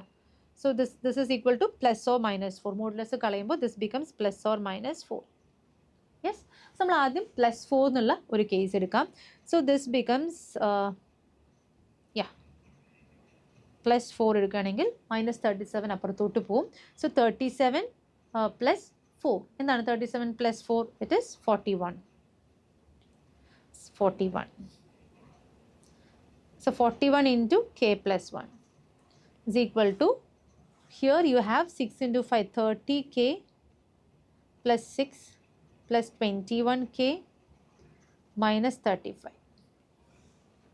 So this is equal to +or -4. Modulus കളയുമ്പോൾ this becomes +or -4. Yes. So നമ്മൾ ആദ്യം +4 എന്നുള്ള ഒരു കേസ് എടുക്കാം. So this becomes +4 എടുക്കുകയാണെങ്കിൽ -37 അപ്പുറത്തോട്ട് പോകും. So 37 plus 4. എന്താണ് 37 plus 4? It is 41. 41. So 41 into k plus 1 is equal to, here you have 6 into 5, 30k plus 6 plus 21k minus 35.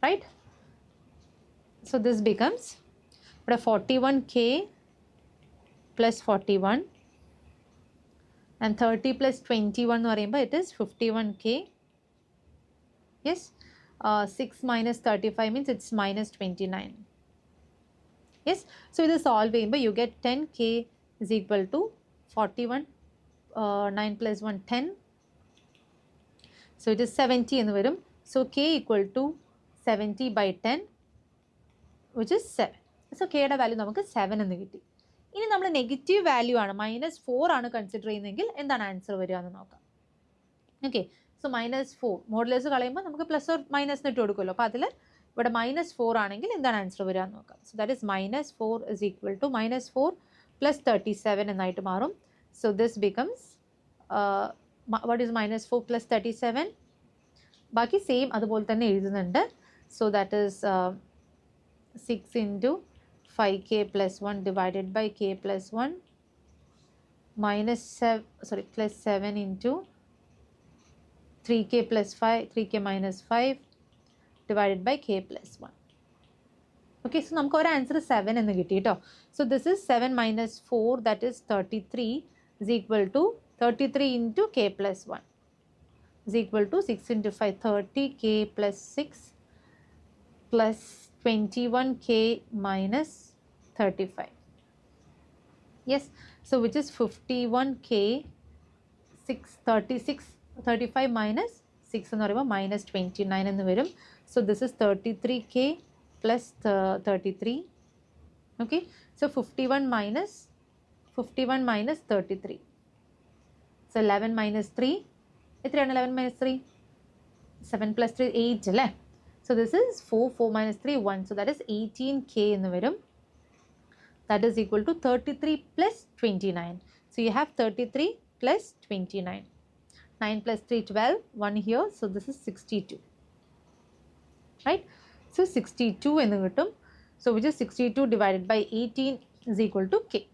Right? So this becomes 41k plus 41 and 30 plus 21 it is 51k. Yes, 6 minus 35 means it's minus 29. Yes, so this solve you get 10k is equal to 41, 9 plus 1 10, so it is 70 in the varum. So k equal to 70 by 10, which is 7. So k value നമുക്ക് 7 എന്ന് കിട്ടി. ഇനി നമ്മൾ negative value ആണ് -4 ആണ് consider ചെയ്യുന്നതെങ്കിൽ എന്താണ് answer വരിക എന്ന് നോക്കാം. ഓക്കെ, സോ -4 മോഡുലേഴ്സ് കളയുമ്പോൾ നമുക്ക് പ്ലസ് ഓർ മൈനസ് ഇട്ട് കൊടുക്കുമല്ലോ. അപ്പോൾ അതിൽ ഇവിടെ -4 ആണെങ്കിൽ എന്താണ് ആൻസർ വരിക എന്ന് നോക്കാം. So that is -4 is equal to -4 plus 37 എന്നായിട്ട് മാറും. So this becomes what is -4 plus 37? ബാക്കി സെയിം അതുപോലെ തന്നെ എഴുതുന്നുണ്ട്. So that is 6 into 5k plus 1 divided by k plus 1 minus 7, plus 7 into 3k plus 5, 3k minus 5 divided by k plus 1. Okay, so നമുക്ക് ഒരു answer 7 എന്ന് കിട്ടി കേട്ടോ. So this is 7 minus 4, that is 33 is equal to 33 into k plus 1 is equal to 6 into 5, 30k plus 6 plus 21k minus 35. Yes, so which is 51k, 35 minus 6 എന്ന് പറയുമ്പോൾ minus 29 എന്ന് വരും. So this is 33k plus 33. Okay, so 51 minus 33. So 11 minus 3. എത്രയാണ് 11 minus 3? 7 plus 3 8 അല്ലേ? So this is 4 minus 3 1. So that is 18k എന്ന് വരും. That is equal to 33 plus 29. So you have 33 plus 29. 9 plus 3 12. 1 here. So this is 62. Right? So 62 എന്ന് കിട്ടും. So which is 62 divided by 18 is equal to k.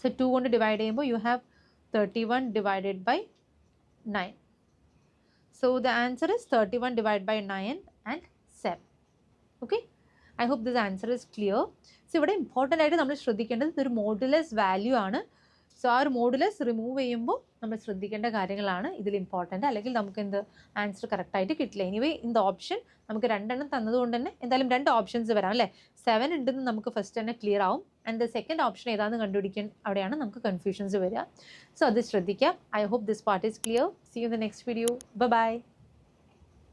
So 2 കൊണ്ട് divide ചെയ്യുമ്പോൾ you have 31 divided by 9. So the answer is 31 divided by 9 and 7. Okay, I hope this answer is clear. So ഇവിടെ important ആയിട്ട് നമ്മൾ ശ്രദ്ധിക്കേണ്ടത് ഇതൊരു modulus value ആണ്. So ആ ഒരു മോഡുലസ് റിമൂവ് ചെയ്യുമ്പോൾ നമ്മൾ ശ്രദ്ധിക്കേണ്ട കാര്യങ്ങളാണ് ഇതിൽ ഇമ്പോർട്ടൻ്റ്. അല്ലെങ്കിൽ നമുക്ക് എന്ത് ആൻസർ കറക്റ്റായിട്ട് കിട്ടില്ല. എനിവേ ഇൻ ദ ഓപ്ഷൻ നമുക്ക് 2 എണ്ണം തന്നതുകൊണ്ട് തന്നെ എന്തായാലും 2 ഓപ്ഷൻസ് വരാം അല്ലേ. 7 ഉണ്ടെന്ന് നമുക്ക് ഫസ്റ്റ് തന്നെ ക്ലിയർ ആവും. ആൻഡ് ദ സെക്കൻഡ് ഓപ്ഷൻ ഏതാണെന്ന് കണ്ടുപിടിക്കാൻ അവിടെയാണ് നമുക്ക് കൺഫ്യൂഷൻസ് വരിക. സോ അത് ശ്രദ്ധിക്കാം. I hope this part is clear. See you in the next video. By.